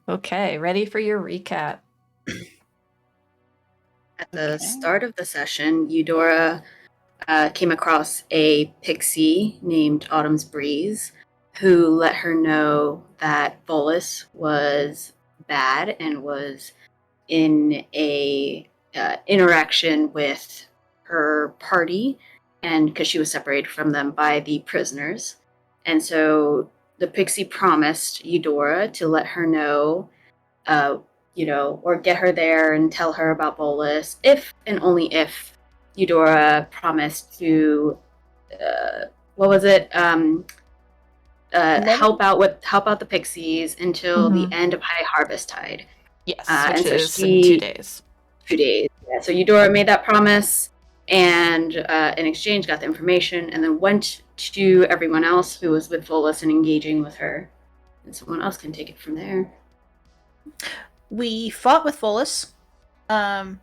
Okay, ready for your recap. At the start of the session, Eudora came across a pixie named Autumn's Breeze, who let her know that Volus was bad and was in a interaction with her party, and because she was separated from them by the prisoners. And so the pixie promised Eudora to let her know or get her there and tell her about Bolus, if and only if Eudora promised to, what was it? Help out the pixies until the end of Highharvestide. Yes, which is so in 2 days. 2 days. Yeah, so Eudora made that promise, and in exchange got the information, and then went to everyone else who was with Volus and engaging with her. And someone else can take it from there. We fought with Volus. I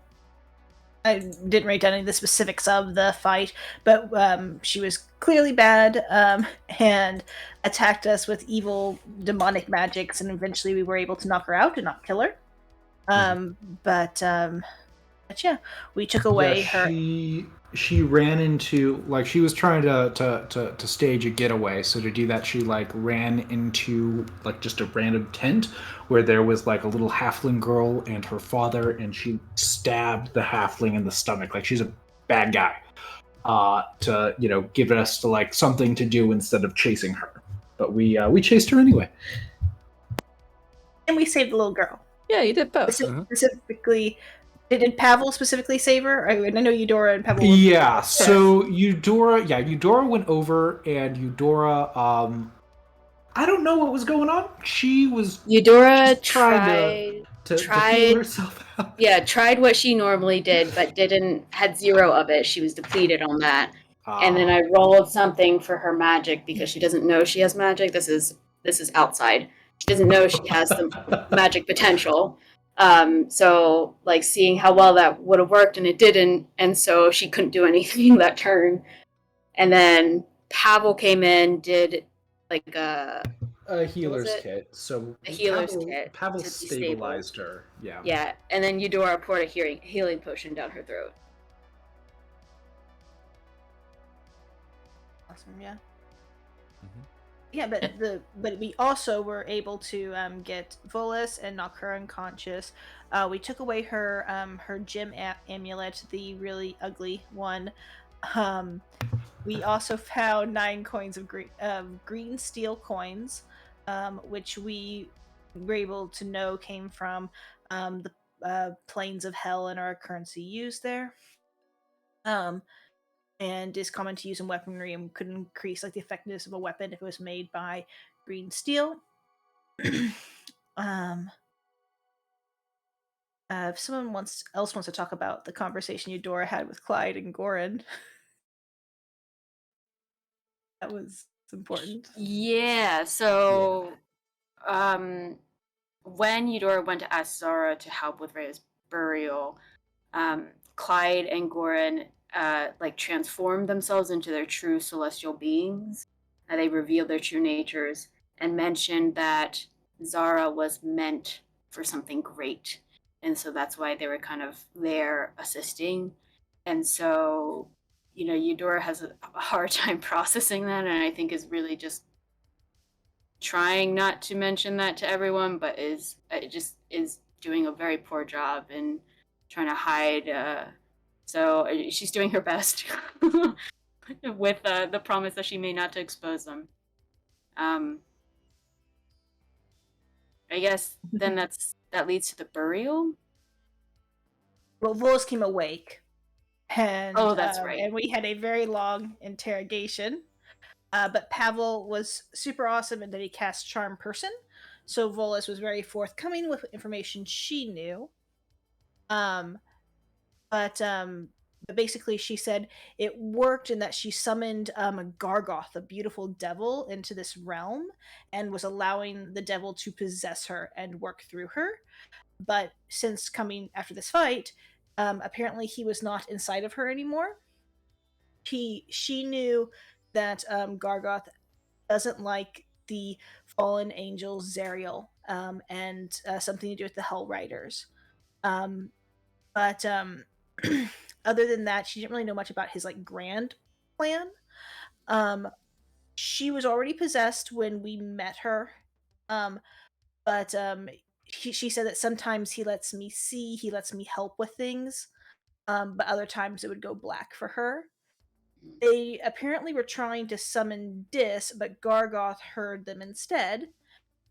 didn't write down any of the specifics of the fight, but she was clearly bad and attacked us with evil demonic magics, and eventually we were able to knock her out and not kill her. But yeah, we took away her. She ran into, like, she was trying to stage a getaway. So to do that, she like ran into like just a random tent where there was like a little halfling girl and her father, and she stabbed the halfling in the stomach. Like, she's a bad guy. To give us to like something to do instead of chasing her. But we chased her anyway. And we saved the little girl. Yeah, you did both. Specifically, did Pavel specifically save her? I know Eudora and Pavel. Yeah, so Eudora went over, and Eudora, I don't know what was going on. She was Eudora trying to heal herself out. Yeah, tried what she normally did, but had 0 of it. She was depleted on that. And then I rolled something for her magic because she doesn't know she has magic. This is outside. She doesn't know she has the magic potential. So like seeing how well that would have worked, and it didn't, and so she couldn't do anything that turn. And then Pavel came in, did like a healer's kit. So a healer's kit. Pavel stabilized her. Yeah. Yeah, and then Eudora poured a healing potion down her throat. Awesome, yeah. Yeah, but we also were able to get Volus and knock her unconscious. We took away her gem amulet, the really ugly one. We also found 9 coins of green steel coins, which we were able to know came from the plains of hell and our currency used there. And is common to use in weaponry and could increase like the effectiveness of a weapon if it was made by green steel. If someone else wants to talk about the conversation Eudora had with Clyde and Goran, that was important. Yeah, so when Eudora went to ask Zara to help with Rhea's burial, Clyde and Goran transformed themselves into their true celestial beings. They revealed their true natures and mentioned that Zara was meant for something great. And so that's why they were kind of there assisting. And so, Eudora has a hard time processing that, and I think is really just trying not to mention that to everyone, but is doing a very poor job in trying to hide. So she's doing her best with the promise that she may not to expose them. I guess then that leads to the burial. Well, Volus came awake, and that's right. And we had a very long interrogation. But Pavel was super awesome in that he cast Charm Person, so Volus was very forthcoming with information she knew. But basically she said it worked in that she summoned a Gargoth, a beautiful devil, into this realm and was allowing the devil to possess her and work through her. But since coming after this fight, apparently he was not inside of her anymore. She knew that Gargoth doesn't like the fallen angel Zariel and something to do with the Hell Riders. But other than that, she didn't really know much about his like grand plan. Um, she was already possessed when we met her, but she said that sometimes he lets me see, he lets me help with things, but other times it would go black for her. They apparently were trying to summon Dis, but Gargoth heard them instead,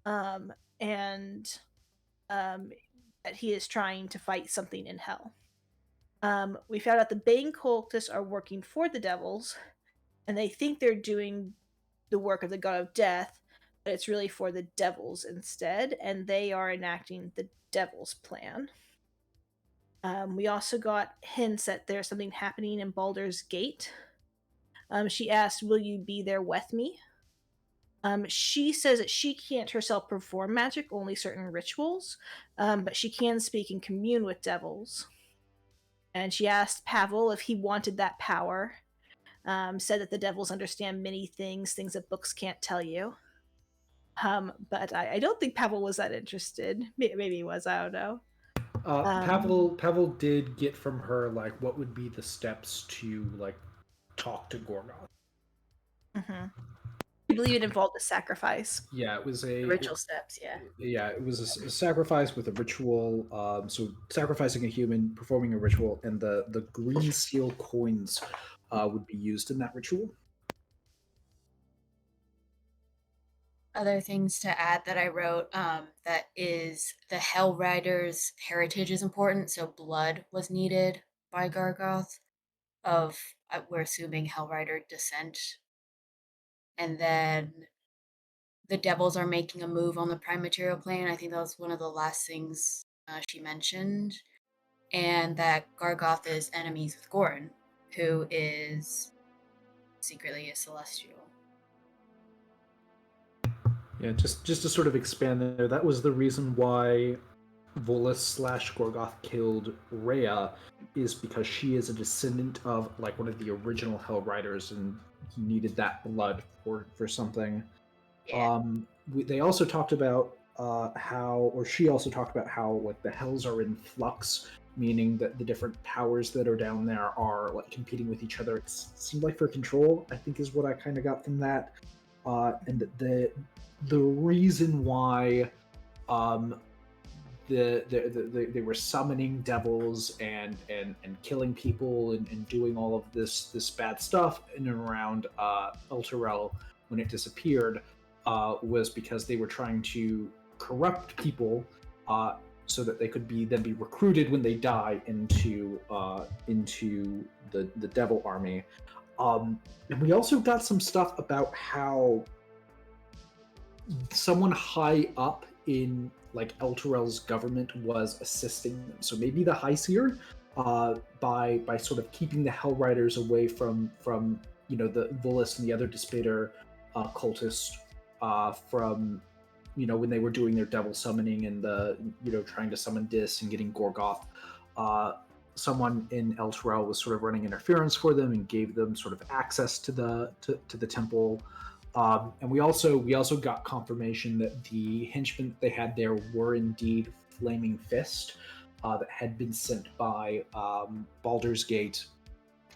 and that he is trying to fight something in hell. We found out the Bane cultists are working for the devils, and they think they're doing the work of the god of death, but it's really for the devils instead, and they are enacting the devil's plan. We also got hints that there's something happening in Baldur's Gate. She asked, "Will you be there with me?" She says that she can't herself perform magic, only certain rituals, but she can speak and commune with devils. And she asked Pavel if he wanted that power. Said that the devils understand many things that books can't tell you. But I don't think Pavel was that interested. Maybe he was, I don't know. Pavel did get from her like what would be the steps to like talk to Gorgoth. Mm-hmm. I believe it involved a sacrifice. Yeah, it was a Ritual steps, yeah. Yeah, it was a sacrifice with a ritual. So sacrificing a human, performing a ritual, and the green seal coins would be used in that ritual. Other things to add that I wrote, that is the Hell Riders' heritage is important, so blood was needed by Gargoth of, we're assuming Hell Rider descent. And then the devils are making a move on the prime material plane. I think that was one of the last things she mentioned. And that Gargoth is enemies with Gorin, who is secretly a celestial. Yeah, just to sort of expand there, that was the reason why Volus / Gorgoth killed Rhea, is because she is a descendant of like one of the original Hell Riders, and he needed that blood for something. Yeah. They also talked about she also talked about how like the Hells are in flux, meaning that the different powers that are down there are like competing with each other. It seemed like for control, I think, is what I kind of got from that. And the reason why they were summoning devils and killing people and doing all of this bad stuff in and around Elturel when it disappeared was because they were trying to corrupt people so that they could then be recruited when they die into the devil army. And we also got some stuff about how someone high up in like Elturel's government was assisting them. So maybe the High Seer, by sort of keeping the Hell Riders away from the Volus and the other Despater cultists from when they were doing their devil summoning and trying to summon Dis and getting Gorgoth. Someone in Elturel was sort of running interference for them and gave them sort of access to the temple. And we also got confirmation that the henchmen that they had there were indeed Flaming Fist that had been sent by Baldur's Gate,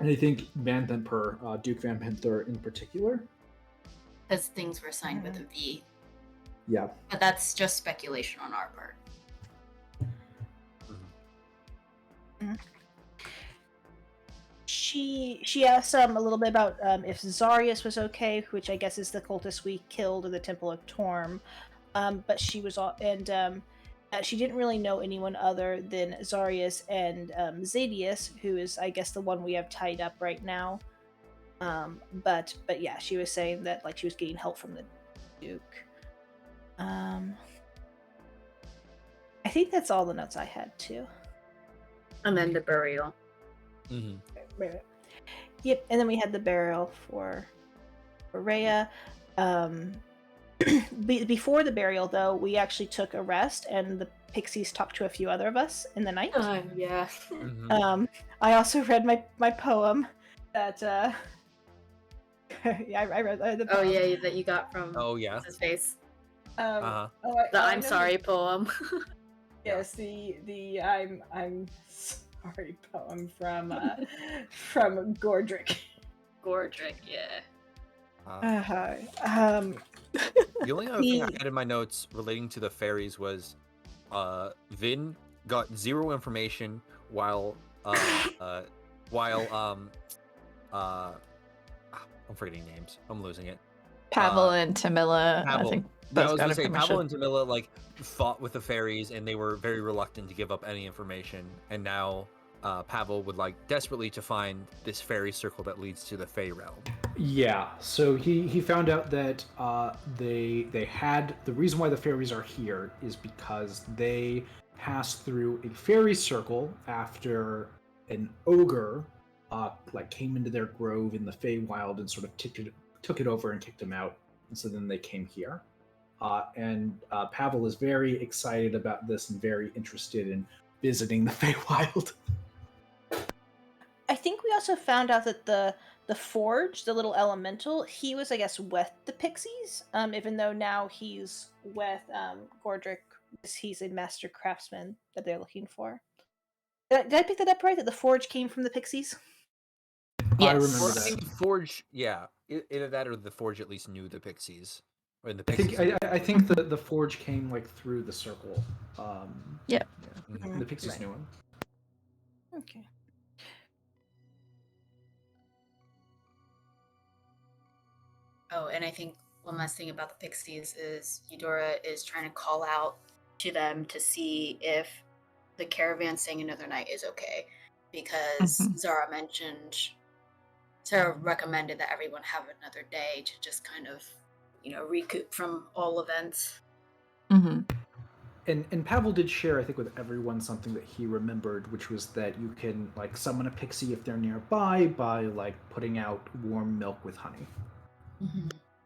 and I think Van Themper, Duke Van Panther in particular. Because things were signed with a V. Yeah. But that's just speculation on our part. Mm-hmm. She asked a little bit about if Zarius was okay, which I guess is the cultist we killed in the Temple of Torm. But she was she didn't really know anyone other than Zarius and Zadius, who is, I guess, the one we have tied up right now. But yeah, she was saying that like she was getting help from the Duke. I think that's all the notes I had too. And then the burial. Mm-hmm. Right. Yep, and then we had the burial for Rhea. Before the burial, though, we actually took a rest, and the pixies talked to a few other of us in the night. Yeah. Mm-hmm. I also read my poem that. Yeah, I read the poem. Oh yeah, that you got from Oh yeah. his face. Uh-huh. The I I'm know sorry poem. Yes, the I'm sorry poem from Gordrick. Gordrick, yeah. The only other thing I The- had in my notes relating to the fairies was Vin got 0 information while I'm forgetting names. I'm losing it. Pavel and Tamila, I Pavel. think Yeah, I both was got gonna say Pavel information. and Tamila like fought with the fairies and they were very reluctant to give up any information, and now Pavel would like desperately to find this fairy circle that leads to the Fey realm. Yeah, so he found out that they had the reason why the fairies are here is because they passed through a fairy circle after an ogre like came into their grove in the Feywild and sort of took it over and kicked him out, and so then they came here. And Pavel is very excited about this and very interested in visiting the Feywild. I think we also found out that the Forge, the little elemental, he was, I guess, with the pixies. Even though now he's with Gordrick, he's a master craftsman that they're looking for. Did I pick that up right? That the Forge came from the pixies? I Yes. remember Well, I that. think the Forge, yeah, either that or the Forge at least knew the pixies. Or the I pixies think knew I think the forge came like through the circle. Yep. Yeah. Mhm. The pixies Right. knew him. Okay. Oh, and I think one last thing about the pixies is Eudora is trying to call out to them to see if the caravan staying another night is okay. Because Mhm. Sarah recommended that everyone have another day to just kind of, recoup from all events. Hmm. And Pavel did share, I think, with everyone something that he remembered, which was that you can like summon a pixie if they're nearby by like putting out warm milk with honey.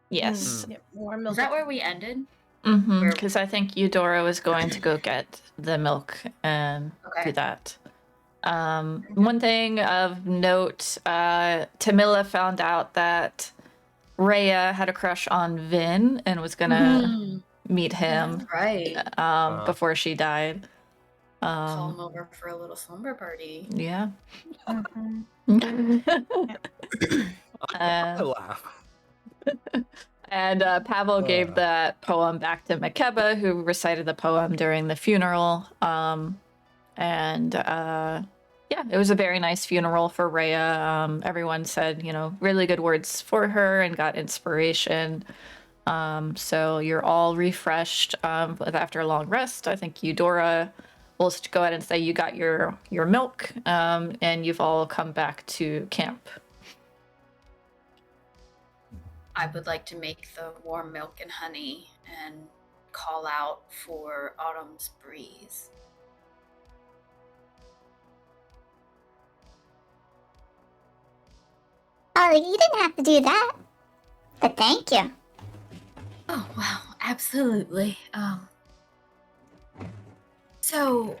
Yes. Yep. Warm milk. Is that where we ended? Because I think Eudora was going to go get the milk and Okay. do that. One thing of note, Tamila found out that Rhea had a crush on Vin and was gonna meet him That's right. before she died. Call him over for a little slumber party. Yeah. I laugh. And Pavel gave that poem back to Makeba, who recited the poem during the funeral. Yeah, it was a very nice funeral for Rhea. Everyone said, really good words for her and got inspiration. So you're all refreshed after a long rest. I think Eudora will just go ahead and say you got your milk, and you've all come back to camp. I would like to make the warm milk and honey and call out for autumn's breeze. Oh, you didn't have to do that. But thank you. Oh, wow, absolutely. So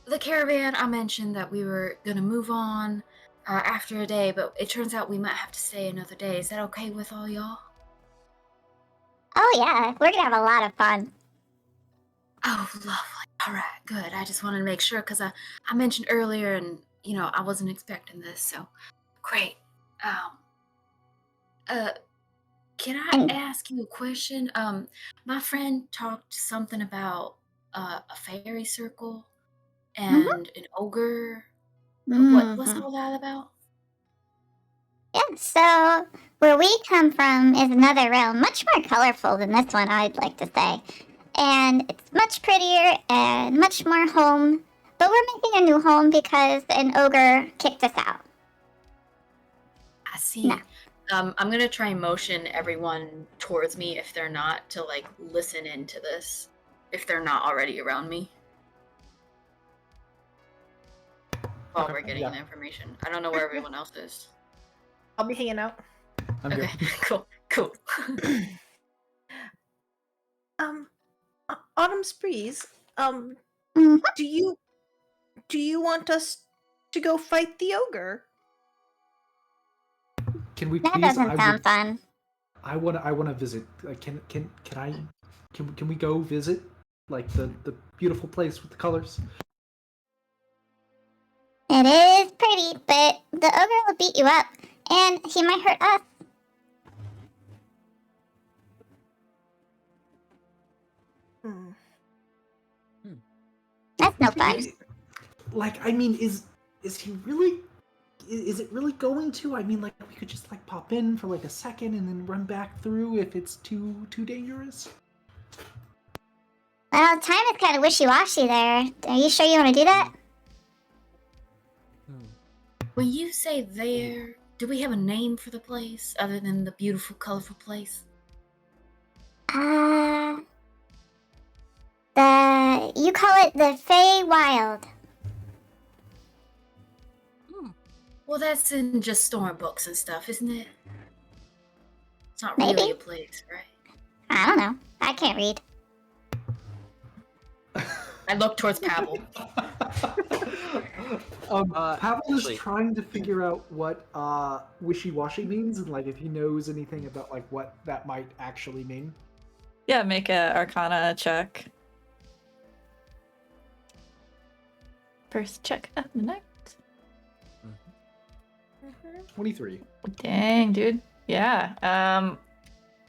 the caravan, I mentioned that we were gonna move on after a day, but it turns out we might have to stay another day. Is that okay with all y'all? Oh yeah, we're gonna have a lot of fun. Oh, lovely. All right, good. I just wanted to make sure because I mentioned earlier, and I wasn't expecting this, so great. Can I ask you a question? My friend talked something about a fairy circle and an ogre. What's all that about? Yeah, so where we come from is another realm, much more colorful than this one, I'd like to say. And it's much prettier and much more home. But we're making a new home because an ogre kicked us out. I see. No. I'm gonna try and motion everyone towards me if they're not to listen into this, if they're not already around me. While we're getting the information. I don't know where everyone else is. I'll be hanging out. I'm Okay, good. cool. Autumn's breeze. Mhm. Do you want us to go fight the ogre? Can we That please? doesn't sound fun. I wanna visit. Can we go visit like the beautiful place with the colors? It is pretty, but the ogre will beat you up, and he might hurt us. That's no fun. Like, I mean, is he really? Is it really going to? I mean, like, we could just like pop in for like a second and then run back through if it's too dangerous. Well, time is kind of wishy-washy there. Are you sure you want to do that? When you say there, do we have a name for the place other than the beautiful, colorful place? You call it the Feywild. Well, that's in just storybooks and stuff, isn't it? It's not Maybe. really a place, right? I don't know. I can't read. I look towards Pavel. Pavel is actually- trying to figure out what wishy-washy means and like if he knows anything about like what that might actually mean. Yeah, make a Arcana check. First check of the night. 23. Dang, dude. Yeah.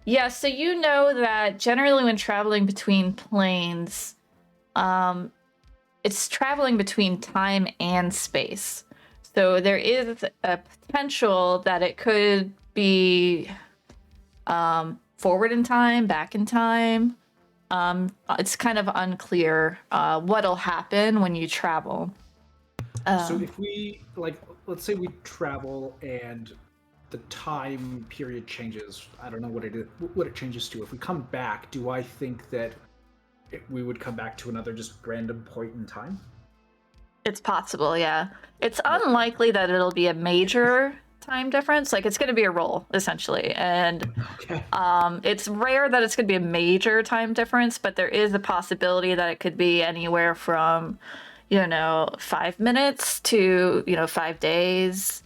Yeah, so you know that generally when traveling between planes, it's traveling between time and space. So there is a potential that it could be forward in time, back in time. It's kind of unclear what'll happen when you travel. So if we like, let's say we travel and the time period changes. I don't know what it changes to. If we come back, do I think that we would come back to another just random point in time? It's possible, yeah. It's unlikely that it'll be a major time difference. Like, it's going to be a roll, essentially. And Okay. it's rare that it's going to be a major time difference, but there is a possibility that it could be anywhere from, 5 minutes to, 5 days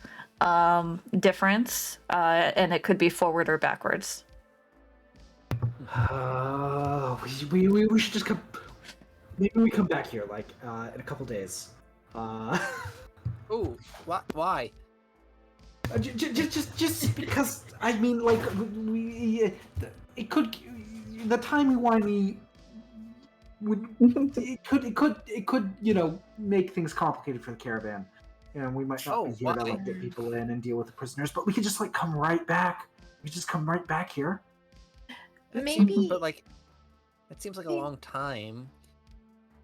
difference. And it could be forward or backwards. We should just come. Maybe we come back here like in a couple days. Ooh, why? Just because I mean, like it could the timey-wimey would it could make things complicated for the caravan, and we might not be here to like get people in and deal with the prisoners, but we could just like come right back. We just come right back here. Maybe. But like, it seems like a long time.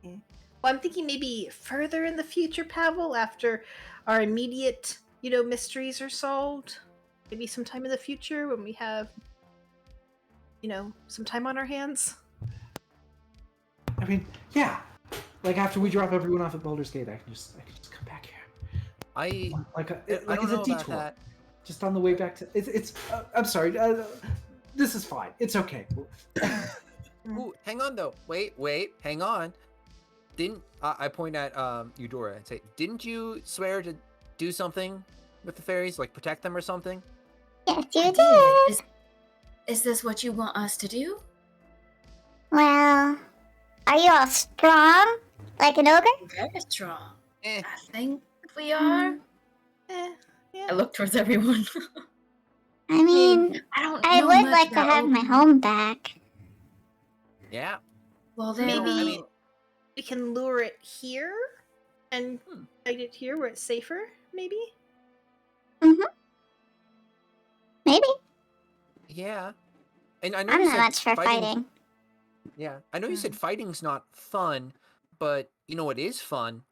Well, I'm thinking maybe further in the future, Pavel, after our immediate, mysteries are solved. Maybe sometime in the future when we have, some time on our hands. I mean, yeah. Like after we drop everyone off at Baldur's Gate, I can just come back here. I Like don't it's know a about detour. that. Just on the way back to it's. I'm sorry. This is fine. It's okay. Ooh, hang on though. Wait, hang on. Didn't I point at Eudora and say, didn't you swear to do something with the fairies, like protect them or something? Yes, you did. Is this what you want us to do? Well, are you all strong? Like an ogre? Very strong. Eh. I think we are. Yeah. I look towards everyone. I mean, I know would much like to about have my ogres. home back. Yeah. Well, then, Maybe I mean, we can lure it here and hide it here where it's safer, maybe? Maybe. Yeah. And I know I'm you not said much for fighting. Yeah. I know you said fighting's not fun, but you know what is fun?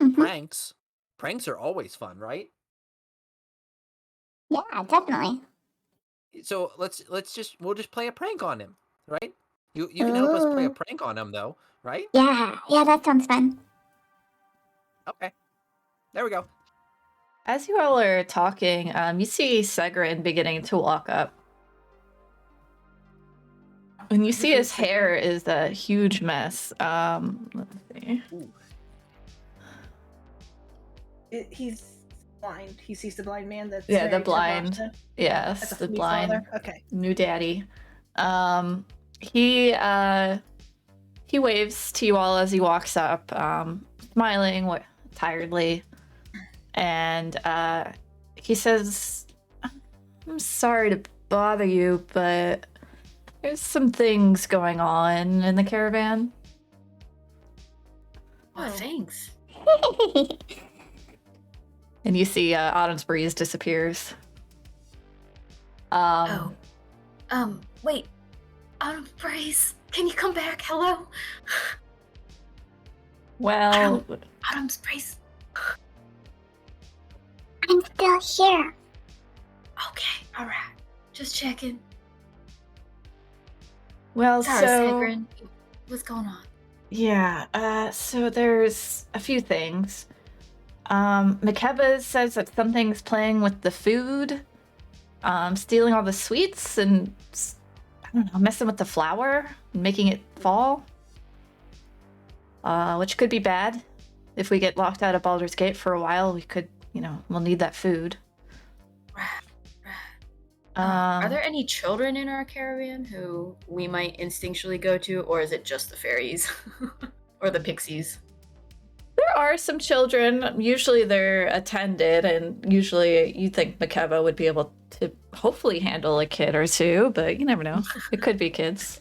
Mhm. Pranks. Pranks are always fun, right? Yeah, definitely. So we'll just play a prank on him, right? You can help us play a Ooh. prank on him though, right? Yeah, that sounds fun. Okay. There we go. As you all are talking, you see Segrin beginning to walk up. And you see his hair is a huge mess. Let's see. He's blind. He sees the blind man. That's Yeah, the married to blind. Martha. Yes, That's a the new blind father. Okay. new daddy. He waves to you all as he walks up, smiling tiredly, and he says, "I'm sorry to bother you, but there's some things going on in the caravan." Oh, thanks. And you see Autumn's Breeze disappears. Wait. Autumn Breeze, can you come back? Hello? Well, Autumn's Breeze. I'm still here. Okay, alright. Just checking. well, Sorry, so Sagrin. What's going on? yeah, so there's a few things. Makeba says that something's playing with the food, stealing all the sweets and I don't know, messing with the flour and making it fall. Which could be bad. If we get locked out of Baldur's Gate for a while, we could, we'll need that food. Right. Um, Are there any children in our caravan who we might instinctually go to, or is it just the fairies? Or the pixies? There are some children. Usually they're attended, and usually you think Makeba would be able to hopefully handle a kid or two, but you never know. It could be kids.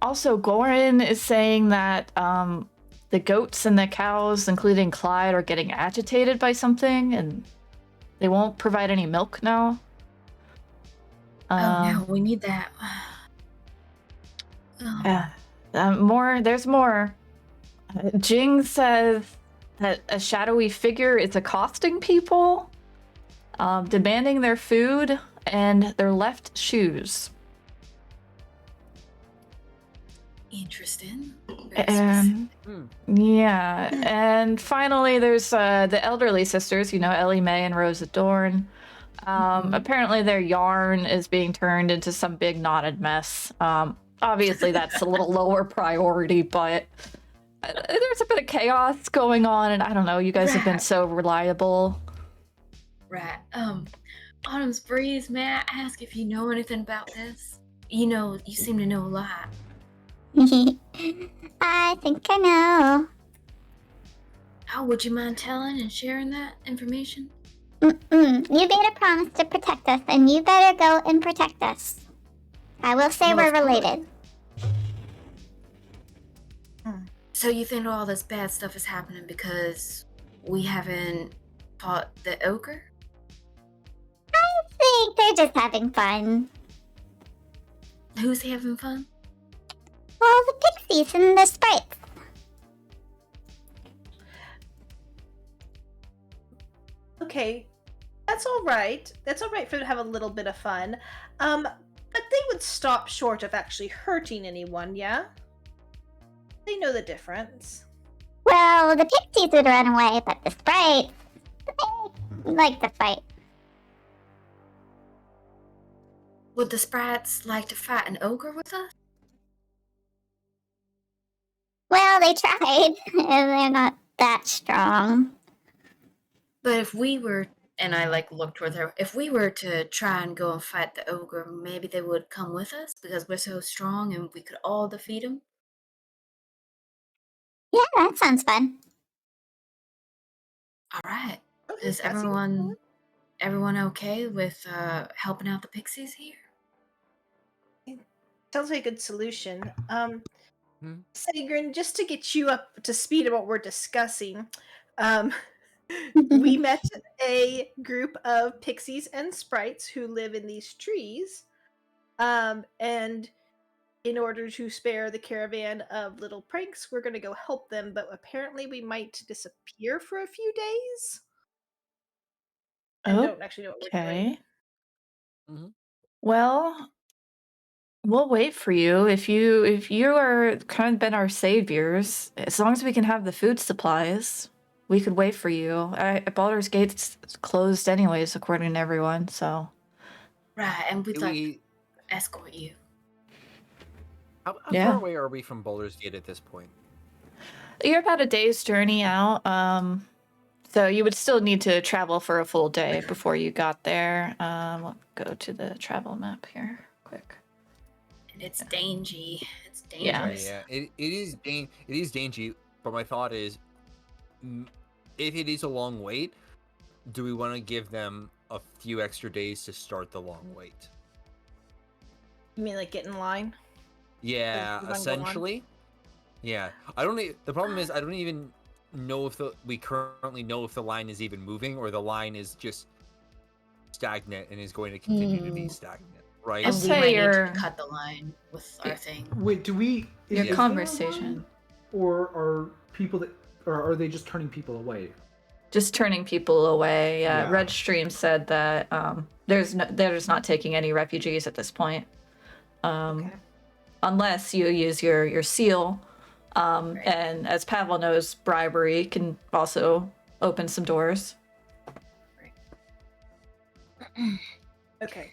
Also, Goran is saying that the goats and the cows, including Clyde, are getting agitated by something, and they won't provide any milk now. Oh no, we need that. Yeah. There's more. Jing says that a shadowy figure is accosting people, demanding their food and their left shoes. Interesting. And yeah, and finally there's the elderly sisters, Ellie Mae and Rosa Dorn. Apparently their yarn is being turned into some big knotted mess. Obviously that's a little lower priority, but there's a bit of chaos going on, and I don't know, you guys have been so reliable. Right. Autumn's Breeze, may I ask if you know anything about this? You seem to know a lot. I think I know. How would you mind telling and sharing that information? You made a promise to protect us, and you better go and protect us. I will say Well, we're related. So you think all this bad stuff is happening because we haven't fought the ogre? I think they're just having fun. Who's having fun? All the pixies and the sprites. Okay, that's all right. That's all right for them to have a little bit of fun. But they would stop short of actually hurting anyone, yeah? They know the difference. Well, the pixies would run away, but the sprites, they like to fight. Would the sprites like to fight an ogre with us? Well, they tried, and they're not that strong. But if we were, and I look towards her, if we were to try and go and fight the ogre, maybe they would come with us because we're so strong and we could all defeat him. Yeah, that sounds fun. All right. Okay, Is everyone okay with helping out the pixies here? sounds like a good solution. Sagrin, just to get you up to speed on what we're discussing, we met a group of pixies and sprites who live in these trees. And in order to spare the caravan of little pranks, we're going to go help them, but apparently we might disappear for a few days. And don't actually know what we're doing. Okay. Well, we'll wait for you. If you are kind of been our saviors, as long as we can have the food supplies, we could wait for you. Baldur's Gate's closed anyways, according to everyone. So Right, and we'd like to escort you. How Yeah. far away are we from Baldur's Gate at this point? You're about a day's journey out. So you would still need to travel for a full day before you got there. We'll go to the travel map here, quick. And it's dangy. It's Yeah. dangerous. Yeah, it is dangy. But my thought is, if it is a long wait, do we want to give them a few extra days to start the long wait? You mean like get in line? Yeah, Does one go on? essentially. Yeah, the problem is I don't even know if we currently know if the line is even moving or the line is just stagnant and is going to continue to be stagnant, right? I'd And we say might need you're- to cut the line with our thing. Wait, do we? Your is there a conversation. line? Or are people that, or are they just turning people away? Just turning people away. Yeah. Red Stream said that they're just not taking any refugees at this point. Okay. Unless you use your seal. And as Pavel knows, bribery can also open some doors. Okay.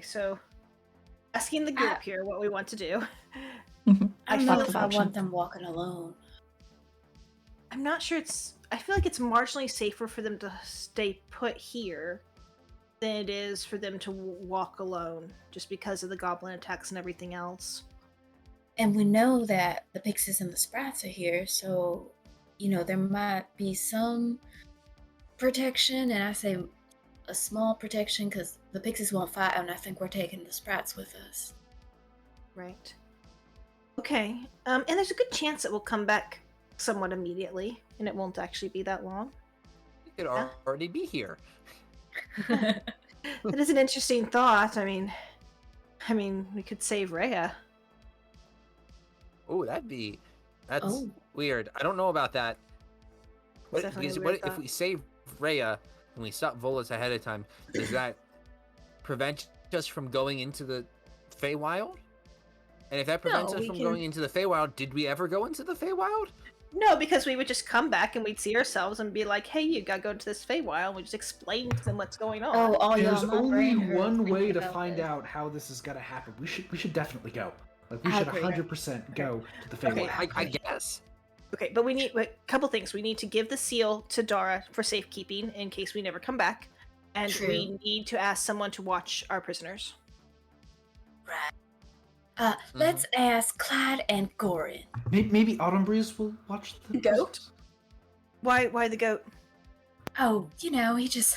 So asking the group here what we want to do. I don't thought know of if I options. want them walking alone. I'm not sure I feel like it's marginally safer for them to stay put here than it is for them to walk alone, just because of the goblin attacks and everything else. And we know that the pixies and the sprats are here, so, there might be some protection, and I say a small protection because the pixies won't fight, and I think we're taking the sprats with us. Right. Okay. And there's a good chance it will come back somewhat immediately, and it won't actually be that long. We could already be here. That is an interesting thought. I mean, we could save Rhea. Oh, that's Oh. weird. I don't know about that. Definitely Because a what weird if thought. we save Rhea and we stop Volus ahead of time? Does that prevent us from going into the Feywild? And if that prevents No, us we from can- going into the Feywild, did we ever go into the Feywild? No, because we would just come back and we'd see ourselves and be like, "Hey, you gotta go to this Feywild." And we just explain to them what's going on. Oh, all There's y'all, my only brain hurts one way thinking to about find this. out how this is gonna happen. We should definitely go. Like we I should agree. 100% go to the Okay. Feywild. I guess. Okay, but we need a couple things. We need to give the seal to Dara for safekeeping in case we never come back, and True. we need to ask someone to watch our prisoners. Right. Let's ask Clyde and Gorin. Maybe Autumn Breeze will watch the Goat? Why the goat? Oh, he just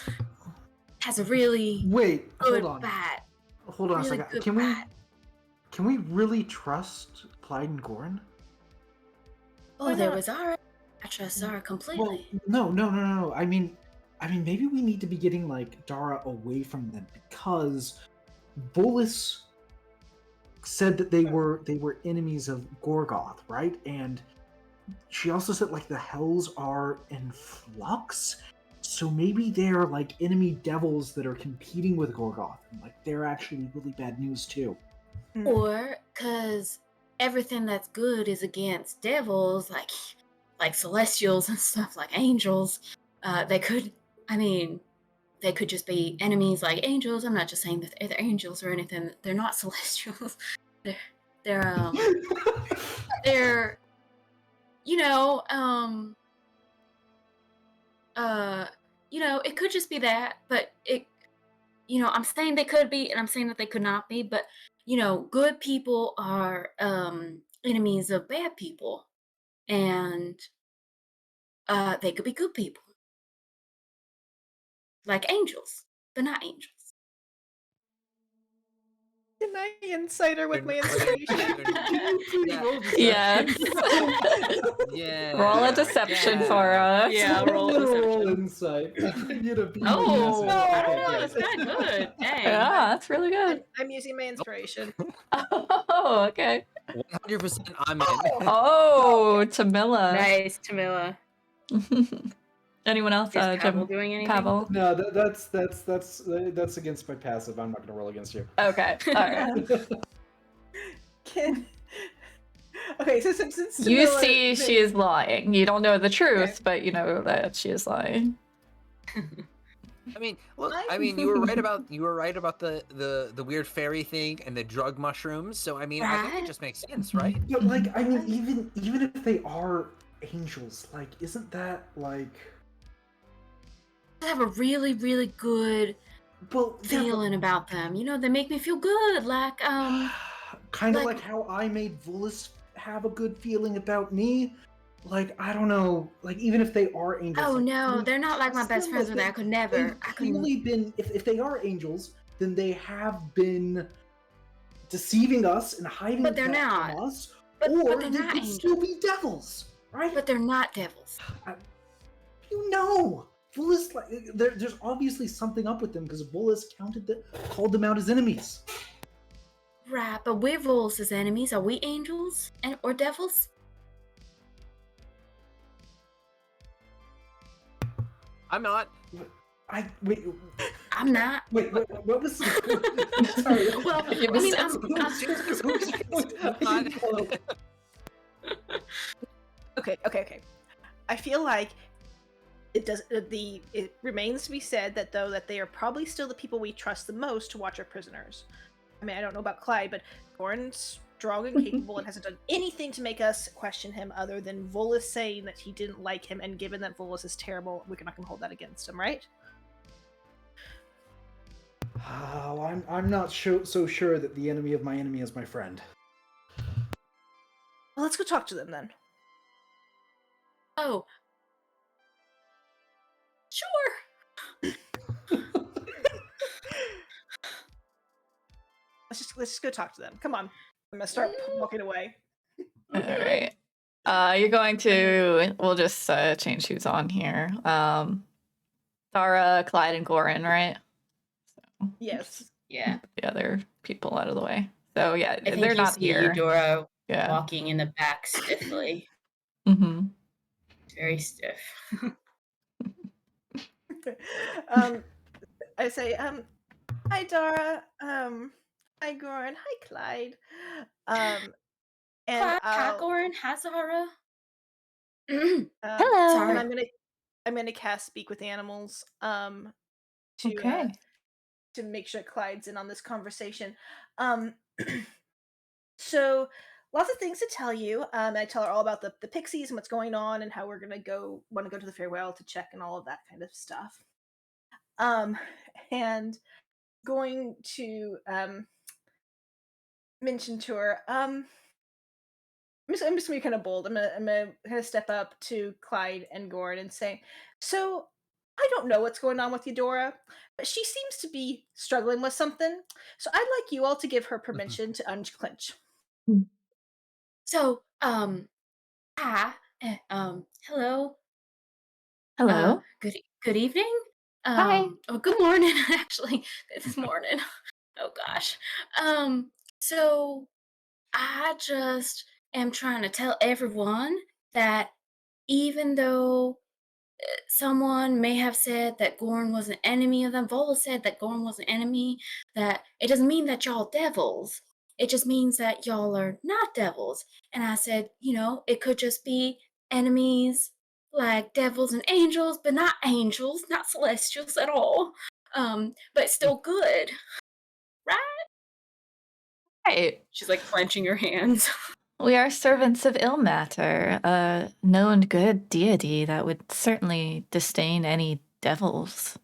has a really Wait, good hold on. bite. Hold on a Really second. good Can we bite. can we really trust Clyde and Gorin? Oh, there not? was Zara. I trust Zara Well, completely. no. I mean maybe we need to be getting like Dara away from them because Volus said that they were enemies of Gorgoth, right? And she also said like the hells are in flux. So maybe they're like enemy devils that are competing with Gorgoth. And like they're actually really bad news too. Or because everything that's good is against devils, like celestials and stuff, like angels. They could just be enemies like angels. I'm not just saying that they're angels or anything. They're not celestials. They're it could just be that, but I'm saying they could be, and I'm saying that they could not be, but good people are enemies of bad people, and they could be good people, like angels, but not angels. Can I insider with my They're- inspiration? Yeah. Yeah. Roll a deception yeah. for us. Yeah, roll a Roll deception. insight. Oh, I don't know. Okay, That's kind of good. Dang. Yeah, that's really good. I'm using my inspiration. Oh, okay. 100% I'm in. Oh, Tamila. Nice, Tamila. Anyone else? Is Pavel Jim? doing anything? Pavel? No, that's against my passive. I'm not gonna roll against you. Okay. All right. Okay, so since You Tamila- see she is lying. You don't know the truth, but you know that she is lying. I mean, look. I mean, you were right about the weird fairy thing and the drug mushrooms. So I mean, I think Right. it just makes sense, right? But like, I mean, even if they are angels. Like, isn't that like? I have a really, really good Well, feeling about them. You know, they make me feel good. Like, kind of like how I made Volus have a good feeling about me. Like, I don't know. Like, even if they are angels. oh like, no, we they're not like my trust best them, friends like, with that. I could never. They've I couldn't. clearly been. If they are angels, then they have been deceiving us and hiding But they're that not. from us. But or they're they not could angels. still be devils, right? But they're not devils. You know, Volus, like, there's obviously something up with them because Volus called them out as enemies. Right, but we're Vols as enemies. Are we angels or devils? I'm not. Wait. I'm not. Wait, what was? Sorry. Well, You I mean, missed Okay. I feel like it remains to be said that they are probably still the people we trust the most to watch our prisoners. I mean, I don't know about Clyde, but Goran's strong and capable and hasn't done anything to make us question him other than Volus saying that he didn't like him, and given that Volus is terrible, we're not going to hold that against him, right? Oh, I'm not so sure that the enemy of my enemy is my friend. Well, let's go talk to them then. oh, sure. Let's just go talk to them. Come on. I'm gonna start walking away. All right. You're going to. We'll just change who's on here. Tara, Clyde, and Goran, right? So, Yes. Yeah. the other people out of the way. So yeah, I think they're you not see here. Eudora Yeah. walking in the back stiffly. Mm-hmm. Very stiff. I say, hi Dara, hi Goran, hi Clyde. And Hi, I'll, Goran. Hi, Zara. Hello. and I'm gonna cast Speak with Animals Okay. to make sure Clyde's in on this conversation. So lots of things to tell you. I tell her all about the pixies and what's going on and how we're gonna want to go to the Feywild to check and all of that kind of stuff. And going to mention to her, I'm just gonna be kind of bold. I'm gonna kind of step up to Clyde and Goran and say, so I don't know what's going on with Eudora, but she seems to be struggling with something. So I'd like you all to give her permission to unclench. So, hi. Hello. Hello. Good evening. Hi. Oh, good morning. Actually, this morning. Oh gosh. So I just am trying to tell everyone that even though someone may have said that Gorn was an enemy of them, Vola said that Gorn was an enemy, that it doesn't mean that y'all devils. It just means that y'all are not devils. And I said, it could just be enemies like devils and angels, but not angels, not celestials at all. But still good. Right. She's like clenching her hands. We are servants of Ilmater, a known good deity that would certainly disdain any devils.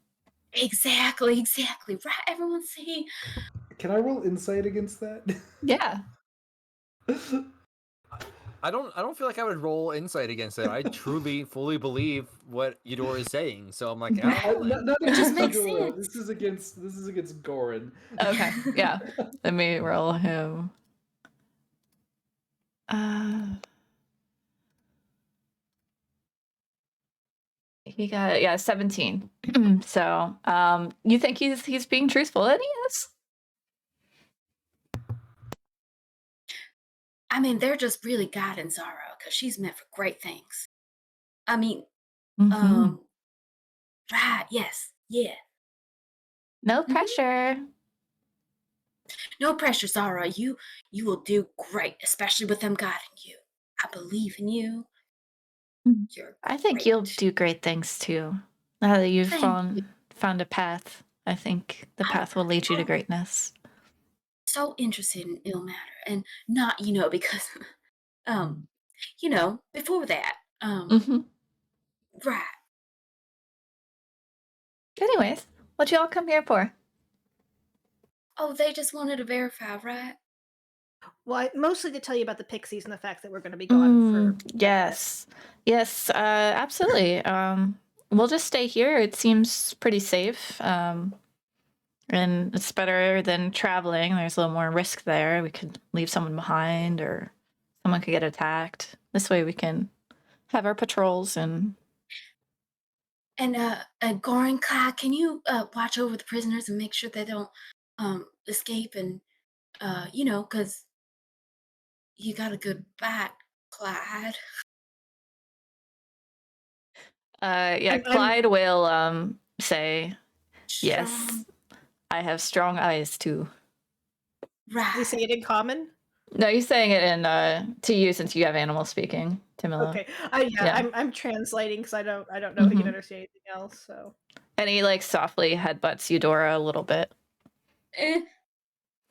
Exactly. Right, everyone see? Can I roll insight against that? Yeah. I don't feel like I would roll insight against it. I truly, fully believe what Eudora is saying. So I'm like, It just makes Eudora. sense. This is against Goran. Okay. Yeah. Let me roll him. He got 17. So, you think he's being truthful? And he is. I mean, they're just really guiding Zara because she's meant for great things. I mean, Mhm. right, yes, yeah. No pressure. No pressure, Zara. You will do great, especially with them guiding you. I believe in you. You're I think you'll great. do great things too. Now that you've Thank you. found a path, I think the path will lead you to greatness. So interested in Ilmater, and not, because, before that, Mm-hmm. Right. Anyways, what y'all come here for? Oh, they just wanted to verify, right? Well, mostly to tell you about the pixies and the fact that we're going to be gone for. Yes, yes, absolutely. We'll just stay here. It seems pretty safe. And it's better than traveling. There's a little more risk there. We could leave someone behind, or someone could get attacked. This way, we can have our patrols and. And Goran, Clyde, can you watch over the prisoners and make sure they don't escape? And because you got a good back, Clyde. Yeah, I'm Clyde will say, "Yes, Strong. I have strong eyes too." Right. we say it in common. No, he's saying it in to you since you have animal speaking, Tamila. Okay. Yeah. I'm translating because I don't know if he can Mhm. understand anything else. So. And he like softly headbutts Eudora a little bit.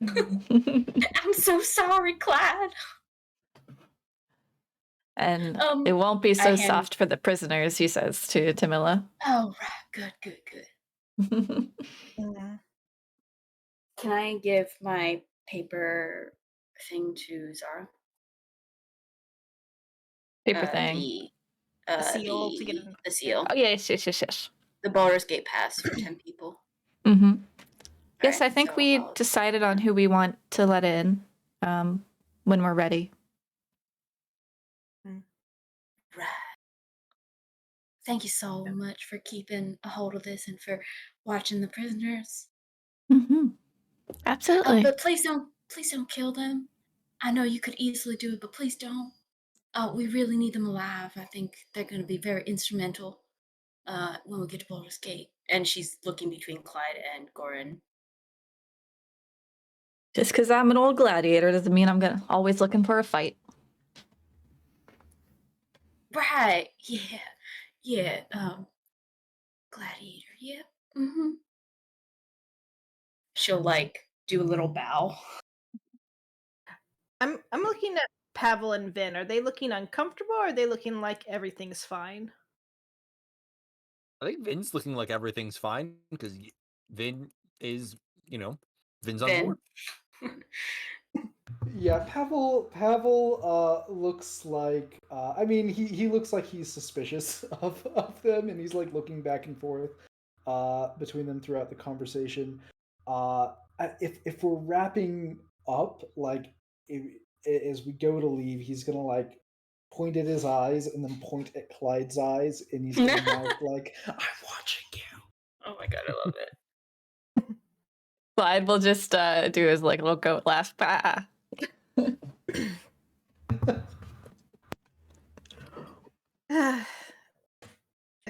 I'm so sorry, Clyde. And it won't be I so hand- soft for the prisoners, he says to Tamila. Oh, right. Good. Yeah. Can I give my paper thing to Zara? Paper thing. The seal to get it. The seal. Oh, yes. The Baldur's Gate pass for 10 people. Mm-hmm. Yes, Alright, I think so we I'll- decided on who we want to let in when we're ready. Right. Thank you so much for keeping a hold of this and for watching the prisoners. Mm-hmm. Absolutely. But please don't kill them. I know you could easily do it, but please don't. We really need them alive. I think they're going to be very instrumental when we get to Baldur's Gate. And she's looking between Clyde and Goran. Just because I'm an old gladiator doesn't mean I'm always looking for a fight. Right. Yeah. Gladiator. Yeah. Mm-hmm. She'll do a little bow. I'm looking at Pavel and Vin. Are they looking uncomfortable, or are they looking like everything's fine? I think Vin's looking like everything's fine because Vin is, Vin's on Vin. board. Yeah, Pavel looks like he looks like he's suspicious of them, and he's like looking back and forth between them throughout the conversation. If we're wrapping up, as we go to leave, he's gonna point at his eyes and then point at Clyde's eyes, and he's gonna mouth I'm watching you. Oh my god, I love it. Clyde will just do his little goat laugh. Ah.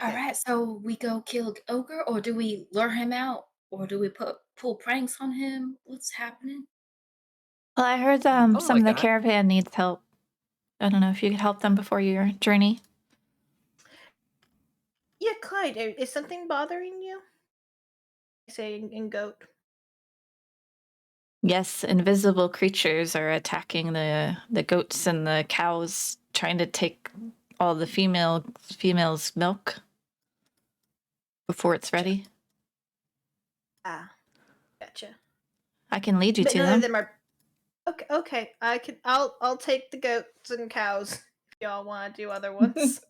All right, so we go kill Ogre, or do we lure him out, or do we pull pranks on him? What's happening? Well, I heard some of the that. caravan needs help. I don't know if you could help them before your journey. Yeah, Clyde, is something bothering you? Say in goat. Yes, invisible creatures are attacking the goats and the cows, trying to take all the females' milk before it's ready. Ah, gotcha. I can lead you But to none them. of them are. Okay. I'll take the goats and cows. If y'all want to do other ones.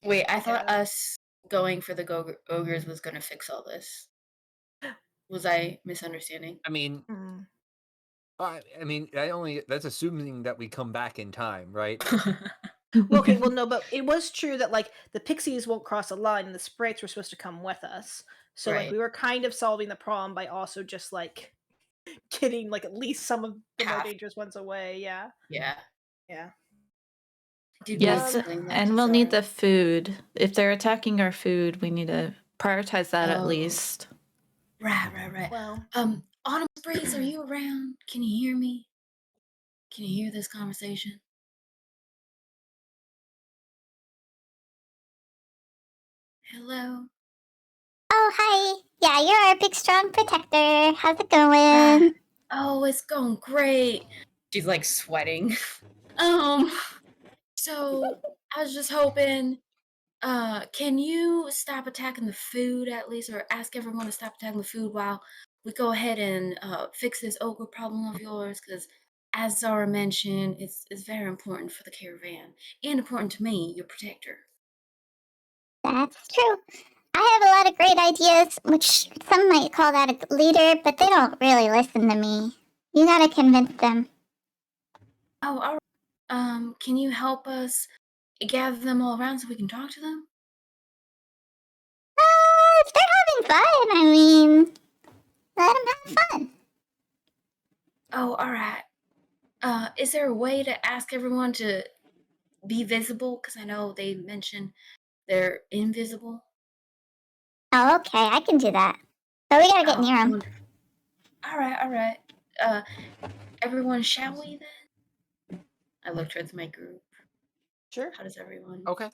Wait, I thought us going for the ogres was going to fix all this. Was I misunderstanding? I mean, that's assuming that we come back in time, right? Well, no, but it was true that the pixies won't cross a line, and the sprites were supposed to come with us. So Right. we were kind of solving the problem by also just getting at least some of the more dangerous ones away. Yeah. Yeah. Did Yes, we explain that and to we'll need Zara? the food. If they're attacking our food, we need to prioritize that at Oh. least. Right. Well, Autumn Breeze, are you around? Can you hear me? Can you hear this conversation? Hello? Oh, hi. Yeah, you're our big, strong protector. How's it going? Oh, it's going great. She's sweating. So I was just hoping, can you stop attacking the food at least, or ask everyone to stop attacking the food while we go ahead and fix this ogre problem of yours? Because as Zara mentioned, it's very important for the caravan and important to me, your protector. That's true. I have a lot of great ideas, which some might call that a leader, but they don't really listen to me. You gotta convince them. Oh, all right. Can you help us gather them all around so we can talk to them? If they're having fun, I mean, let them have fun. Oh, all right. Is there a way to ask everyone to be visible? Because I know they mentioned they're invisible. Oh, okay, I can do that. But we gotta get Oh, near them. wonderful. All right, all right. Uh, everyone, shall we then? I look towards my group. Sure. How does everyone? Okay.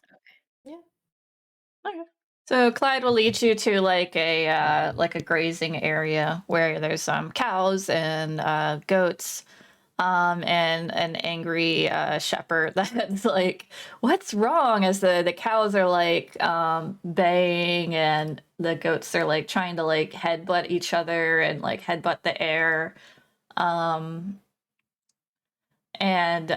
So Clyde will lead you to like a grazing area where there's some cows and goats, and an angry shepherd that's like, "What's wrong?" As the cows are like baying and the goats are like trying to like headbutt each other and like headbutt the air, and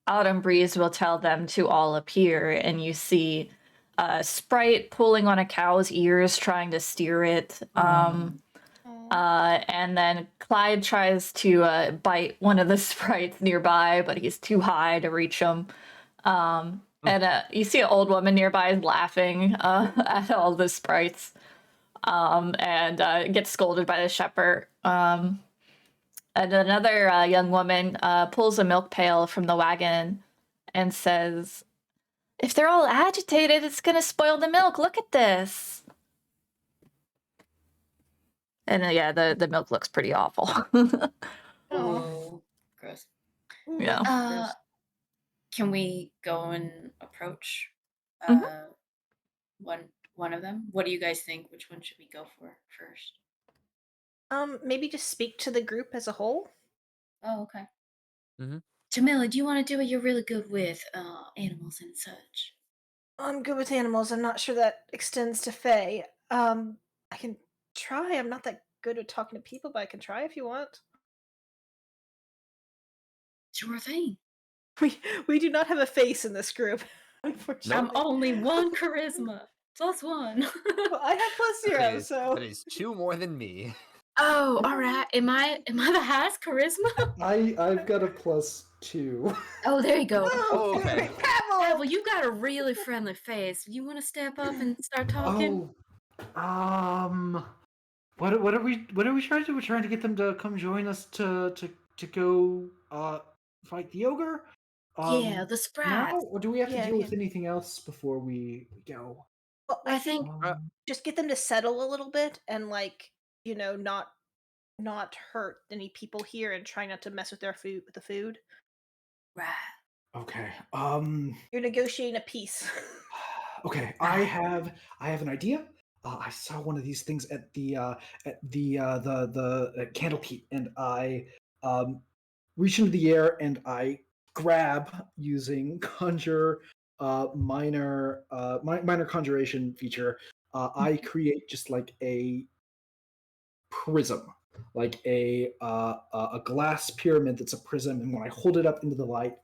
Autumn Breeze will tell them to all appear, and you see Sprite pulling on a cow's ears, trying to steer it. And then Clyde tries to bite one of the sprites nearby, but he's too high to reach him. And you see an old woman nearby is laughing at all the sprites, and gets scolded by the shepherd. And another young woman pulls a milk pail from the wagon and says, "If they're all agitated, it's going to spoil the milk. Look at this." And yeah, the milk looks pretty awful. Oh, gross. Yeah. Can we go and approach one of them? What do you guys think? Which one should we go for first? Maybe just speak to the group as a whole. Oh, okay. Mhm. Jamila, do you want to do it? You're really good with animals and such. I'm good with animals. I'm not sure that extends to Fae. I can try. I'm not that good at talking to people, but I can try if you want. Sure thing. We do not have a face in this group, unfortunately. I'm only one charisma. +1. Well, I have +0, so that is 2 more than me. Oh, all right. Am I the highest charisma? I've got a +2. Oh, there you go. Oh, okay. Pavel, you got a really friendly face. You want to step up and start talking? What are we trying to do? We're trying to get them to come join us to go fight the ogre. Yeah, the sprites. Now, or do we have to Yeah, deal with yeah. anything else before we go? well, I think just get them to settle a little bit and not hurt any people here and try not to mess with their food with the food. right. Okay. You're negotiating a peace. Okay. I have an idea. I saw one of these things at the Candlekeep, and I reach into the air and I grab using conjure minor conjuration feature. I create just like a prism, like a glass pyramid that's a prism, and when I hold it up into the light,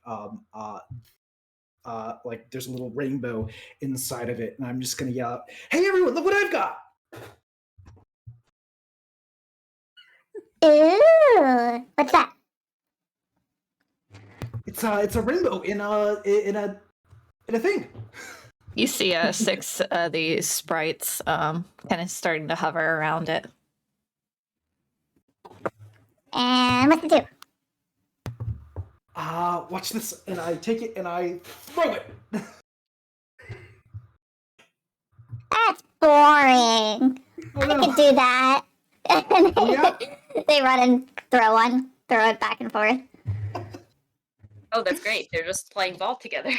like there's a little rainbow inside of it, and I'm just gonna yell out, "Hey everyone, look what I've got!" Ooh, what's that? It's a rainbow in a thing. You see 6 of these sprites kind of starting to hover around it. And what's it do? Watch this, and I take it and I throw it. That's boring. Oh I no! could do that. Oh, yeah? They run and throw it back and forth. Oh, that's great. They're just playing ball together.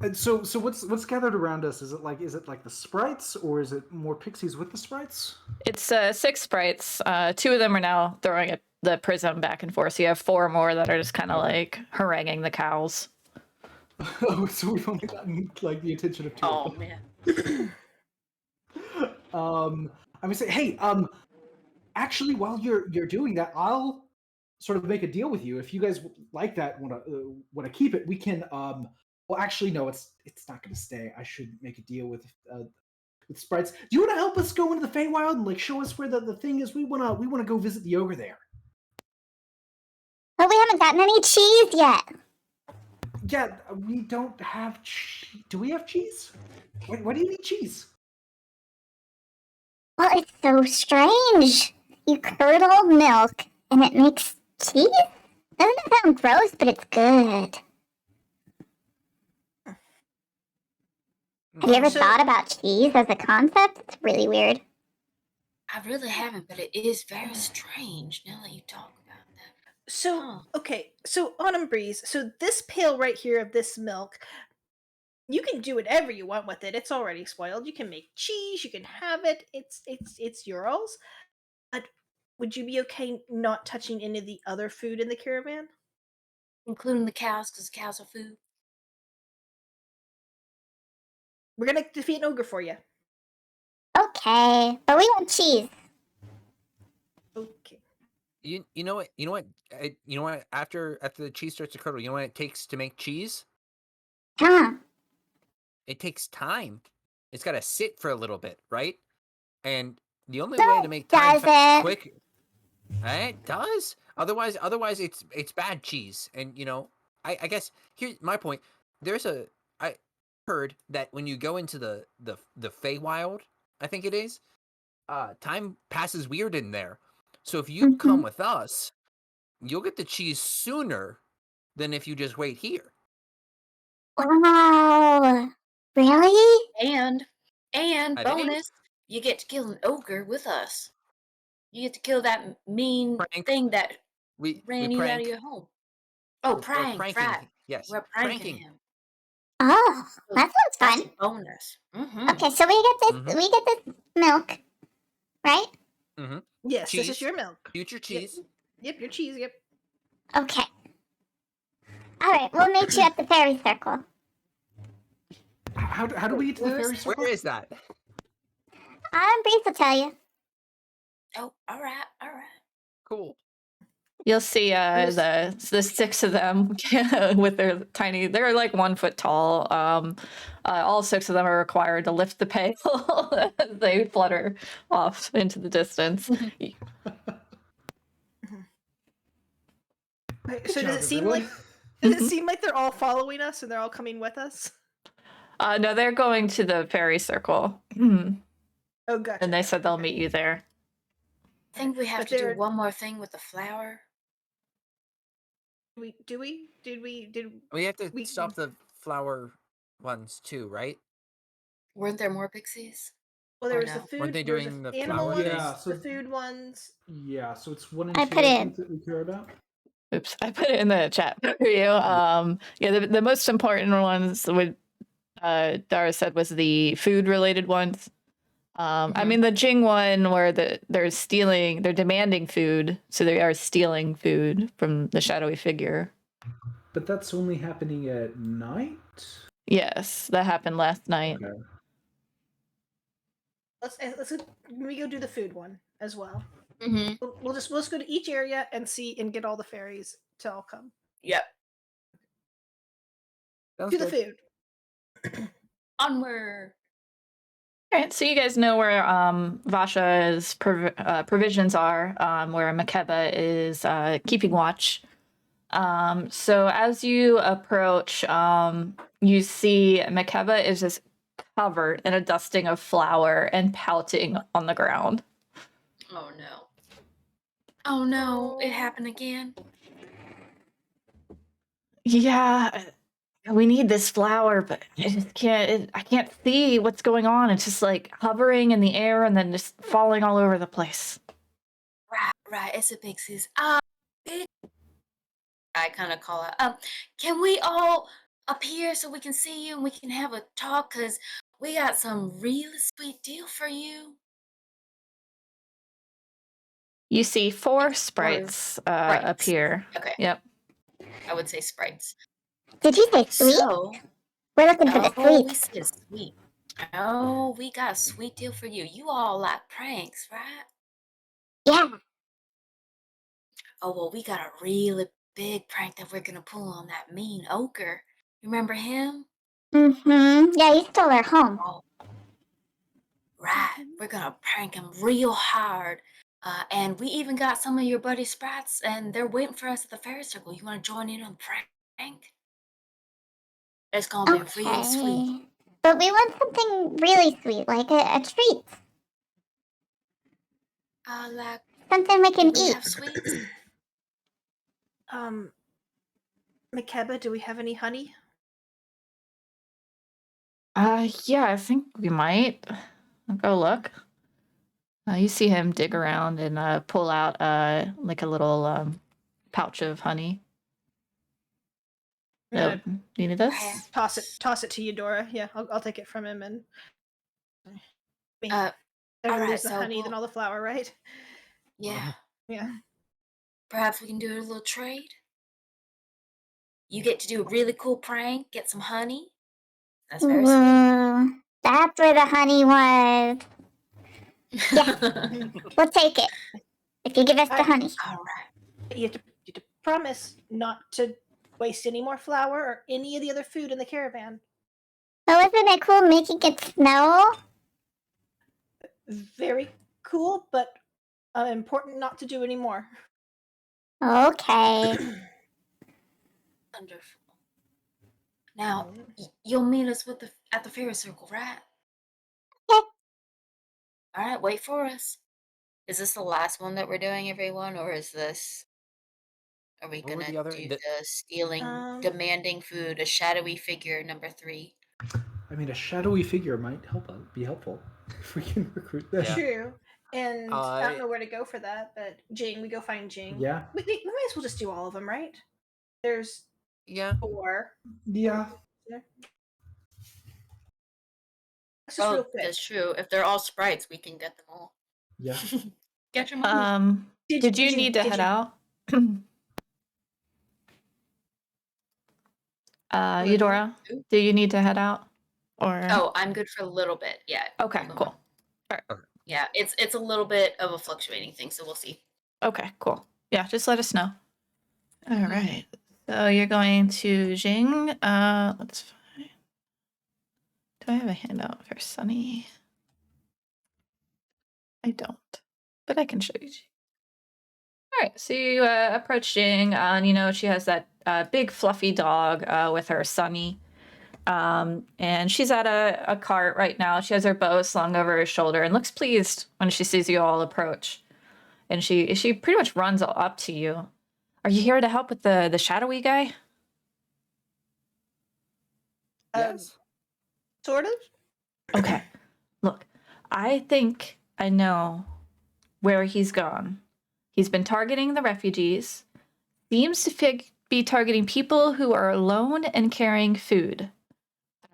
And so what's gathered around us? Is it like the sprites, or is it more pixies with the sprites? It's 6 sprites. 2 of them are now throwing the prism back and forth. So you have 4 more that are just kind of like haranguing the cows. Oh, so we've only gotten like the attention of 2 Oh of them. man. I'm gonna say, hey, actually, while you're doing that, I'll sort of make a deal with you. If you guys like that, want to keep it, we can. Well, actually, no, it's not gonna stay. I should make a deal with sprites. Do you want to help us go into the Feywild and like show us where the thing is? We wanna go visit the ogre there. But we haven't gotten any cheese yet. Yeah, we don't have. Do we have cheese? Why do you need cheese? Well, it's so strange. You curdle milk and it makes cheese? Doesn't it sound gross, but it's good. Have you ever So- thought about cheese as a concept? It's really weird. I really haven't, but it is very strange now that you talk about that. So, Huh. okay, so Autumn Breeze, so this pail right here of this milk, you can do whatever you want with it. It's already spoiled. You can make cheese, you can have it. It's yours. But would you be okay not touching any of the other food in the caravan? Including the cows, because cows are food. We're gonna defeat an ogre for you. Okay, but we want cheese. Okay. You know what? After the cheese starts to curdle, you know what it takes to make cheese? Huh. It takes time. It's got to sit for a little bit, right? And the only No, way to make time does it? quick, it does. Otherwise, it's bad cheese. And I guess here's my point. I heard that when you go into the Feywild, I think it is, time passes weird in there. So if you come with us, you'll get the cheese sooner than if you just wait here. Wow. Really? And I think. bonus, you get to kill an ogre with us. You get to kill that mean Prank. thing that We ran you out prank. of your home. Oh, We're prank, pranking. right. Yes, We're pranking him. Oh, So that sounds that's fun. a bonus. Mm-hmm. Okay, so we get this milk, right? Mm-hmm. Yes, this is Cheese. your milk. Future cheese. Yep, your cheese, yep. Okay. Alright, we'll meet you at the fairy circle. How do we get to the Where is fairy it? circle? Where is that? Breeze will tell you. Oh, all right. Cool. You'll see the 6 of them with their tiny. They're like 1 foot tall. All 6 of them are required to lift the pail as they flutter off into the distance. Wait, so job, does it seem everyone. like does it seem like they're all following us and they're all coming with us? No, they're going to the fairy circle, and Oh, gotcha. they said they'll Okay. meet you there. I think we have But to do they're- one more thing with the flower. Did we? We have to We- stop the flower ones too, right? Weren't there more pixies? Well, there Or was the no? food. Weren't they there was doing the animal flower ones, thing? Yeah, so- the food ones. Yeah, so it's 1 and I 2 put it think, that we care about. Oops, I put it in the chat for you. Yeah, the most important ones would Dara said was the food related ones. I mean the Jing one where they're demanding food, so they are stealing food from the shadowy figure. But that's only happening at night. Yes, that happened last night. Okay. Let's we go do the food one as well. Mm-hmm. We'll just go to each area and see and get all the fairies to all come. Yep. Sounds Do the good. food. Onward. All right, so you guys know where Vasha's provisions are, where Makeba is keeping watch. So as you approach, you see Makeba is just covered in a dusting of flour and pouting on the ground. Oh no. Oh no, it happened again. Yeah, we need this flour, but I just can't. I can't see what's going on. It's just like hovering in the air and then just falling all over the place. Right, it's a pixies. I kind of call out, can we all appear so we can see you and we can have a talk? Because we got some really sweet deal for you. You see 4 Or sprites sprites. appear. Okay. Yep. I would say sprites. Did you say sweet? So, We're looking for the we sweet. said sweet. Oh, we got a sweet deal for you. You all like pranks, right? Yeah. Oh, well, we got a really big prank that we're gonna pull on that mean ogre. Remember him? Mm-hmm. Yeah, you stole our home. Oh, right. We're gonna prank him real hard. And we even got some of your buddy sprites, and they're waiting for us at the fairy circle. You want to join in on the prank? It's gonna be real sweet. Okay. But we want something really sweet, like a treat. Like, Something we do can we eat. have sweets? Makeba, do we have any honey? Yeah, I think we might. I'll go look. You see him dig around and pull out like a little pouch of honey. I'm Oh, gonna you need this? toss it to Eudora. Yeah, I'll take it from him and. Better Alright, lose the so honey than all the flour, right? yeah. Yeah. Perhaps we can do a little trade. You get to do a really cool prank, get some honey. That's very sweet. Ooh, that's where the honey was. We'll take it. If you give us the honey. Alright. You have to promise not to waste any more flour or any of the other food in the caravan. Oh, isn't it cool making it snow? Very cool, but important not to do anymore. Okay. Wonderful. Now, you'll meet us at the fairy circle, right? Okay. Alright, wait for us. Is this the last one that we're doing, everyone, or is this... Are we What were gonna the other- do the- the stealing, demanding food, a shadowy figure, number 3? I mean, a shadowy figure might be helpful if we can recruit them. Yeah. True. And I don't know where to go for that, but Jing, we go find Jing. Yeah. We might as well just do all of them, right? There's Yeah. 4. Yeah. Let's just real quick. That's true. If they're all sprites, we can get them all. Yeah. Get your money. Did you need to head out? Eudora, do you need to head out? Or Oh, I'm good for a little bit. Yeah. okay, cool. All right. Yeah, it's a little bit of a fluctuating thing, so we'll see. Okay, cool. Yeah, just let us know. All right. So you're going to Jing. Let's find. Do I have a handout for Sunny? I don't, but I can show you. All right. So you approach Jing, and she has that big fluffy dog with her Sunny. And she's at a cart right now. She has her bow slung over her shoulder and looks pleased when she sees you all approach. And she pretty much runs up to you. Are you here to help with the shadowy guy? Yes. Sort of. Okay. Look, I think I know where he's gone. He's been targeting the refugees. Seems to be targeting people who are alone and carrying food.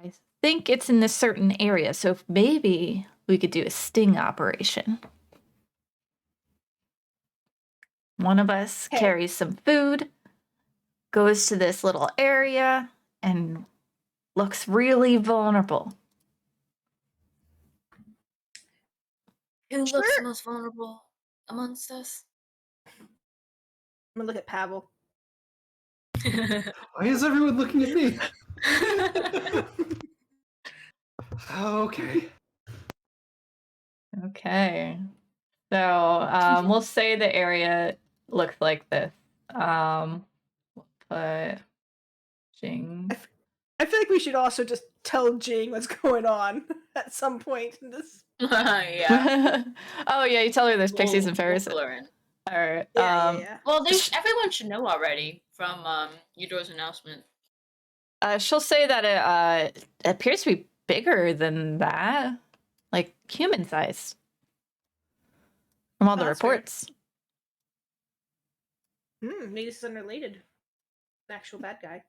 I think it's in this certain area, so maybe we could do a sting operation. One of us carries some food, goes to this little area, and looks really vulnerable. Who looks the most vulnerable amongst us? I'm gonna look at Pavel. Why is everyone looking at me? Okay. Okay. So we'll say the area looks like this. But Jing. I feel like we should also just tell Jing what's going on at some point in this. Yeah. Oh yeah, you tell her there's pixies and fairies. We'll learn. All right. Yeah. Well, everyone should know already from Eudora's announcement. She'll say that it appears to be bigger than that, like human sized, from all the reports. Maybe this is unrelated. An actual bad guy.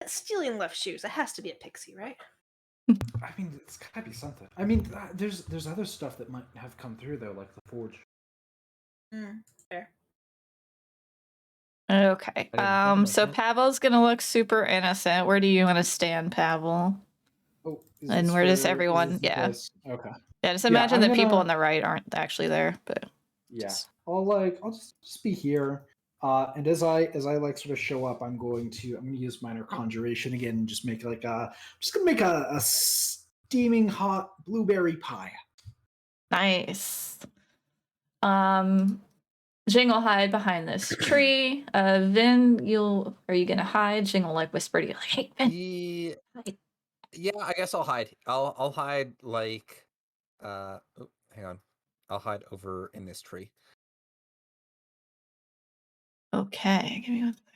Stealing left shoes. That has to be a pixie, right? I mean, it's gotta be something. I mean, there's other stuff that might have come through though, like the forge. Fair. Okay. I didn't think about So that. Pavel's gonna look super innocent. Where do you want to stand, Pavel? Oh, is And this where does for- everyone- is this the yeah. place? Okay. Yeah, just Yeah, imagine I'm the people gonna- on the right aren't actually there, but Yeah. just- I'll just be here. And as I like sort of show up, I'm gonna use minor conjuration again and just make like just gonna make a steaming hot blueberry pie. nice. Jing will hide behind this tree. Vin, are you gonna hide? Jing will like whisper to you, like, "Hey, Vin, Yeah, hide." yeah, I guess I'll hide. I'll hide like oh, hang on. I'll hide over in this tree. Okay, give me one second.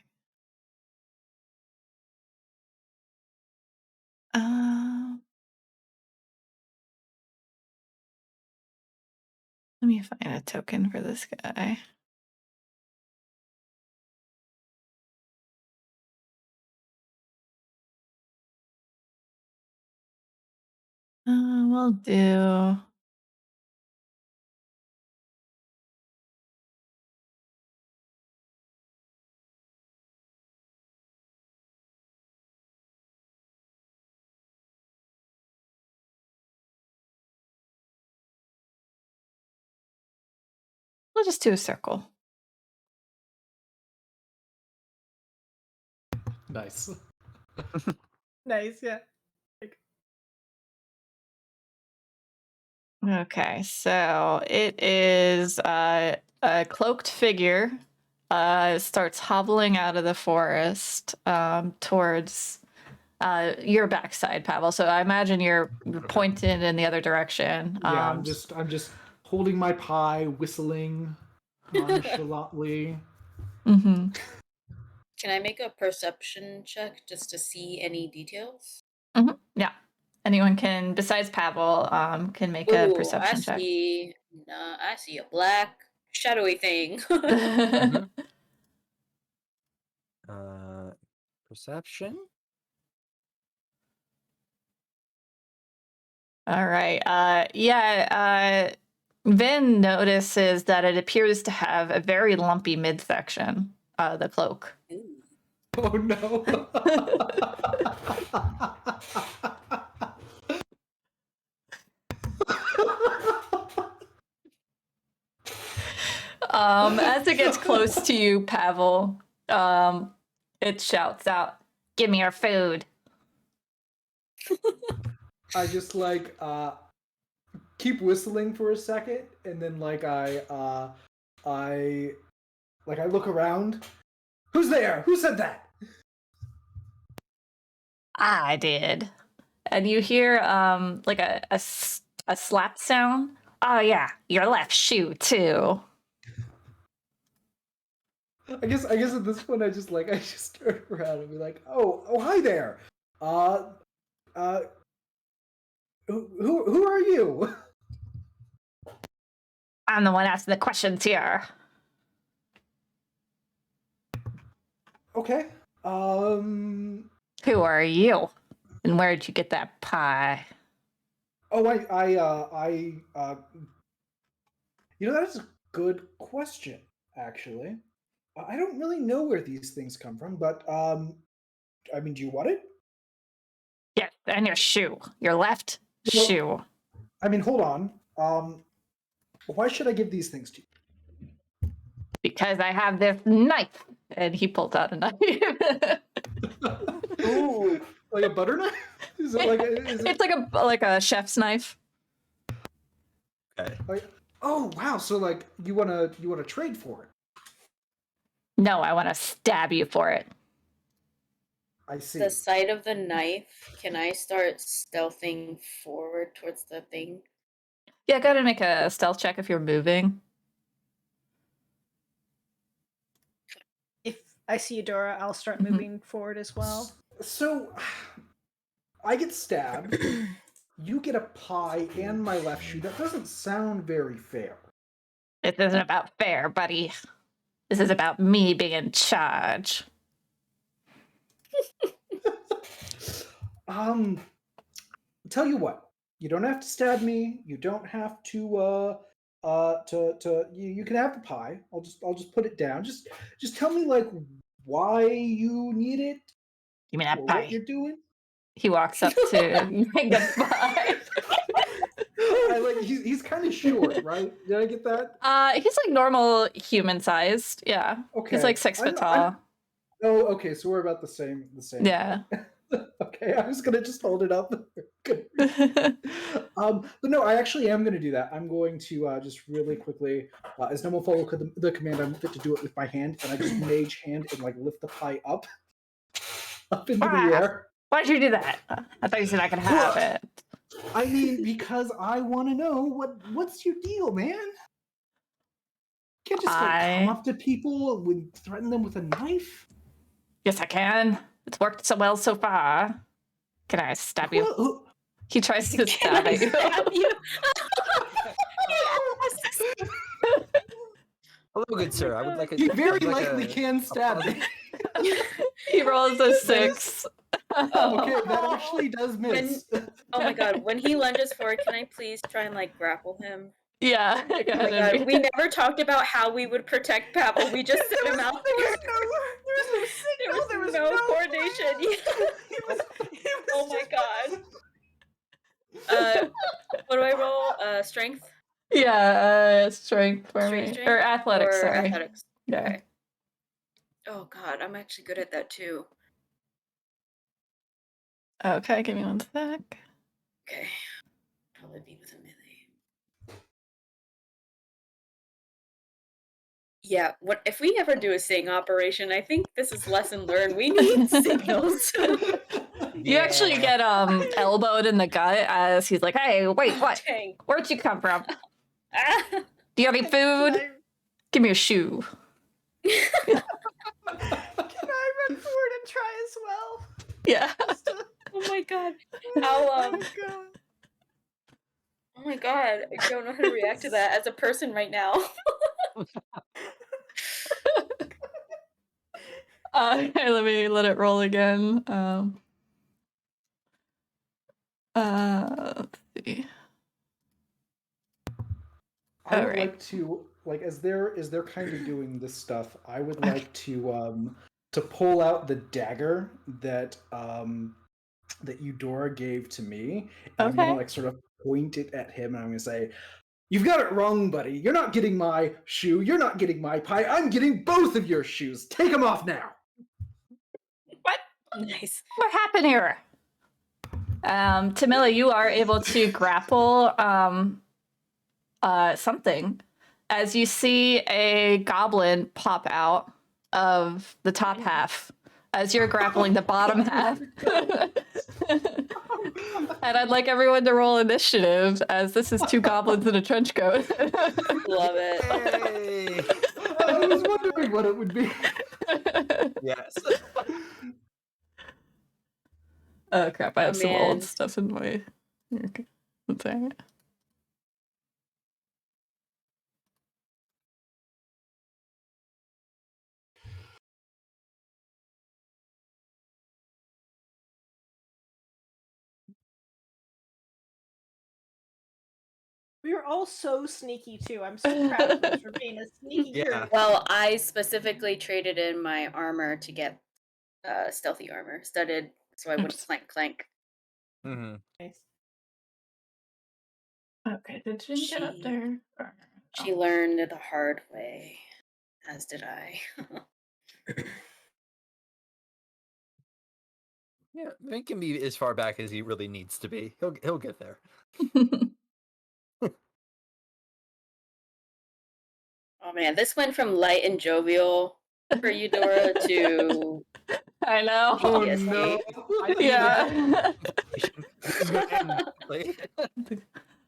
Let me find a token for this guy. We'll do. We'll just do a circle. Nice. Nice, yeah. Okay, so it is a cloaked figure. Starts hobbling out of the forest towards your backside, Pavel. So I imagine you're pointed in the other direction. Yeah, I'm just holding my pie, whistling nonchalantly. Mm-hmm. Can I make a perception check just to see any details? Mm-hmm. Yeah. Anyone can, besides Pavel, can make a perception check. I see a black shadowy thing. Perception. All right. Vin notices that it appears to have a very lumpy midsection, the cloak. Ooh. Oh no. As it gets close to you, Pavel, it shouts out, "Give me your food." I just keep whistling for a second, and then I look around. Who's there? Who said that? I did. And you hear like a slap sound. Oh yeah, your left shoe too. I guess at this point I just turn around and be like, oh hi there. Who are you? I'm the one asking the questions here. Okay. Who are you? And where did you get that pie? Oh, that's a good question, actually. I don't really know where these things come from, but I mean, do you want it? Yeah, and your shoe. Your left Well- shoe. I mean, hold on. Why should I give these things to you? Because I have this knife. And he pulls out a knife. Ooh, like a butter knife? Is it like is it? It's like a chef's knife. Okay. Oh wow! So you wanna trade for it? No, I want to stab you for it. I see. The sight of the knife, can I start stealthing forward towards the thing? Yeah, go ahead and make a stealth check if you're moving. If I see Eudora, I'll start moving forward as well. So, I get stabbed. You get a pie and my left shoe. That doesn't sound very fair. This isn't about fair, buddy. This is about me being in charge. Tell you what. You don't have to stab me. You don't have to you can have the pie. I'll just put it down. Just tell me like why you need it Give me that or pie. what you're doing. He walks up to bring the pie. He's kind of short, right? Did I get that? He's like normal human sized. Yeah. Okay. He's like 6 foot tall. Oh, okay. So we're about the same. Yeah. Okay, I was gonna just hold it up. Good. But no, I actually am gonna do that. I'm going to just really quickly, as no one follow the command, I'm fit to do it with my hand, and I just mage hand and like lift the pie up into the air. Why'd you do that? I thought you said I could have it. I mean, because I want to know what's your deal, man. You can't just like, come up to people and threaten them with a knife. Yes, I can. It's worked so well so far. Can I stab you? He tries to stab at you. Hello, good sir. I would like a. He very likely can stab me. He rolls a 6. Okay, that actually does miss. Oh my god, when he lunges forward, can I please try and like grapple him? Yeah. Oh my god, we never talked about how we would protect Pavel. We just set him out there. There was no coordination. Oh my god. What do I roll? Strength? Yeah, strength for me. Strength? Or athletics, Or sorry. athletics. Yeah. Okay. Oh god, I'm actually good at that too. Okay, give me 1 sec. Okay. Probably be with a melee. Yeah, if we ever do a sing operation, I think this is lesson learned. We need signals. You actually get elbowed in the gut as he's like, "Hey, wait, what? Dang. Where'd you come from? Ah. Do you have any food? Give me a shoe." Can I run forward and try as well? Yeah. Oh my god. Oh my god. I don't know how to react to that as a person right now. Okay, let it roll again. Let's see. I would like to, like, as they're kind of doing this stuff, I would like to pull out the dagger that Eudora gave to me, and I'm gonna like sort of point it at him, and I'm gonna say, "You've got it wrong, buddy. You're not getting my shoe. You're not getting my pie. I'm getting both of your shoes. Take them off now." What? Nice. What happened here? Tamila, you are able to grapple something as you see a goblin pop out of the top half as you're grappling the bottom half. And I'd like everyone to roll initiative as this is 2 goblins in a trench coat. Love it. Hey! I was wondering what it would be. Yes. Oh crap, I have some old man. stuff in my... Okay. That's all right. We were all so sneaky too. I'm so proud of us for being a sneaky Yeah. group. Well, I specifically traded in my armor to get stealthy armor, studded, so I wouldn't clank. Mm-hmm. Nice. Okay, did you get up there? She learned the hard way, as did I. Yeah, Vin can be as far back as he really needs to be. He'll get there. Oh man, this went from light and jovial for Eudora to I know. Oh PTSD. no. Yeah. This is gonna end quickly.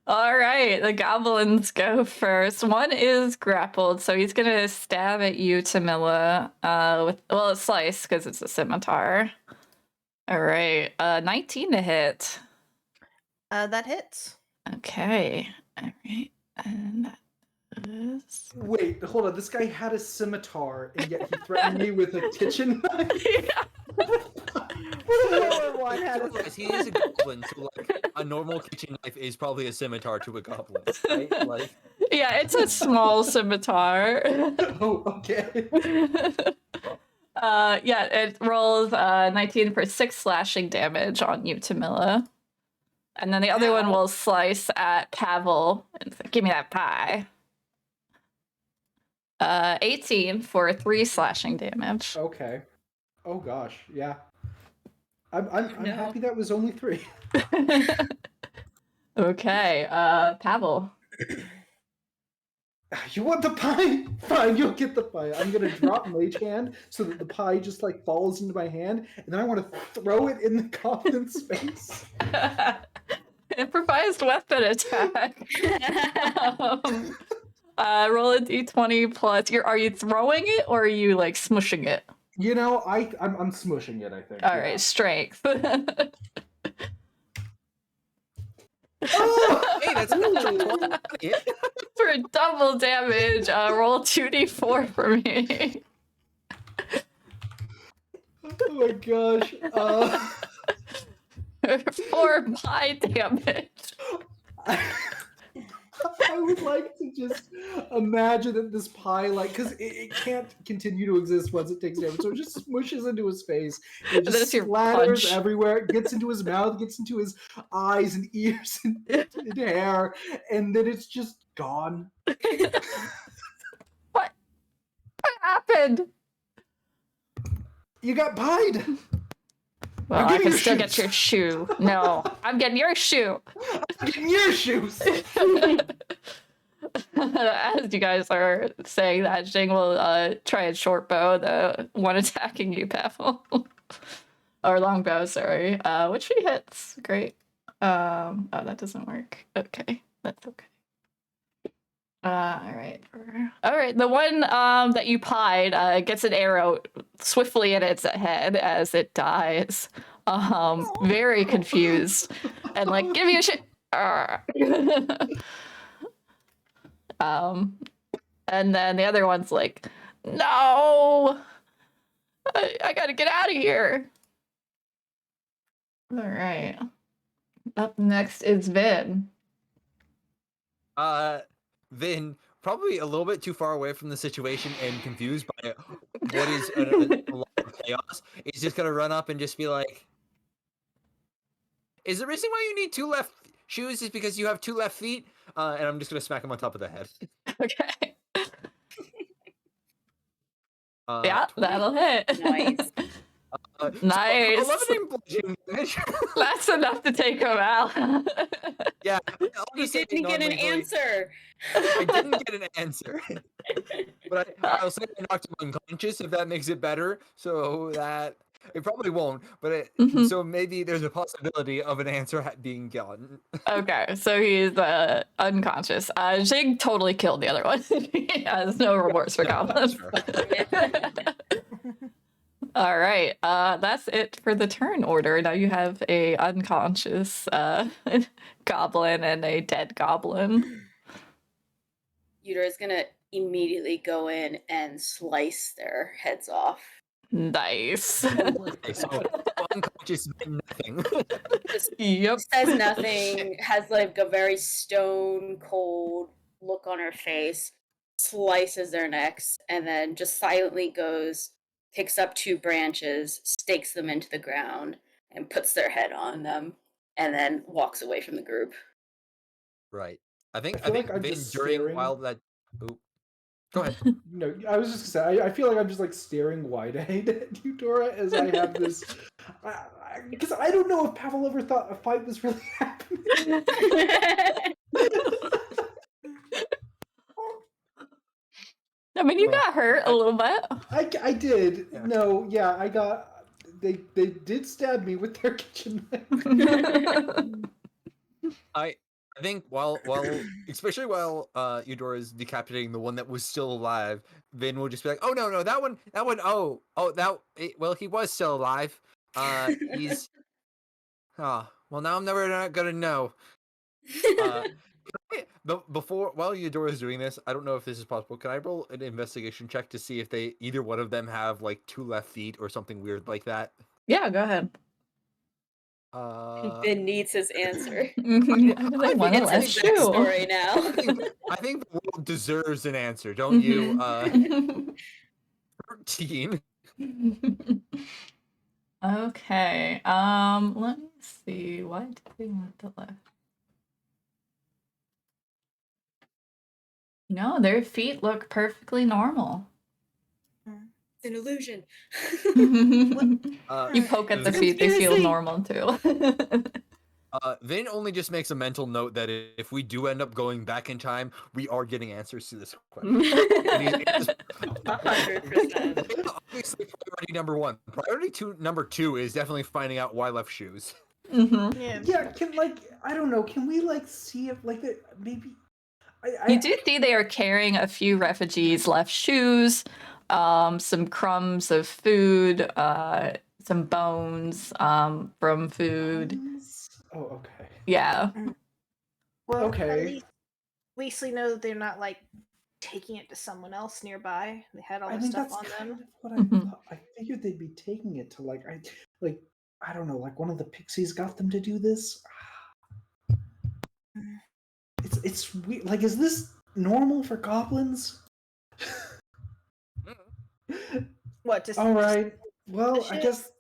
All right, the goblins go first. One is grappled, so he's gonna stab at you, Tamila, with a slice because it's a scimitar. All right, 19 to hit. That hits. Okay, all right, and that is... Wait, hold on. This guy had a scimitar, and yet he threatened me with a kitchen knife. The lower one had a He is a goblin, so like a normal kitchen knife is probably a scimitar to a goblin, right? Like, Yeah, it's a small scimitar. Oh, okay. Yeah, it rolls 19 for 6 slashing damage on you, Tamila. And then the other one will slice at Pavel and say, give me that pie. 18 for 3 slashing damage. Okay. Oh gosh, yeah. I'm No. happy that was only 3. Okay, Pavel. You want the pie? Fine, you'll get the pie. I'm gonna drop Mage Hand so that the pie just like falls into my hand, and then I want to throw it in the goblin's face. Improvised weapon attack. Roll a d20 plus. Are you throwing it or are you like smushing it? You know, I'm smushing it, I think. All right, strength. Oh! Hey, that's For double damage, roll 2d4 for me. Oh my gosh. 4 pie damage. I would like to just imagine that this pie, like, because it can't continue to exist once it takes damage, so it just smushes into his face. It Then just it's your splatters punch. everywhere. It gets into his mouth, gets into his eyes and ears and hair, and then it's just gone. What happened? You got pied. Well, Give I me can your still get shoes. your shoe. No, I'm getting your shoe. Getting your shoes. As you guys are saying that, Jing will try and short bow the one attacking you, Pavel. Or longbow, sorry. Which she hits. Great. Oh, that doesn't work. Okay, that's okay. All right. The one that you pied gets an arrow swiftly in its head as it dies. Very confused and like, give me a shit. And then the other one's like, no, I gotta get out of here. All right. Up next is Vin. Vin, probably a little bit too far away from the situation and confused by what is a lot of chaos, is just gonna run up and just be like, is the reason why you need 2 left shoes is because you have 2 left feet? And I'm just gonna smack him on top of the head. Okay. Yeah, 20. that'll hit. Nice. Nice. 11 in bludgeoning damage. That's enough to take him out. Yeah, You honestly, didn't get an non-legally, answer. I didn't get an answer. But I'll say I knocked him unconscious if that makes it better. So that it probably won't. But Mhm. so maybe there's a possibility of an answer being gotten. Okay, so he's unconscious. Jig totally killed the other one. He has no remorse for goblins. Sure. All right, that's it for the turn order. Now you have a unconscious goblin and a dead goblin. Uter's gonna immediately go in and slice their heads off. Nice. Okay, so unconscious meant nothing. Just Yep. says nothing, has like a very stone cold look on her face, slices their necks, and then just silently goes, picks up 2 branches, stakes them into the ground, and puts their head on them, and then walks away from the group. Right. I think feel like I'm Vin just during staring. while that. Oop. Go ahead. No, I was just gonna say, I feel like I'm just like staring wide-eyed at Eudora as I have this, because I don't know if Pavel ever thought a fight was really happening. I mean, you got hurt a little bit. I did. Yeah. No, yeah, I got. They did stab me with their kitchen knife. I think while especially while Eudora is decapitating the one that was still alive, Vin will just be like, oh no, that one well, he was still alive. He's well, now I'm never not gonna know. But while Eudora is doing this, I don't know if this is possible. Can I roll an investigation check to see if either one of them have like 2 left feet or something weird like that? Yeah, go ahead. Ben needs his answer. I want a It's left his shoe. backstory now. I think the world deserves an answer, don't you? 13. Okay. Let me see. Why did they want the left? No, their feet look perfectly normal. It's an illusion. You poke at the Vin- feet, they feel Conspiracy. normal too. Vin only just makes a mental note that if we do end up going back in time, we are getting answers to this question. And he's 100%. obviously priority number 1. Number 2 is definitely finding out why left shoes. Yeah. Yeah, I don't know, can we see if maybe You do see they are carrying a few refugees' left shoes, some crumbs of food, some bones from food. Oh, okay. Yeah. Well, Okay. at least we know that they're not taking it to someone else nearby. They had all I this mean, stuff that's on kind them. of what I Mhm. thought. I figured they'd be taking it to I don't know, one of the pixies got them to do this. It's weird. Is this normal for goblins? What? Just All right. Well, I shit? guess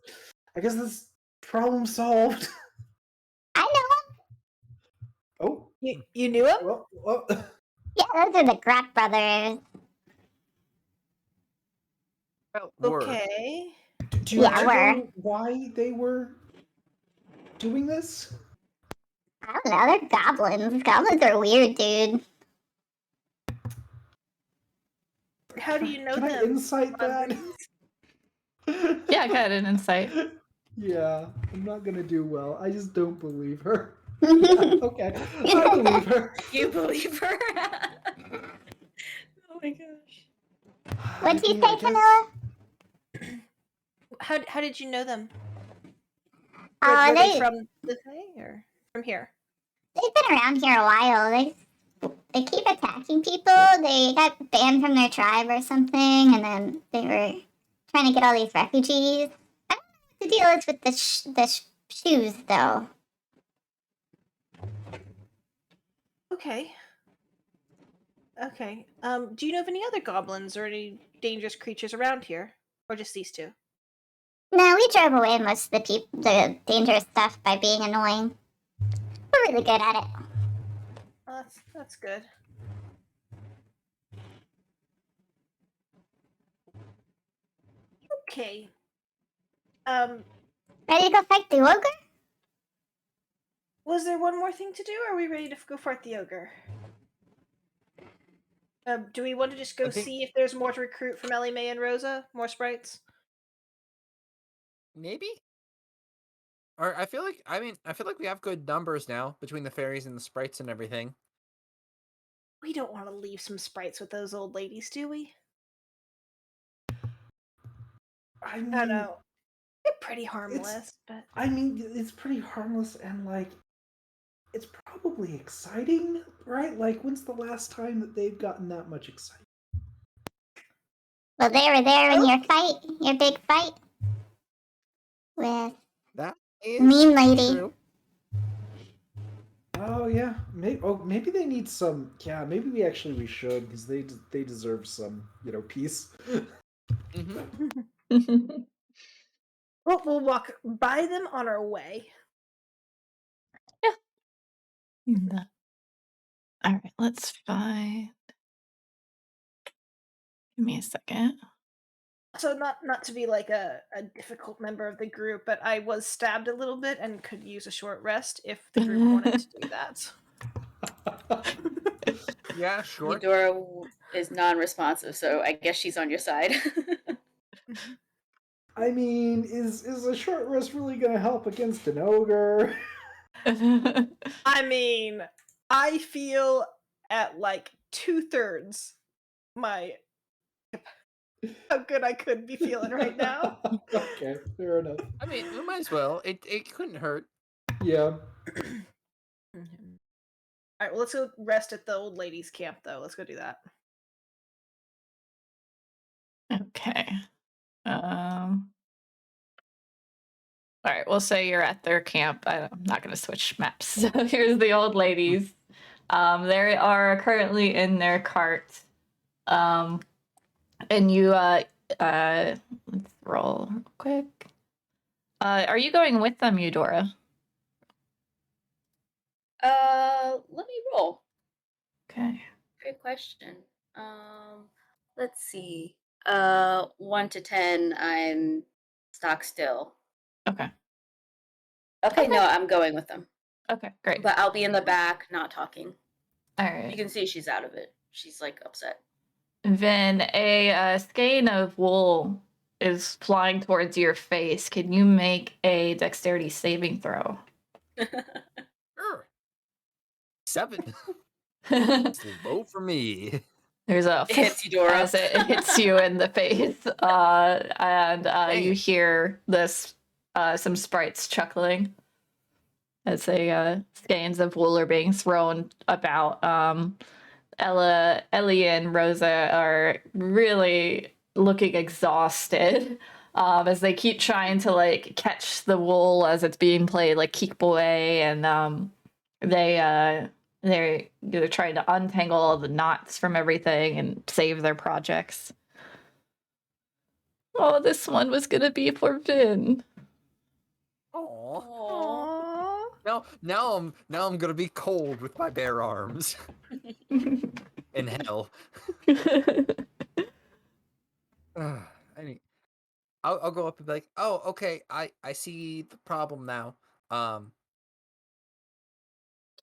this problem solved. I know. Oh, you knew him? well, Yeah, those are the Grap brothers. Okay. do you Yeah, we're. know why they were doing this? I don't know. They're goblins. Goblins are weird, dude. How do you know Can I them? insight that? Yeah, got an insight. Yeah, I'm not gonna do well. I just don't believe her. Yeah, okay, I believe her. You believe her? Oh my gosh. What'd you I mean, say, Camilla? How did you know them? Oh, Were they they from the thing or from here? they've been around here a while. They keep attacking people. They got banned from their tribe or something, and then they were trying to get all these refugees. I don't know what the deal is with the shoes, though. Okay. Okay. Do you know of any other goblins or any dangerous creatures around here, or just these two? No, we drove away most of the dangerous stuff by being annoying. We're really good at it. Oh, that's good. Okay. Ready to go fight the ogre? Was there one more thing to do, or are we ready to go fight the ogre? Do we want to just go I think- see if there's more to recruit from Ellie Mae and Rosa? More sprites? Maybe? Or I feel like we have good numbers now between the fairies and the sprites and everything. We don't want to leave some sprites with those old ladies, do we? I I don't mean, know. They're pretty harmless, but it's pretty harmless and it's probably exciting, right? When's the last time that they've gotten that much excitement? Well, they were there in your big fight with That the is mean lady. true. Oh yeah, maybe they need some. Yeah, maybe we should because they deserve some peace. Mm-hmm. we'll walk by them on our way. All right, let's find. Give me a second. So not to be a difficult member of the group, but I was stabbed a little bit and could use a short rest if the group wanted to do that. Yeah, sure. Eudora is non-responsive, so I guess she's on your side. I mean, is a short rest really gonna help against an ogre? I mean, I feel at 2/3 my how good I could be feeling right now. Okay, fair enough. I mean, we might as well. It couldn't hurt. Yeah. Alright, well let's go rest at the old ladies' camp though. Let's go do that. Okay. All right, we'll say you're at their camp. I'm not going to switch maps. So here's the old ladies. They are currently in their cart. And you, let's roll real quick. Are you going with them, Eudora? Let me roll. Okay. Great question. Let's see. 1 to 10, I'm stock still. Okay. Okay, no, I'm going with them. Okay, great. But I'll be in the back, not talking. All You right. can see she's out of it. She's like upset. Then a skein of wool is flying towards your face. Can you make a dexterity saving throw? Sure. 7. There's It's low for me. a It hits Eudora. as it hits you in the face, and you Dang. hear this some sprites chuckling as skeins of wool are being thrown about. Ellie and Rosa are really looking exhausted as they keep trying to like catch the wool as it's being played, like keep away, and they're trying to untangle all the knots from everything and save their projects. Oh, this one was gonna be for Vin. Aww. Aww. Now I'm gonna be cold with my bare arms. In hell. I mean, I'll go up and be like, oh, okay, I see the problem now.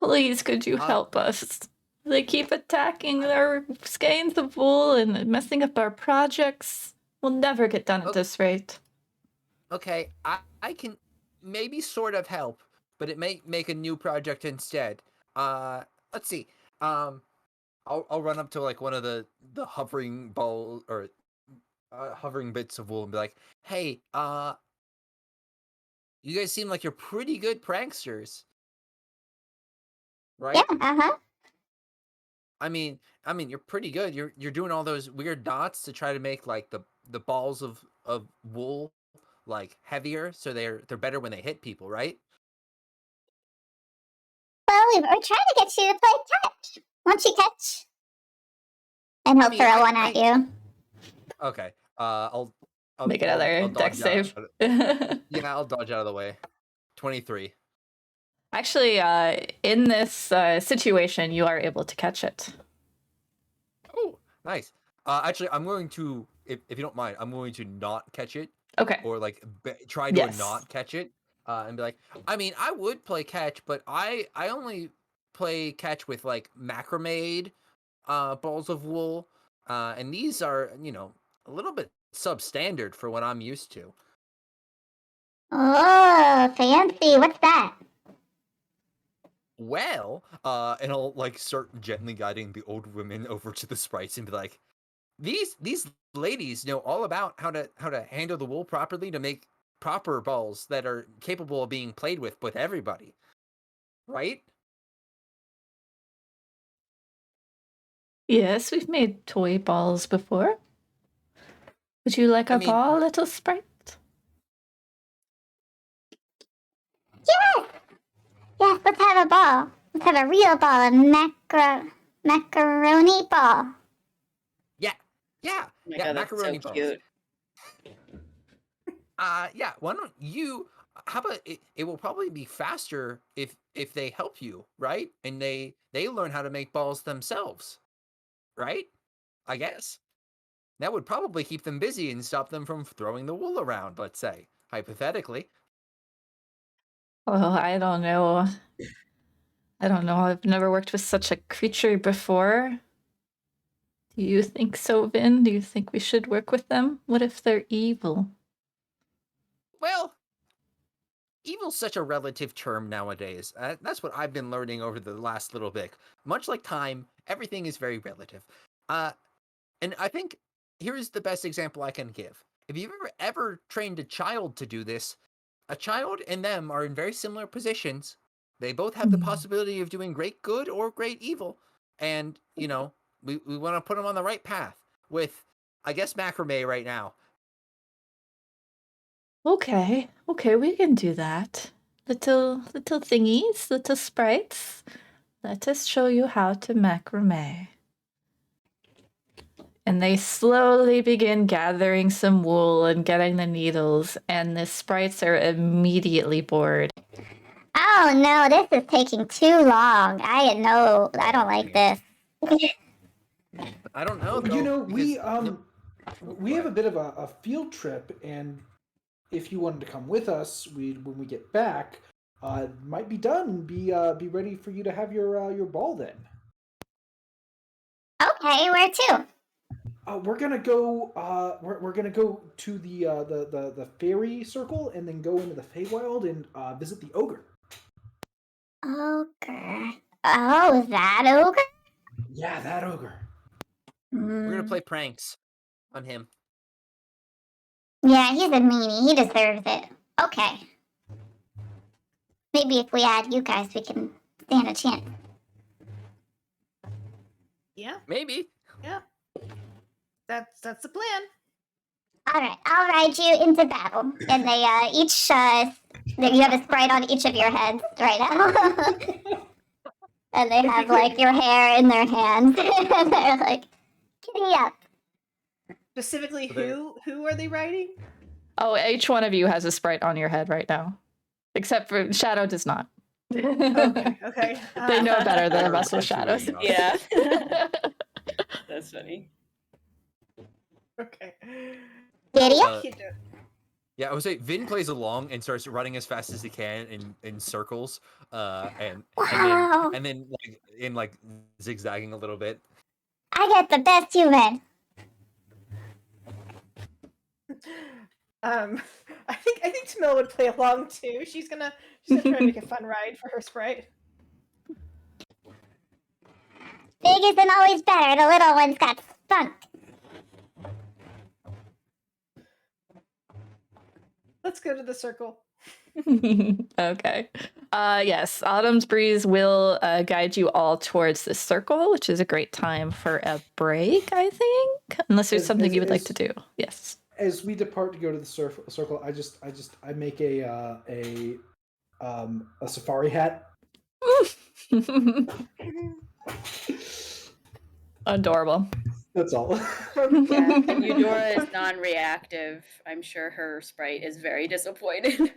Please, could you help us? They keep attacking our skeins of wool and messing up our projects. We'll never get done at this rate. Okay, I can maybe sort of help, but it may make a new project instead. Let's see. I'll run up to like one of the hovering ball or hovering bits of wool and be like, "Hey, you guys seem like you're pretty good pranksters, right? Yeah, uh-huh. I mean, you're pretty good. You're doing all those weird dots to try to make like the balls of wool like heavier, so they're better when they hit people, right? Well, we're trying to get you to play catch. Won't you catch? And he'll mean, throw one at you. Okay. I'll Make another I'll dex dodge save. Yeah, I'll dodge out of the way. 23. Actually, in this situation, you are able to catch it. Oh, nice. Actually, I'm going to, if you don't mind, I'm going to not catch it. Okay. Or like try to not catch it, and be like, I mean, I would play catch, but I only play catch with like macrame balls of wool, and these are a little bit substandard for what I'm used to. Oh, fancy. What's that? Well, and I'll like start gently guiding the old women over to the sprites and be like, these ladies know all about how to handle the wool properly to make proper balls that are capable of being played with everybody, right? Yes, we've made toy balls before. Would you like a ball, little sprite? Yes! Yes, let's have a ball. Let's have a real ball, a macaroni ball. Oh my God, that's macaroni so balls. cute. Yeah. Why don't you? How about it? It will probably be faster if they help you, right? And they learn how to make balls themselves, right? I guess that would probably keep them busy and stop them from throwing the wool around. Let's say hypothetically. Oh, I don't know. I've never worked with such a creature before. Do you think so, Vin? Do you think we should work with them? What if they're evil? Well, evil's such a relative term nowadays. That's what I've been learning over the last little bit. Much like time, everything is very relative. And I think here's the best example I can give. If you've ever trained a child to do this, a child and them are in very similar positions. They both have the possibility of doing great good or great evil. And, we want to put them on the right path with, I guess, macrame right now. Okay, we can do that. Little thingies, little sprites. Let us show you how to macrame. And they slowly begin gathering some wool and getting the needles, and the sprites are immediately bored. Oh no, this is taking too long. I don't like this. I don't know. You know, because- we have a bit of a field trip, and if you wanted to come with us, when we get back, might be done. Be ready for you to have your ball then. Okay, where to? We're gonna go. We're gonna go to the fairy circle, and then go into the Feywild and visit the ogre. Ogre. Oh, is that ogre? Yeah, that ogre. We're gonna play pranks on him. Yeah, he's a meanie. He deserves it. Okay. Maybe if we add you guys, we can stand a chance. Yeah, Maybe. yeah. That's the plan. All right, I'll ride you into battle, and they each you have a sprite on each of your heads right now, and they have like your hair in their hands, and they're like, "Giddy up!" Specifically, So they're- who are they riding? Oh, each one of you has a sprite on your head right now. Except for Shadow does not. Okay, okay. They know better than They're us with shadows. impersonating us. Yeah. That's funny. Okay. Giddy up! Uh, You do- Yeah, I would say Vin plays along and starts running as fast as he can in circles, Wow. and then like zigzagging a little bit. I get the best human. I think Tamil would play along too. She's gonna try to make a fun ride for her sprite. Big isn't always better. The little one's got spunk. Let's go to the circle. Okay. Yes, Autumn's Breeze will guide you all towards the circle, which is a great time for a break, I think. Unless there's something you would like to do. Yes. As we depart to go to the circle, I make a safari hat. Adorable. That's all. Yeah, and Eudora is non-reactive. I'm sure her sprite is very disappointed.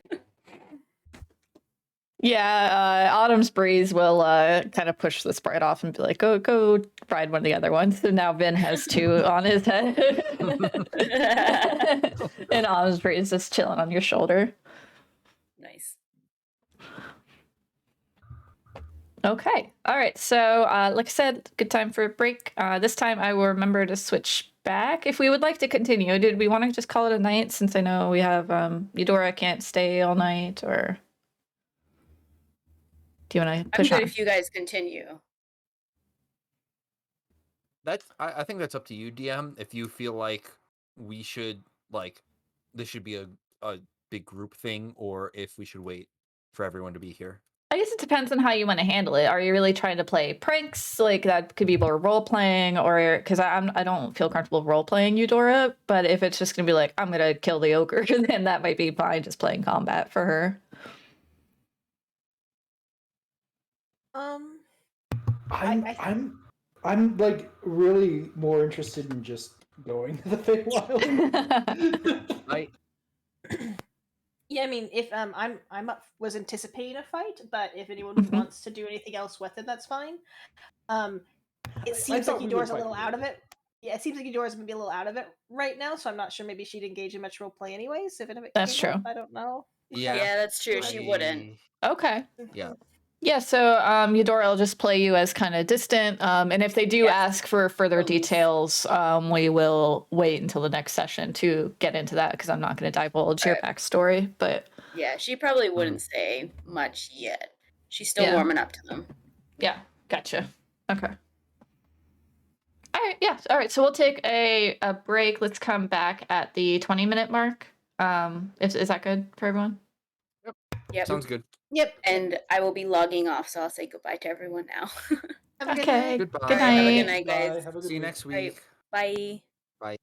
Yeah, Autumn's Breeze will kind of push the sprite off and be like, go ride one of the other ones. So now Vin has two on his head. And Autumn's Breeze is chilling on your shoulder. Nice. Okay. All right. So, like I said, good time for a break. This time I will remember to switch back. If we would like to continue, did we want to just call it a night since I know we have Eudora can't stay all night, or do you want to I'm push good on? if you guys continue. I think that's up to you, DM. If you feel like we should this should be a big group thing, or if we should wait for everyone to be here. I guess it depends on how you want to handle it. Are you really trying to play pranks? Like that could be more role playing, or because I don't feel comfortable role playing Eudora. But if it's just gonna be like I'm gonna kill the ogre, then that might be fine. Just playing combat for her. I'm like really more interested in just going to the Feywild. Yeah, I mean, if was anticipating a fight, but if anyone wants to do anything else with it, that's fine. It seems like Eudora's a little out of it. Yeah, it seems like Eudora's maybe a little out of it right now, so I'm not sure. Maybe she'd engage in much role play anyways. If it That's came true. up, I don't know. Yeah, that's true. She wouldn't. Okay. Yeah. Yeah, so Eudora will just play you as kind of distant, and if they do ask for further details, we will wait until the next session to get into that, because I'm not going to divulge your backstory, but... Yeah, she probably wouldn't say much yet. She's still warming up to them. Yeah, gotcha. Okay. All right, yeah, all right, so we'll take a break. Let's come back at the 20-minute mark. Is that good for everyone? Yep. Sounds good. Yep. And I will be logging off, so I'll say goodbye to everyone now. Have a good Okay. night. Goodbye. Good Have a night. good night, guys. Have a good See you week. next Right. week. Bye. Bye.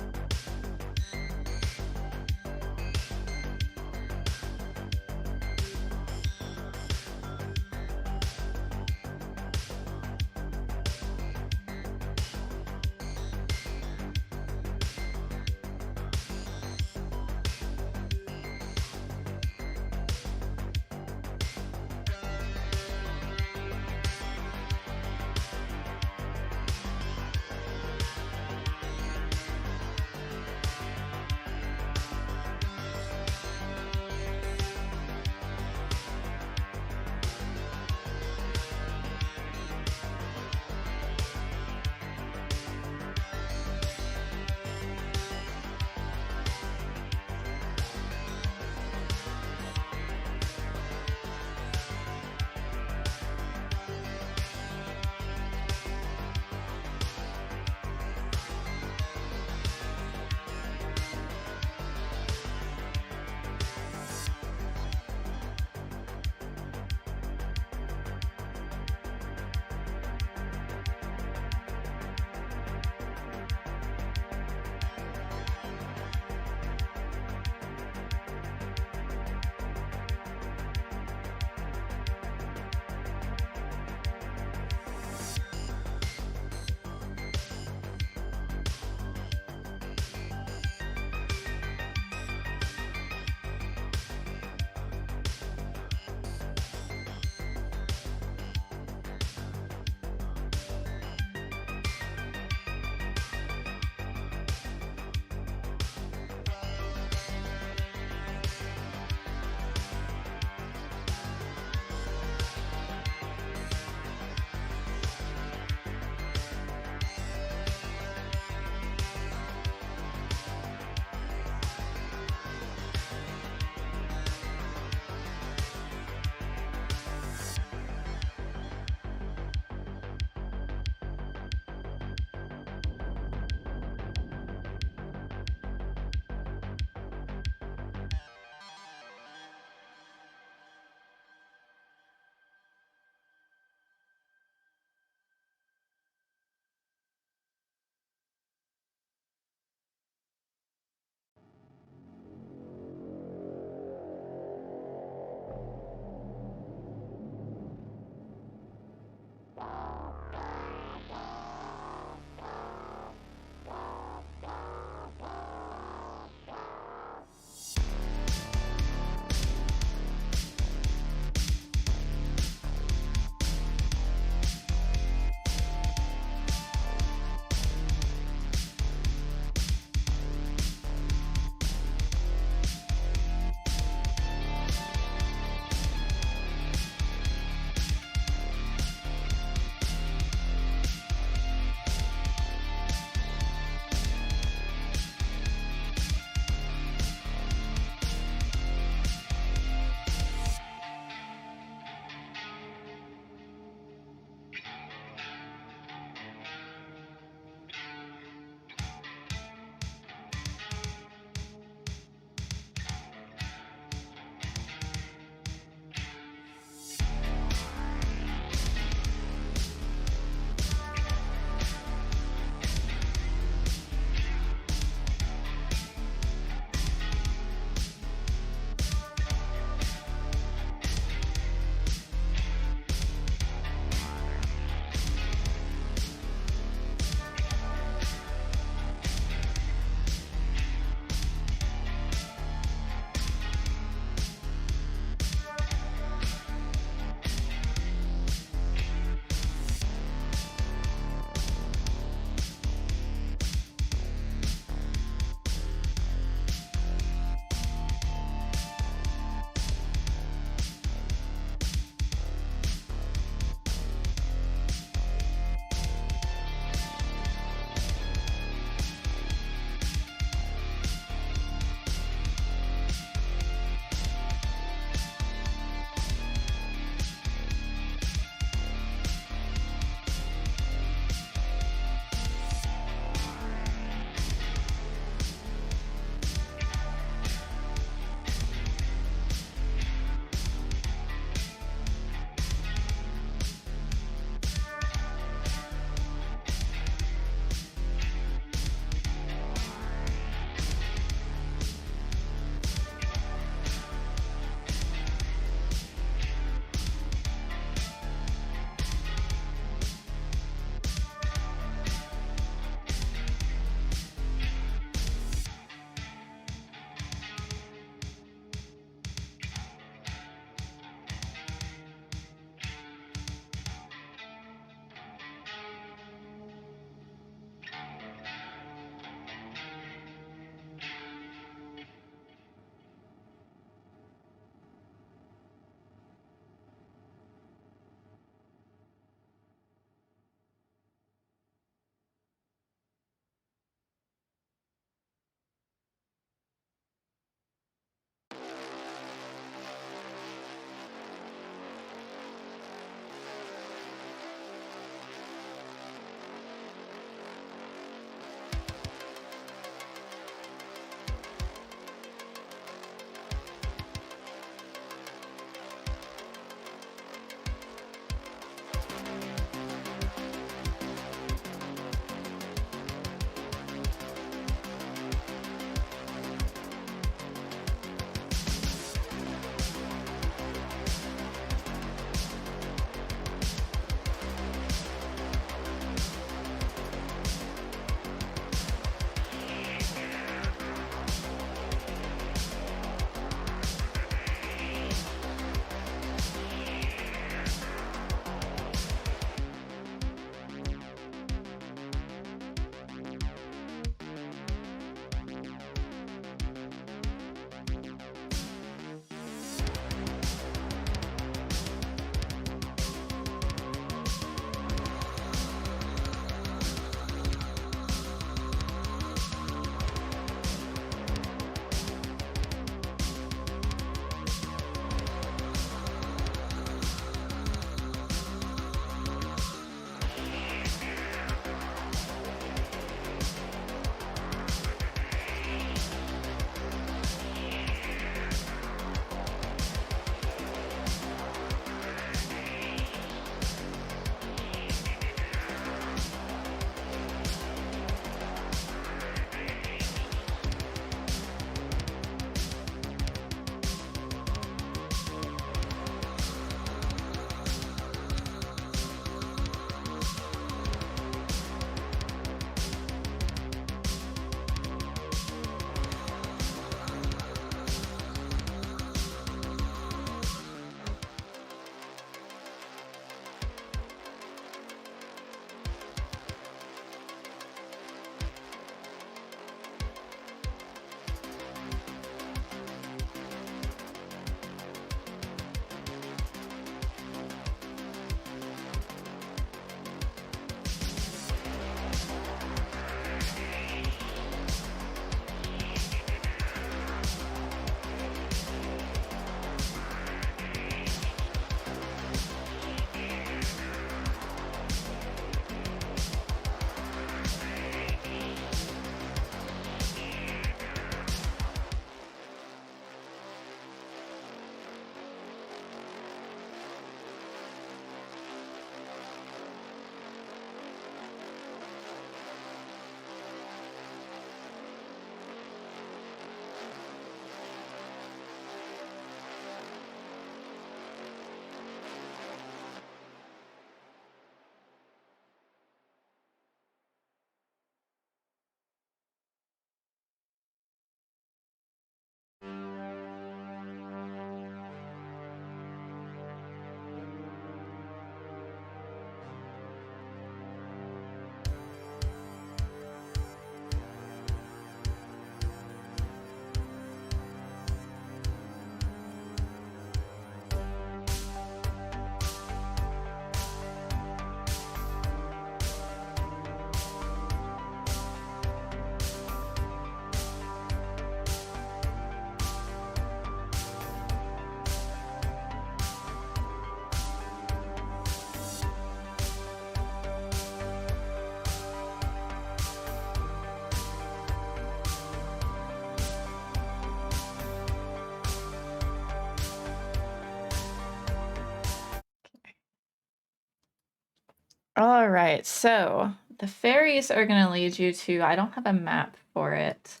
All right, so the fairies are gonna lead you to. I don't have a map for it,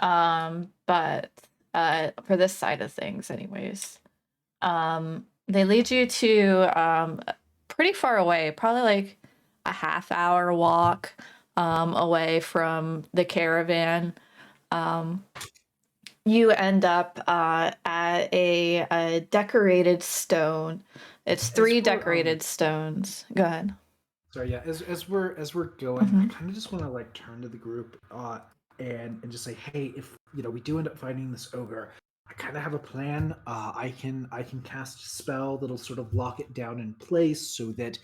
but for this side of things, anyways. They lead you to pretty far away, probably like a half-hour walk away from the caravan. You end up at a decorated stone. It's As three we're, decorated stones. Go ahead. Sorry, yeah. As we're going, I Mhm. kind of just want to like turn to the group, and just say, hey, if we do end up finding this ogre, I kind of have a plan. I can cast a spell that'll sort of lock it down in place so that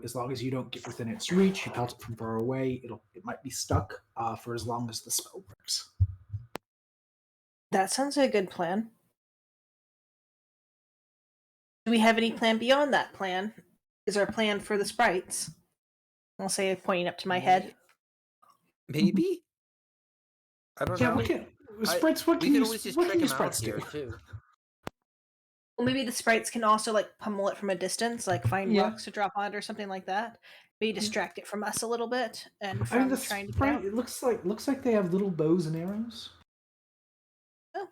as long as you don't get within its reach, you pelt it from far away. It might be stuck for as long as the spell works. That sounds like a good plan. Do we have any plan beyond that plan? Is our plan for the sprites? I'll say, pointing up to my head. Maybe. I don't Yeah, know. what can I- sprites? What we can could you? always just What trick can you him out sprites here do? too. Well, maybe the sprites can also like pummel it from a distance, like find Yeah. rocks to drop on it or something like that. Maybe distract it from us a little bit and I mean, from the trying to get sprite. out. It looks like they have little bows and arrows.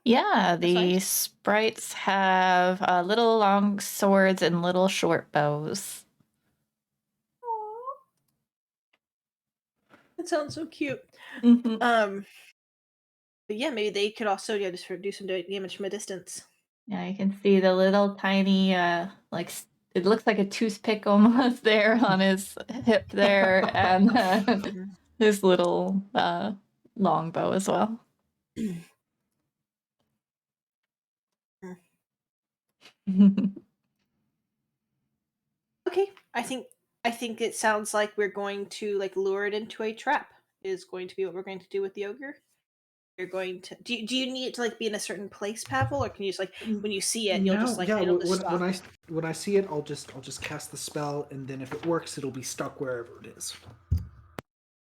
Yeah, That's fine. the sprites have little long swords and little short bows. That sounds so cute. Mhm. But yeah, maybe they could also just do some damage from a distance. Yeah, you can see the little tiny, it looks like a toothpick almost there on his hip there, and his little longbow as well. Okay, I think it sounds like we're going to like lure it into a trap. Is going to be what we're going to do with the ogre. You're going to do you need it to like be in a certain place, Pavel, or can you just like when you see it, you'll just No, like yeah. it'll just stop? When I see it, I'll just cast the spell, and then if it works, it'll be stuck wherever it is.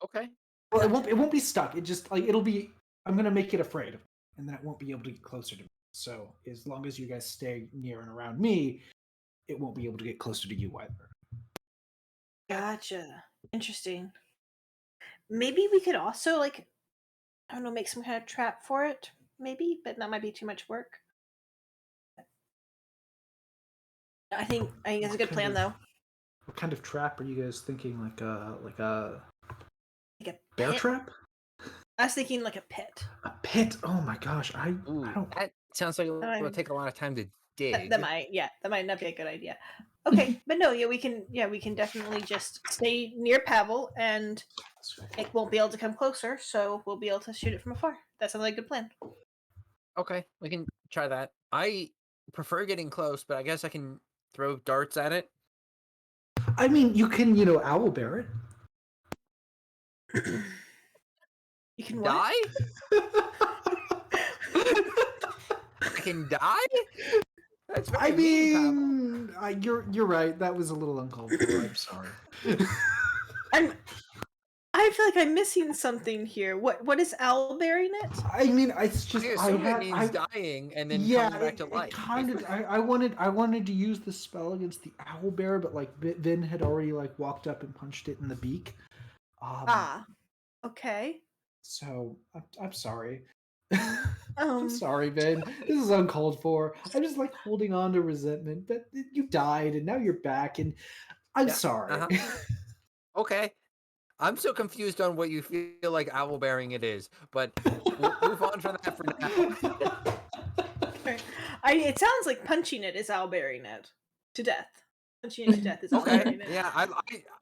Okay. Well, Gotcha. it won't be stuck. It just like it'll be. I'm gonna make it afraid of it, and then it won't be able to get closer to me. So as long as you guys stay near and around me, it won't be able to get closer to you either. Gotcha. Interesting. Maybe we could also like I don't know, make some kind of trap for it. Maybe, but that might be too much work. I think it's a good plan though. What kind of trap are you guys thinking? Like a Like a bear pit. trap? I was thinking like a pit. A pit? Oh my gosh! I Ooh, don't. that sounds like it will I'm- take a lot of time to That, dig. that might not be a good idea. Okay, but no, we can definitely just stay near Pavel and it won't be able to come closer, so we'll be able to shoot it from afar. That sounds like a good plan. Okay, we can try that. I prefer getting close, but I guess I can throw darts at it. I mean, you can owl bear it. You can what? Die? I can die? That's very I mean, Pavel. mean, you're right. That was a little uncalled for. I'm sorry. I feel like I'm missing something here. What is owl bearing it? I mean, it's just I I assume had it means I dying and then yeah. coming back to It life. kind of I wanted to use the spell against the owl bear, but like Vin had already like walked up and punched it in the beak. Okay. So I'm sorry. Um, I'm sorry, Vin. This is uncalled for. I'm just like holding on to resentment, but you died and now you're back, and I'm Yeah, sorry. uh-huh. Okay. I'm so confused on what you feel like owl bearing it is, but we'll move on from that for now. It sounds like punching it is owl bearing it to death. Punching it to death is owl Okay. bearing it. Yeah, I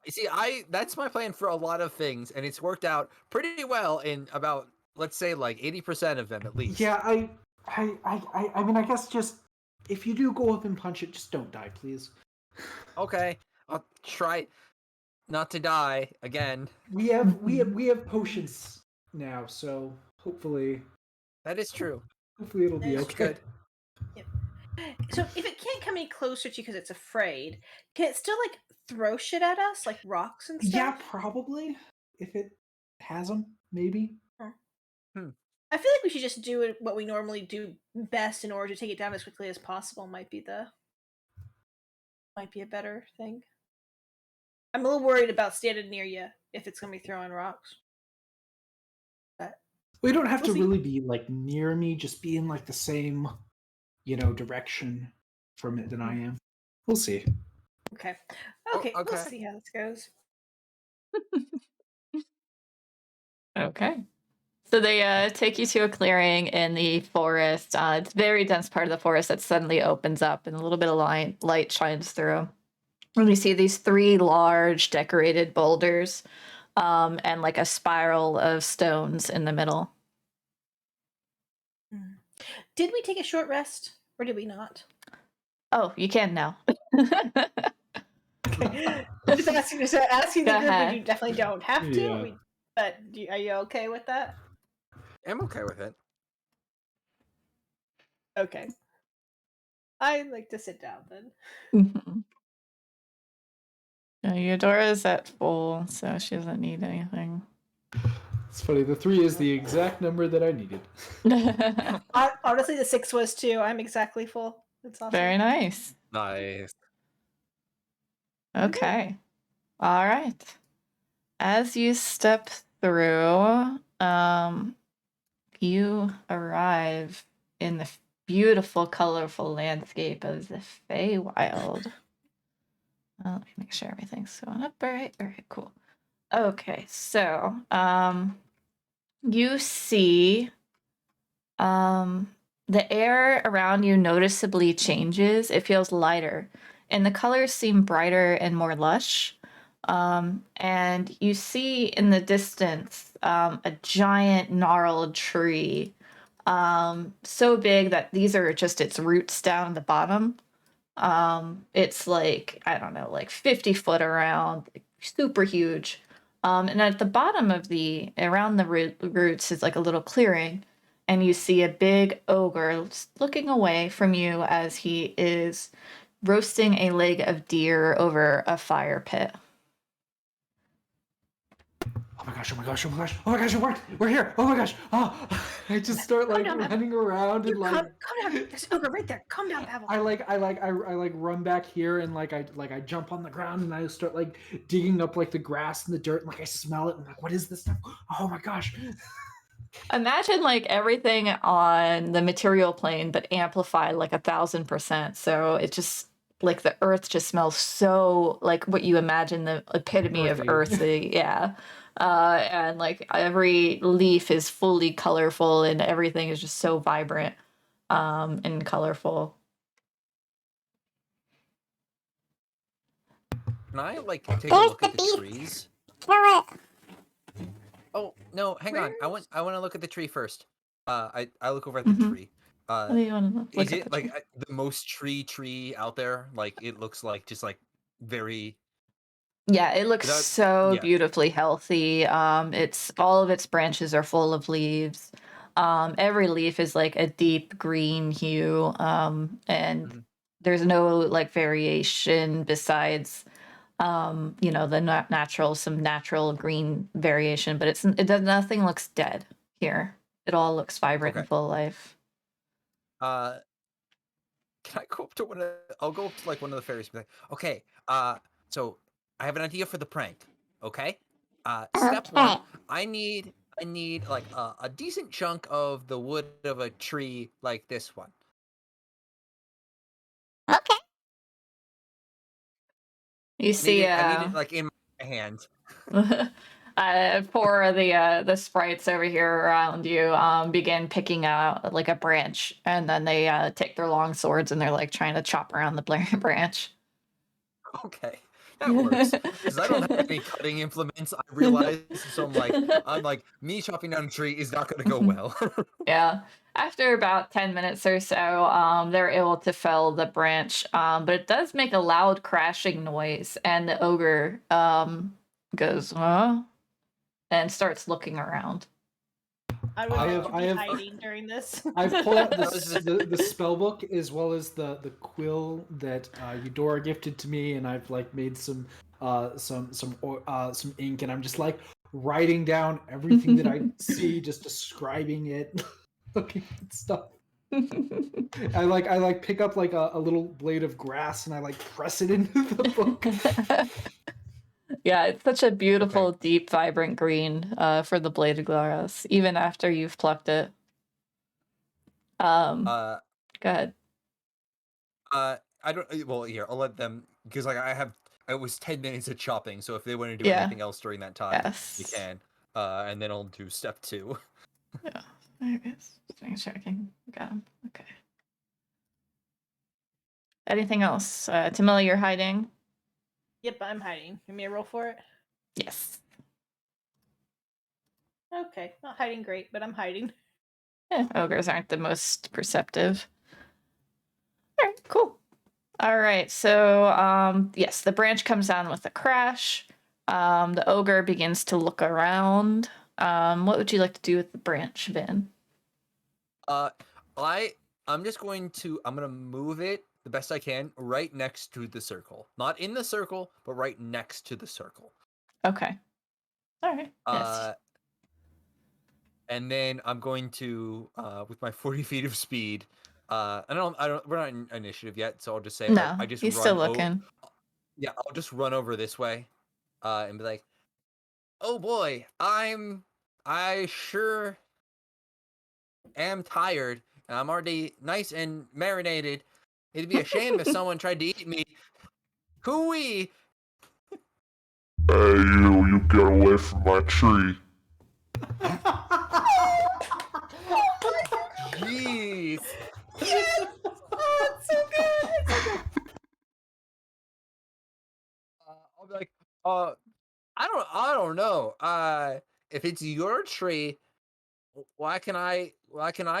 see. That's my plan for a lot of things, and it's worked out pretty well in about, let's say, like 80% of them at least. Yeah, I mean, I guess just if you do go up and punch it, just don't die, please. Okay, I'll try not to die again. We have potions now, so hopefully That is true. it'll be That's okay. Good. Yep. So if it can't come any closer to you because it's afraid, can it still like throw shit at us, like rocks and stuff? Yeah, probably. If it has them, maybe. I feel like we should just do what we normally do best in order to take it down as quickly as possible. Might be a better thing. I'm a little worried about standing near you if it's gonna be throwing rocks. But We don't have We'll to see. really be like near me, just be in like the same, direction from it than I am. We'll see. okay, Oh, okay, we'll okay. see how this goes. Okay. So they take you to a clearing in the forest. It's a very dense part of the forest that suddenly opens up, and a little bit of light shines through. And we see these 3 large decorated boulders, and like a spiral of stones in the middle. Did we take a short rest, or did we not? Oh, you can now. Just asking the Go group, ahead. you definitely don't have to. Yeah. But are you okay with that? I'm okay with it. Okay. I like to sit down then. Mhm. Eudora's at full, so she doesn't need anything. It's funny. The 3 is the exact number that I needed. Honestly, the 6 was too. I'm exactly full. That's awesome. Very nice. Nice. Okay. All right. As you step through, you arrive in the beautiful, colorful landscape of the Feywild. Let me make sure everything's going up. All right, cool. Okay, so you see the air around you noticeably changes. It feels lighter, and the colors seem brighter and more lush. And you see in the distance a giant gnarled tree, so big that these are just its roots down the bottom. It's like, I don't know, like 50 foot around, like, super huge. And at the bottom of around the roots is like a little clearing, and you see a big ogre looking away from you as he is roasting a leg of deer over a fire pit. Oh my gosh! Oh my gosh! Oh my gosh! Oh my gosh! It worked! We're here! Oh my gosh! Oh, I just start like Calm down, running around and like. Calm down. There's an ogre right there. Calm down, Pavel. I run back here and I jump on the ground and I start like digging up like the grass and the dirt and like I smell it and I'm like, what is this stuff? Oh my gosh! Imagine like everything on the material plane, but amplified like 1,000%. So it just like the earth just smells so like what you imagine the epitome of earthy. Yeah. And like every leaf is fully colorful and everything is just so vibrant and colorful. Can I like take a look at the trees? Kill it. Oh no, hang on. I want to look at the tree first. I look over at the tree. What do you want to look Is at it the like tree? the most tree out there? Like it looks like just like very. Yeah, it looks so yeah. beautifully healthy. It's all of its branches are full of leaves. Every leaf is like a deep green hue. And there's no like variation besides the some natural green variation, but nothing looks dead here. It all looks vibrant and full of life. Can I go up to I'll go up to like one of the fairies and be like, okay, so I have an idea for the prank. Okay? Step 1, I need like a decent chunk of the wood of a tree like this one. Okay. You see I need it like in my hand. 4 of the sprites over here around you begin picking out like a branch, and then they take their long swords and they're like trying to chop around the branch. Okay, that works because I don't have any cutting implements. I realize, so I'm like me chopping down a tree is not going to go well. Yeah. After about 10 minutes or so, they're able to fell the branch, but it does make a loud crashing noise, and the ogre goes, huh? And starts looking around. I would be hiding during this. I've pulled out the spell book as well as the quill that Eudora gifted to me, and I've like made some ink, and I'm just like writing down everything that I see, just describing it, looking at stuff. I pick up like a little blade of grass and I like press it into the book. Yeah, it's such a beautiful, deep, vibrant green for the bladed glass, even after you've plucked it. Go ahead. I don't. Well, here I'll let them because like it was 10 minutes of chopping, so if they want to do Yeah. anything else during that time, Yes. you can. And then I'll do step 2. Yeah, there it is. Just checking. Got him. Okay. Anything else? Tamila, you're hiding? Yep, I'm hiding. Give me a roll for it. Yes. Okay, not hiding great, but I'm hiding. Ogres aren't the most perceptive. All right, cool. All right, so yes, the branch comes down with a crash. The ogre begins to look around. What would you like to do with the branch, Vin? I'm just going to move it the best I can right next to the circle. Not in the circle, but right next to the circle. Okay. All right. Yes. And then I'm going to with my 40 feet of speed. We're not in initiative yet, so I'll just say No, I just he's run still looking. Yeah, I'll just run over this way, and be like, "Oh boy, I sure am tired, and I'm already nice and marinated. It'd be a shame if someone tried to eat me. Hooey!" Hey, you get away from my tree. Jeez. Yes! Oh, it's so good! It's so good! I'll be like, I don't know. If it's your tree, why can I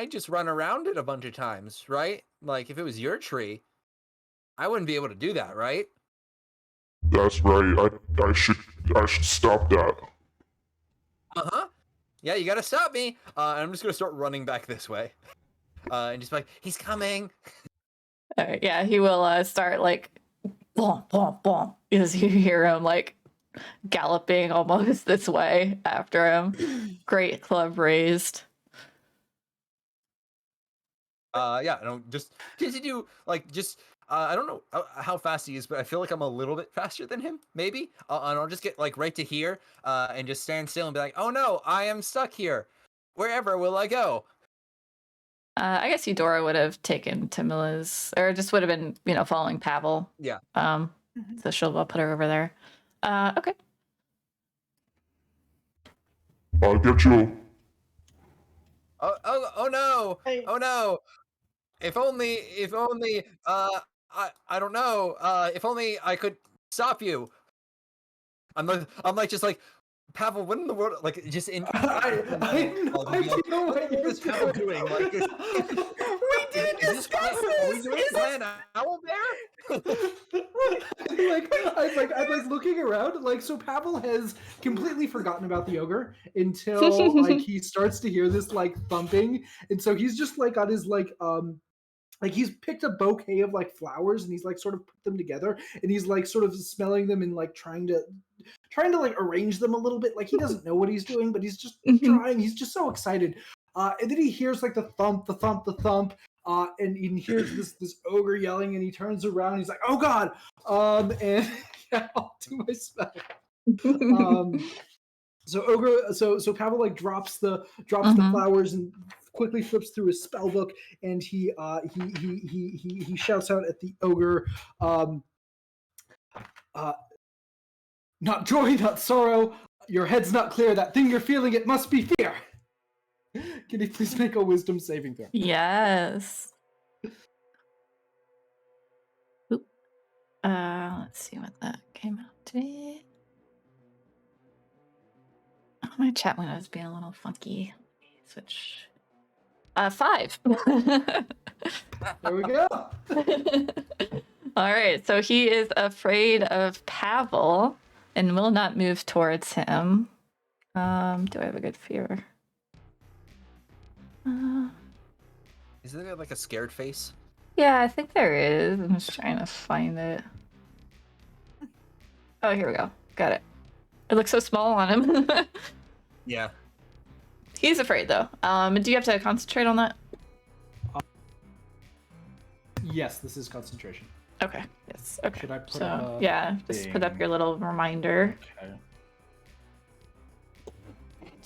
just run around it a bunch of times, right? Like if it was your tree, I wouldn't be able to do that, right? That's right. I should stop that. Uh-huh. Yeah, you gotta stop me. And I'm just gonna start running back this way. And just be like, he's coming. All right, yeah, he will start like bom, bom, bom, as you hear him like galloping almost this way after him. Great club raised. Yeah, and just continue like just I don't know how fast he is, but I feel like I'm a little bit faster than him, maybe. And I'll just get like right to here, and just stand still and be like, "Oh no, I am stuck here. Wherever will I go?" I guess Eudora would have taken Tamila's, or just would have been, following Pavel. Yeah. So she'll put her over there. Okay. I'll get you. Oh no! Hey. Oh no! If only I don't know. If only I could stop you. I'm like just like Pavel, what in the world? Like just in. I know what what is Pavel doing? Like, We didn't discuss are we this! doing Is Plan Owl Bear? I'm like looking around, like so Pavel has completely forgotten about the ogre until like he starts to hear this like thumping, and so he's just like on his like he's picked a bouquet of like flowers and he's like sort of put them together and he's like sort of smelling them and like trying to like arrange them a little bit. Like he doesn't know what he's doing, but he's just trying. He's just so excited. And then he hears like the thump, and he hears this ogre yelling, and he turns around. And he's like, "Oh God!" And yeah, I'll do my spell. So Pavel like drops the flowers and quickly flips through his spell book, and he shouts out at the ogre, "Not joy, not sorrow. Your head's not clear. That thing you're feeling, it must be fear." Can you please make a wisdom saving throw? Yes. Oop. Let's see what that came out to be. Oh, my chat window is being a little funky. Switch. 5. There we go. All right, so he is afraid of Pavel and will not move towards him. Do I have a good fear? Isn't there like a scared face? Yeah, I think there is. I'm just trying to find it. Oh, here we go. Got it. It looks so small on him. Yeah. He's afraid though. Do you have to concentrate on that? Yes, this is concentration. Okay. Yes. Okay. Should I put so up yeah, just put up thing? your little reminder. Okay.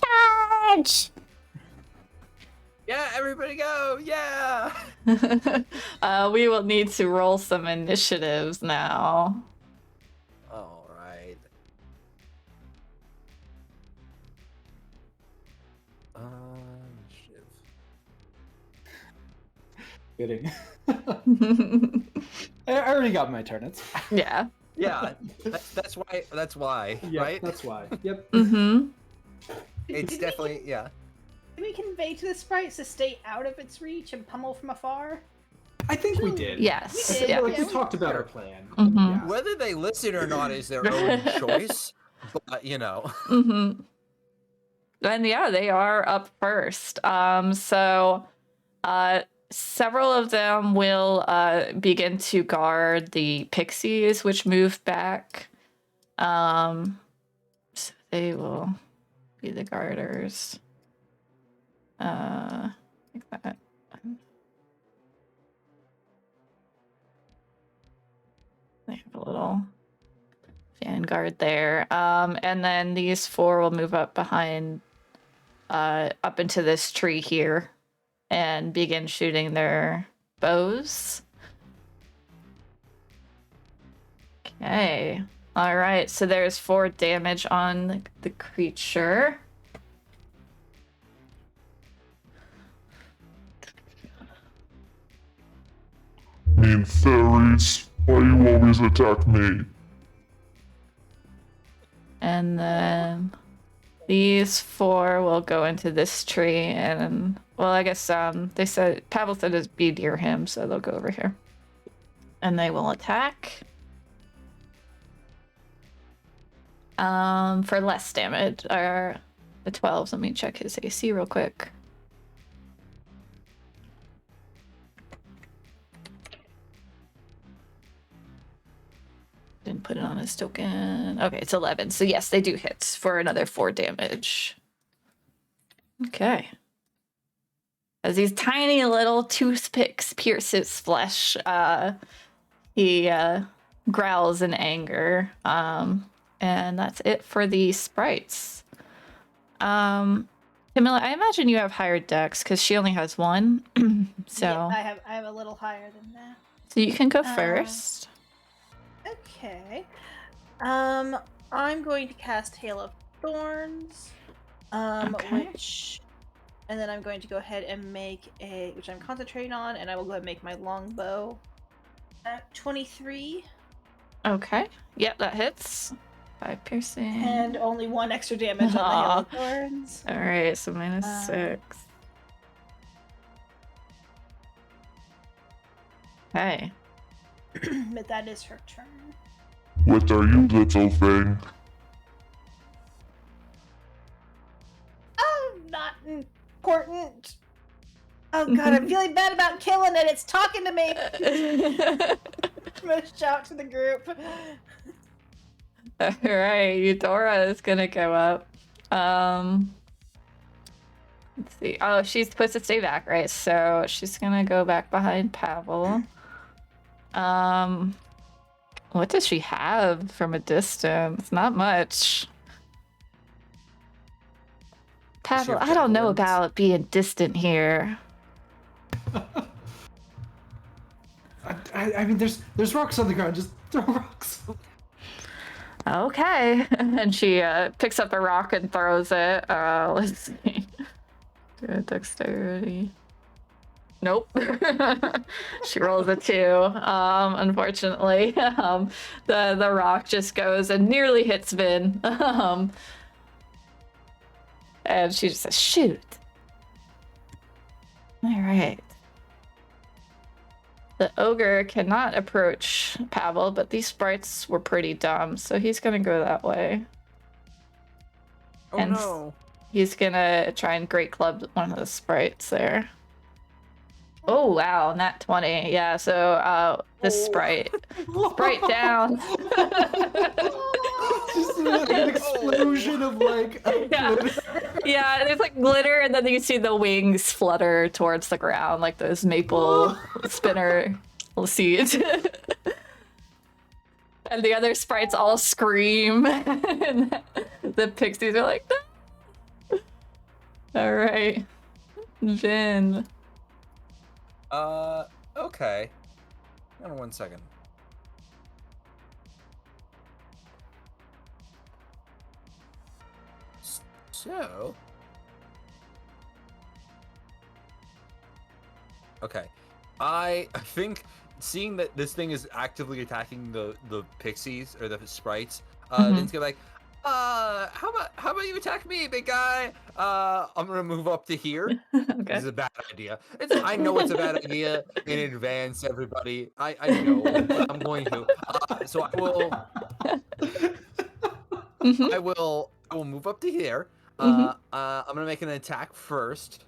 Charge! Yeah, everybody go! Yeah! We will need to roll some initiatives now. All right. Initiative. Kidding. I already got my turn. It's fine. Yeah. Yeah, that's why. That's why, Yeah, right? that's why. Yep. Mm-hmm. It's definitely yeah. Can we convey to the sprites to stay out of its reach and pummel from afar? I think we did. Yes. We did, Yeah. Like, we Yeah. talked about our plan. Mhm. Yeah. Whether they listen or not is their own choice, but you know. Mm-hmm. And yeah, they are up first. So several of them will begin to guard the pixies, which move back. So they will be the guarders. Like that. They have a little vanguard there. And then these four will move up behind, up into this tree here and begin shooting their bows. Okay. All right. So there's 4 damage on the creature. Mean fairies, why you always attack me? And then these 4 will go into this tree and, well, I guess they said, Pavel said it'd be near him, so they'll go over here. And they will attack. For less damage, or the 12s. Let me check his AC real quick. Didn't put it on his token. Okay, it's 11. So yes, they do hit for another 4 damage. Okay. As these tiny little toothpicks pierce his flesh, he growls in anger. And that's it for the sprites. Camilla, I imagine you have higher dex because she only has 1. So Yeah, I have a little higher than that. so you can go first. Okay. I'm going to cast Hail of Thorns. Okay. And then I'm going to go ahead and make which I'm concentrating on, and I will go ahead and make my longbow at 23. Okay. Yep, that hits. 5 piercing. And only 1 extra damage on the Hail of Thorns. All right, so minus 6. Okay. But that is her turn. What are you, little thing? Oh, not important. Oh god, I'm feeling bad about killing it. It's talking to me. I'm gonna shout to the group. All right, Eudora is gonna go up. Let's see. Oh, she's supposed to stay back, right? So she's gonna go back behind Pavel. What does she have from a distance? Not much. Pavel, have I don't know javelins? about being distant here. I mean, there's rocks on the ground. Just throw rocks. Okay. And she picks up a rock and throws it. Let's see. Do a dexterity. Nope. She rolls a 2. Unfortunately. The rock just goes and nearly hits Vin. And she just says, shoot. Alright. The ogre cannot approach Pavel, but these sprites were pretty dumb, so he's gonna go that way. Oh And no. He's gonna try and great club one of the sprites there. Oh wow, nat 20. Yeah, so this sprite down. Just like an explosion of like. Yeah. Yeah, there's like glitter, and then you see the wings flutter towards the ground, like those maple spinner seeds. And the other sprites all scream. And the pixies are like, no! All right. Vin. Okay. Hold on 1 second. So. Okay. I think seeing that this thing is actively attacking the pixies or the sprites, Vin's gonna be like, how about you attack me, big guy? I'm gonna move up to here. Okay. This is a bad idea. I know it's a bad idea in advance, everybody. I know, but I'm going to. So I will. I will move up to here. I'm gonna make an attack first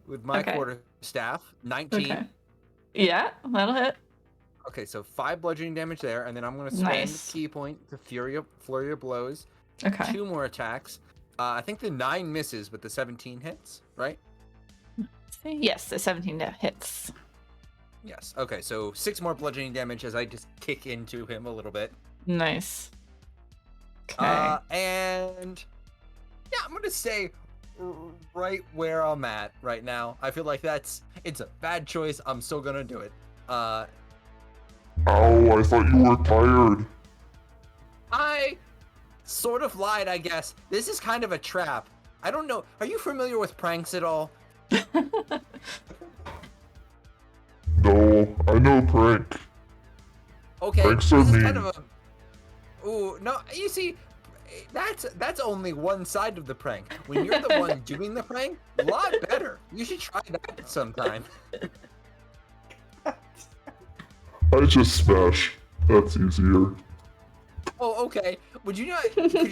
with my quarterstaff. 19. Okay. Yeah, that'll hit. Okay, so 5 bludgeoning damage there, and then I'm gonna spend key point to flurry of blows. Okay. 2 more attacks. I think the 9 misses, but the 17 hits, right? Yes, the 17 hits. Yes. Okay, so 6 more bludgeoning damage as I just kick into him a little bit. Nice. Okay. And yeah, I'm gonna say right where I'm at right now. I feel like it's a bad choice. I'm still gonna do it. Ow, I thought you were tired. I sort of lied, I guess. This is kind of a trap. I don't know. Are you familiar with pranks at all? No, I know prank. Okay, Pranks are this is mean. kind of a... Ooh, no, you see, that's only one side of the prank. When you're the one doing the prank, a lot better. You should try that sometime. I just smash. That's easier. Oh, okay. Could you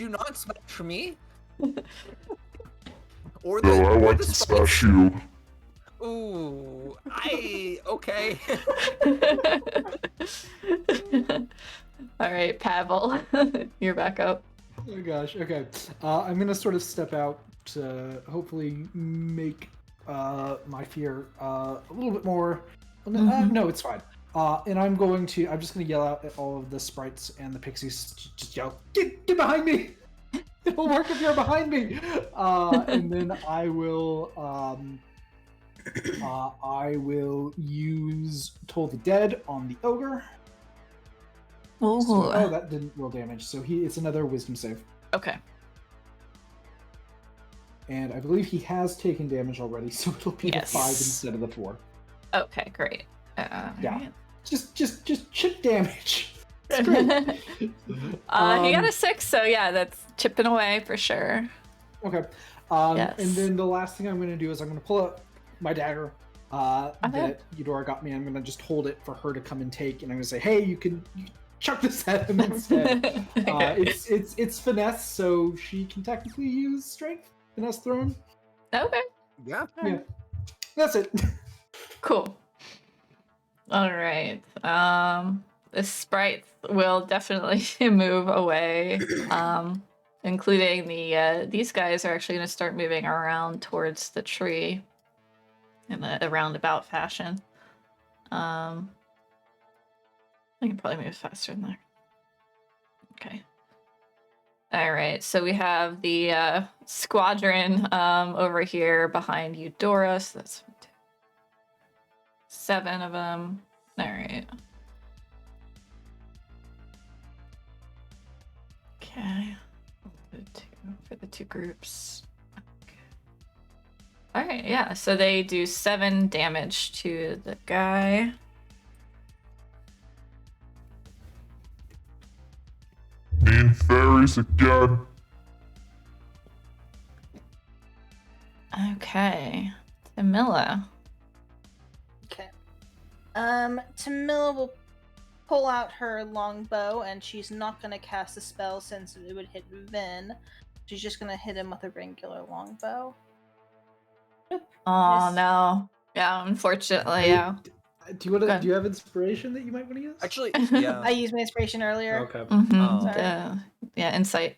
not smash for me? Or No, I or like the to sprites? smash you. Ooh, okay. All right, Pavel, you're back up. Oh gosh. Okay. I'm gonna sort of step out to hopefully make my fear a little bit more. No, it's fine. And I'm just gonna yell out at all of the sprites and the pixies. Just yell, get behind me! It'll work if you're behind me. And then I will use Toll the Dead on the ogre. Ooh. So, that didn't roll damage. So it's another Wisdom save. Okay. And I believe he has taken damage already, so it'll be the 5 instead of the 4. Okay, great. Yeah. Right. Just chip damage. It's great. He got a 6, so yeah, that's chipping away for sure. Okay. Yes. And then the last thing I'm going to do is I'm going to pull out my dagger that Eudora got me. I'm going to just hold it for her to come and take, and I'm going to say, hey, you can chuck this at him instead. It's finesse, so she can technically use strength. Finesse thrown. Okay. Yeah. Yeah. That's it. Cool. All right. The sprites will definitely move away. Including these guys are actually going to start moving around towards the tree in a roundabout fashion. I can probably move faster than that. Okay. All right, so we have the squadron over here behind Eudora, so that's 7 of them. All right. Okay. For the 2 groups. Okay. All right, yeah, so they do 7 damage to the guy. Mean fairies again. Okay. Tamila. Okay. Tamila will pull out her longbow, and she's not going to cast a spell since it would hit Vin. She's just going to hit him with a regular longbow. Nope. Oh, no. Yeah, unfortunately, yeah. Do you have inspiration that you might want to use? Actually, yeah. I used my inspiration earlier. Okay. Mm-hmm. Yeah, insight.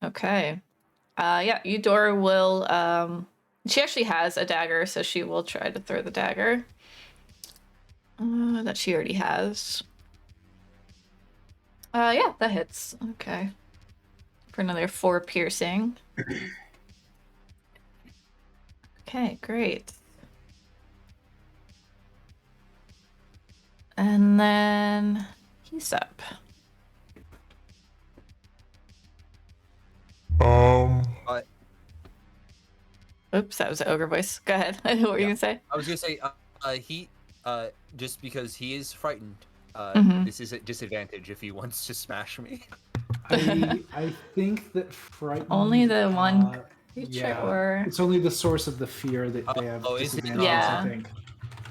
Okay. Yeah, Eudora will, she actually has a dagger, so she will try to throw the dagger. That she already has. Yeah, that hits. Okay. For another 4 piercing. Okay, great. And then he's up. Oops, that was an ogre voice. Go ahead. What were you gonna say? I was gonna say, he, just because he is frightened, this is a disadvantage if he wants to smash me. I think that frightened. Only the one creature, or it's only the source of the fear that they have is it? disadvantage. Yeah. I think.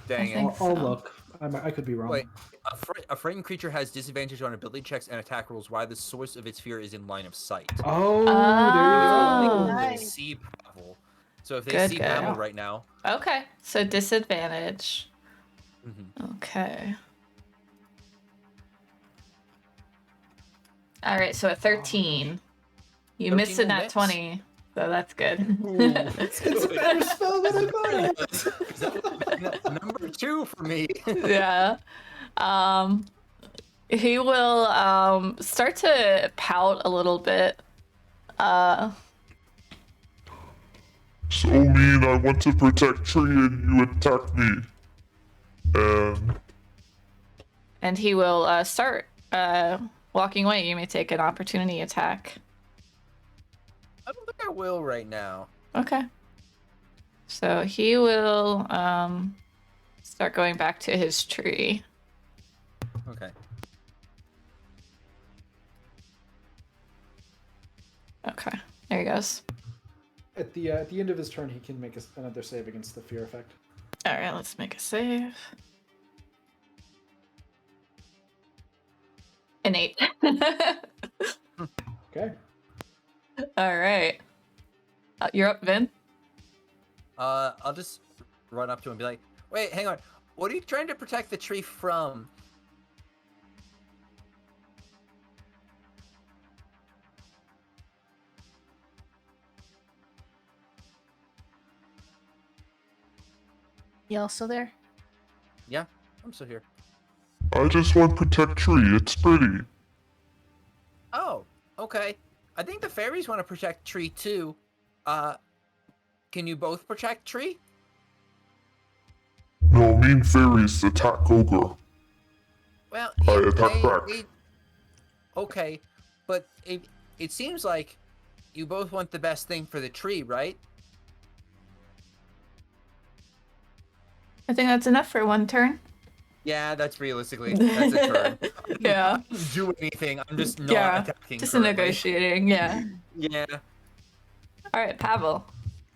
Dang think it. I'll so. look. I could be wrong. Wait, a frightened creature has disadvantage on ability checks and attack rolls while the source of its fear is in line of sight. Oh, Oh. there you Nice. See Pavel. So if they Good, see good. Pavel right now, Okay, so disadvantage. mhm. Okay. All right, so a 13. You 13 missed a will nat miss. 20, so that's good. It's a better spell than I thought it was. That would've been number 2 for me. Yeah. He will start to pout a little bit. So mean, I want to protect Tree and you attack me. And he will start walking away. You may take an opportunity attack. I don't think I will right now. Okay. So he will start going back to his tree. Okay. Okay, there he goes. At the end of his turn, he can make another save against the fear effect. All right, let's make a save. An 8. Okay. All right. You're up, Vin. I'll just run up to him and be like, wait, hang on. What are you trying to protect the tree from? You also there? Yeah, I'm still here. I just want to protect Tree. It's pretty. Oh, okay. I think the fairies want to protect Tree too. Can you both protect Tree? No, mean fairies attack Ogre. Well, I attack back. Okay, but it seems like you both want the best thing for the tree, right? I think that's enough for one turn. Yeah, that's realistically that's a turn. Yeah. I don't do anything. I'm just not Yeah, attacking. just currently. negotiating. Yeah. Yeah. All right, Pavel.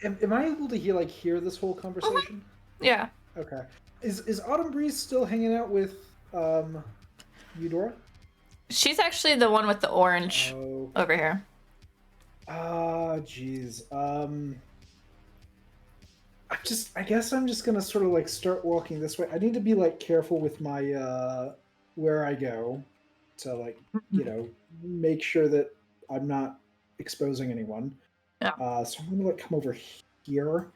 Am I able to hear this whole conversation? Yeah. Okay. Is Autumn Breeze still hanging out with Eudora? She's actually the one with the orange Oh. over here. Jeez. I guess I'm just gonna sort of start walking this way. I need to be careful with my where I go to make sure that I'm not exposing anyone. Yeah. So I'm gonna come over here.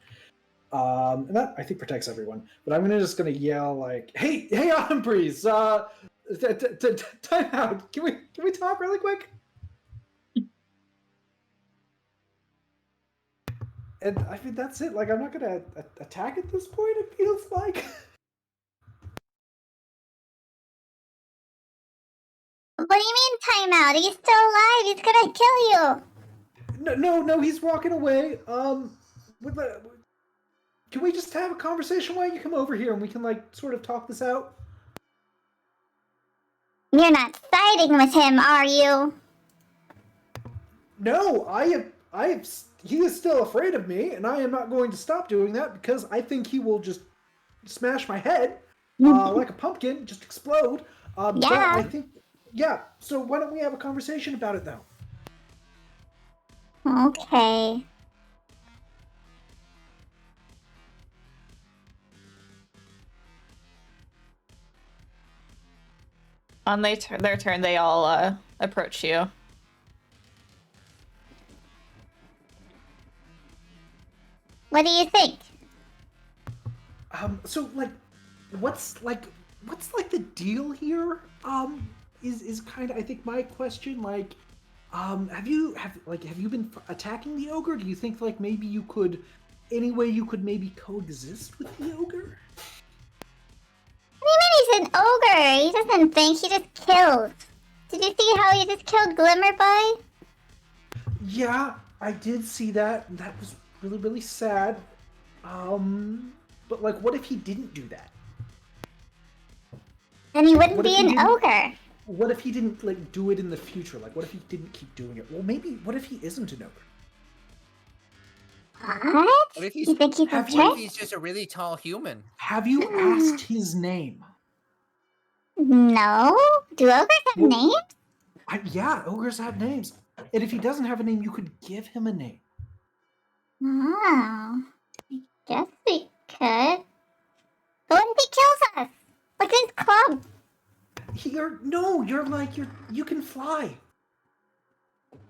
And that I think protects everyone. But I'm just gonna yell hey, Autumn Breeze, time out. Can we talk really quick? And I mean that's it. I'm not gonna attack at this point. It feels like. What do you mean timeout? He's still alive. He's gonna kill you. No. He's walking away. Can we just have a conversation? Why don't you come over here and we can sort of talk this out? You're not siding with him, are you? No, he is still afraid of me, and I am not going to stop doing that because I think he will just smash my head like a pumpkin, just explode. But I think, so why don't we have a conversation about it, though? Okay. On their turn, they all approach you. What do you think? So what's the deal here? is kind of, I think, my question. Like, have you been attacking the ogre? Do you think like maybe you could, any way you could maybe coexist with the ogre? What do you mean he's an ogre? He doesn't think, he just kills. Did you see how he just killed Glimmerby? Yeah, I did see that. And that was really, really sad. But like, what if he didn't do that? Then he wouldn't What if be he an didn't- ogre. What if he didn't like do it in the future? Like, what if he didn't keep doing it? Well, maybe. What if he isn't an ogre? What? What if he's- You think he's a Have you- What if trick? he's just a really tall human? Have you asked his name? No. Do ogres have Well- names? Yeah, ogres have names. And if he doesn't have a name, you could give him a name. Oh. I guess we could. But what if he kills us? Like his club. You can fly.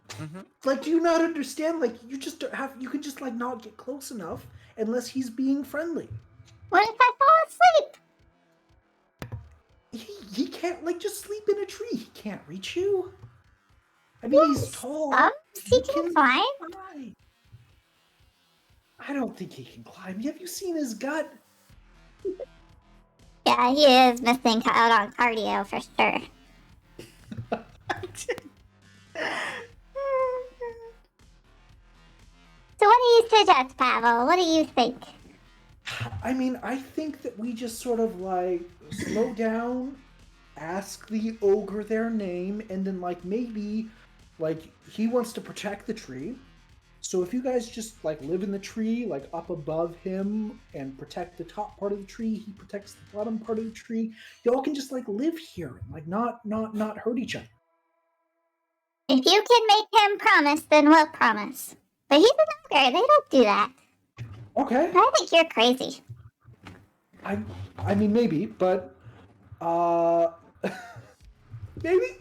Mm-hmm. Like, do you not understand? Like, you can just like not get close enough unless he's being friendly. What if I fall asleep? He can't like just sleep in a tree. He can't reach you. I mean, he's tall. He can climb. fly. I don't think he can climb. Have you seen his gut? Yeah, he is missing out on cardio for sure. So what do you suggest, Pavel? What do you think? I mean, I think that we just sort of like slow down, ask the ogre their name, and then like maybe like he wants to protect the tree. So if you guys just like live in the tree, like up above him, and protect the top part of the tree, he protects the bottom part of the tree. Y'all can just like live here and like not hurt each other. If you can make him promise, then we'll promise. But he's an ogre. They don't do that. Okay. I think you're crazy. I mean maybe, but maybe.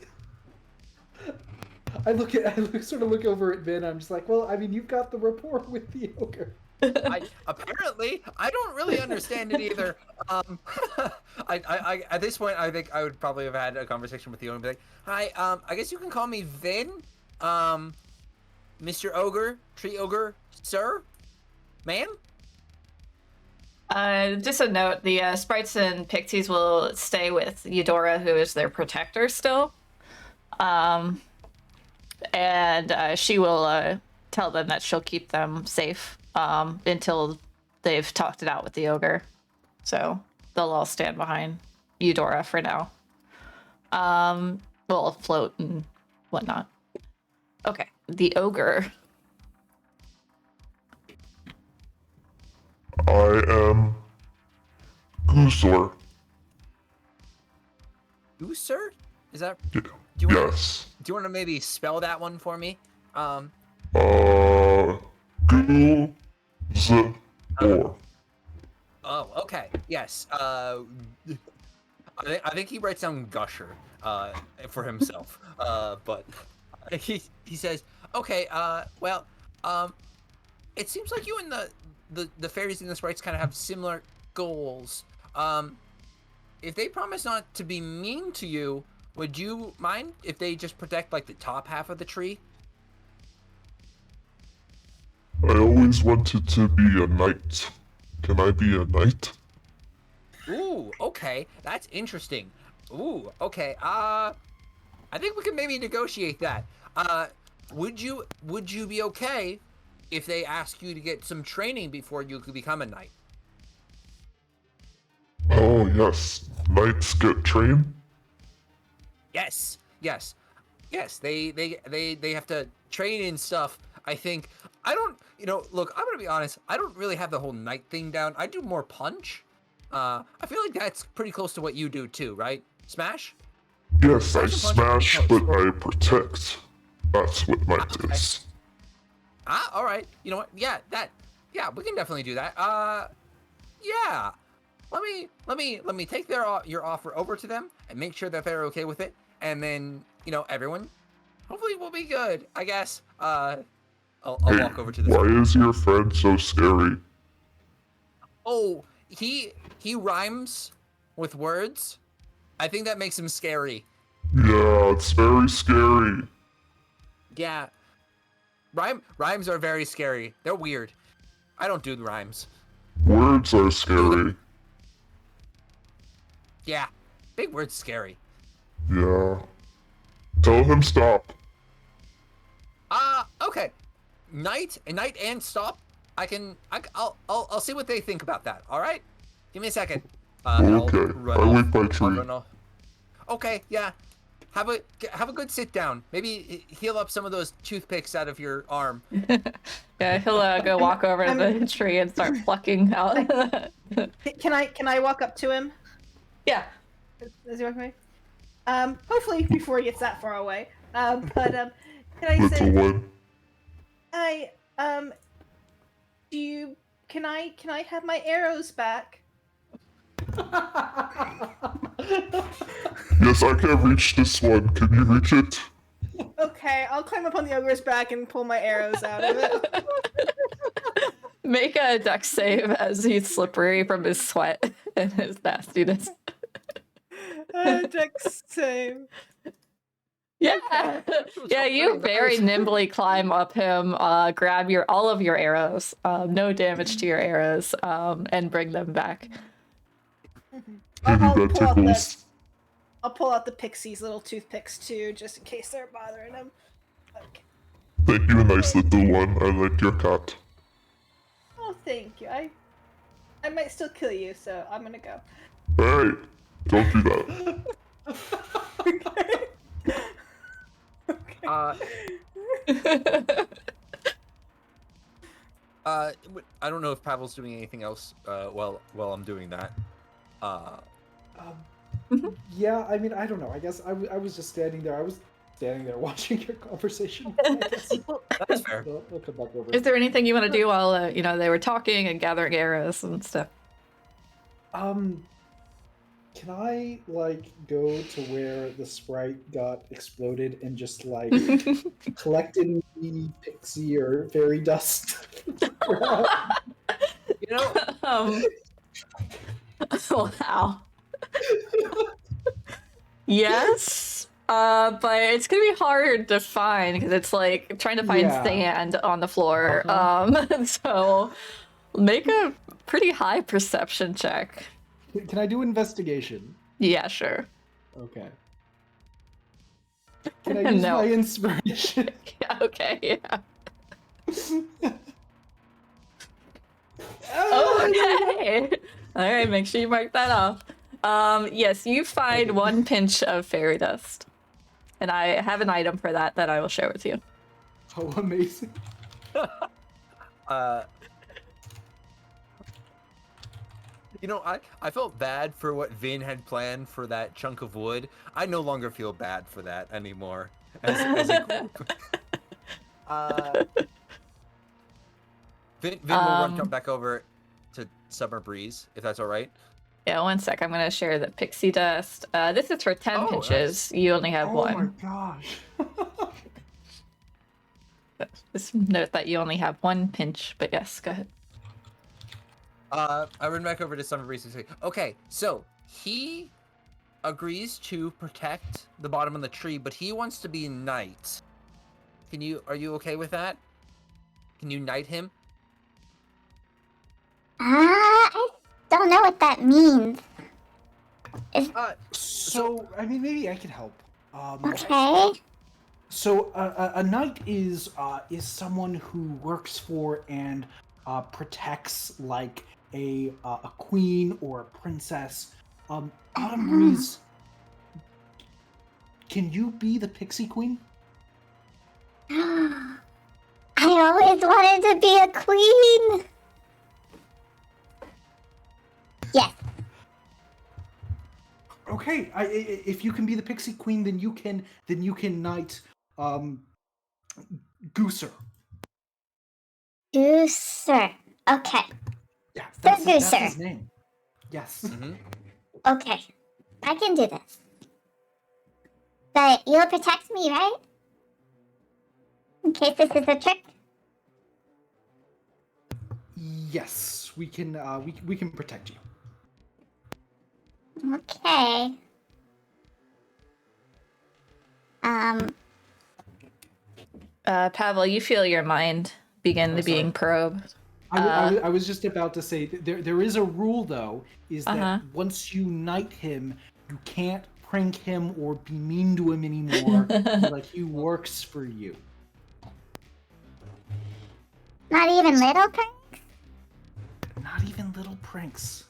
I sort of look over at Vin. I'm just like, well, I mean, you've got the rapport with the ogre. Apparently, I don't really understand it either. I at this point, I think I would probably have had a conversation with the owner and be like, "Hi, I guess you can call me Vin, Mr. Ogre, Tree Ogre, sir, man." Just a note: the sprites and pixies will stay with Eudora, who is their protector still. And she will tell them that she'll keep them safe until they've talked it out with the ogre. So they'll all stand behind Eudora for now. We'll float and whatnot. Okay, the ogre. I am Goosler. Gooser? Is that? Yeah. Do you want Yes. Do you want to maybe spell that one for me? Goose-or. Oh, okay. Yes. I think he writes down Gusher for himself. But he says, okay. Well, it seems like you and the fairies and the sprites kind of have similar goals. If they promise not to be mean to you, would you mind if they just protect like the top half of the tree? I always wanted to be a knight. Can I be a knight? Ooh, okay. That's interesting. Ooh, okay. I think we can maybe negotiate that. Would you be okay if they ask you to get some training before you could become a knight? Oh yes, knights get trained. Yes. They have to train and stuff. I think. I don't. Look, I'm gonna be honest. I don't really have the whole knight thing down. I do more punch. I feel like that's pretty close to what you do too, right? Smash. Yes, I Smash and punch. smash, but I protect. That's what knight is. All right. You know what? Yeah, we can definitely do that. Yeah. Let me take your offer over to them and make sure that they're okay with it, and then everyone, hopefully we'll be good. I guess. I'll Hey, walk over to the. why is your friend so scary? Oh, he rhymes with words. I think that makes him scary. Yeah, it's very scary. Yeah. Rhymes are very scary. They're weird. I don't do rhymes. Words are scary. Yeah. Big word's scary. Yeah. Tell him stop. Okay. Night and stop. I'll see what they think about that. All right. Give me a second. Okay. I wait by tree. Okay. Yeah. Have a good sit down. Maybe heal up some of those toothpicks out of your arm. Yeah, he'll go walk over to the tree and start plucking out. Can I walk up to him? Yeah. Is he okay? Hopefully before he gets that far away. But can I Little say, one. can I have my arrows back? Yes, I can reach this one. Can you reach it? Okay, I'll climb up on the ogre's back and pull my arrows out of it. Make a dex save as he's slippery from his sweat and his nastiness. Dex save. Yeah, yeah. You very nimbly climb up him, grab all of your arrows, no damage to your arrows, and bring them back. I'll pull out the pixie's little toothpicks too, just in case they're bothering him. Okay. Thank you, nice little one. I like your cat. Oh, thank you. I might still kill you, so I'm gonna go. Hey, don't do that. I don't know if Pavel's doing anything else while I'm doing that. Yeah, I mean, I don't know. I guess I was just standing there. I was standing there watching your conversation. That's fair. We'll come back over. Is there anything you want to do while they were talking and gathering arrows and stuff? Can I go to where the sprite got exploded and just collected the pixie or fairy dust? Wow. Yes, but it's gonna be hard to find because it's like trying to find sand on the floor. So make a pretty high perception check. Can I do investigation? Yeah, sure. Okay. Can I use my inspiration? Yeah, okay, yeah. Okay. All right, make sure you mark that off. Yes, you find one pinch of fairy dust. And I have an item for that I will share with you. Oh, amazing. I felt bad for what Vin had planned for that chunk of wood. I no longer feel bad for that anymore. As a group. Vin will jump back over to Summer Breeze, if that's all right. Yeah, one sec. I'm going to share the pixie dust. This is for 10 pinches. Nice. You only have one. Oh my gosh. Just note that you only have one pinch, but yes, go ahead. I run back over to Summer Breeze and say, okay, so he agrees to protect the bottom of the tree, but he wants to be knight. Are you okay with that? Can you knight him? I don't know what that means. So, I mean, maybe I can help. Okay. So, a knight is someone who works for and protects a queen or a princess. Autumn Breeze, can you be the pixie queen? I always wanted to be a queen. Yes. Okay, if you can be the pixie queen, then you can knight Gooser. Gooser. Okay. Yeah, that's Gooser. his name. Yes. Mm-hmm. Okay, I can do this. But you'll protect me, right? In case this is a trick. Yes, we can protect you. Okay. Pavel, you feel your mind begin to being probed. I was just about to say there is a rule though, is that once you knight him, you can't prank him or be mean to him anymore. Like he works for you. Not even little pranks? Not even little pranks.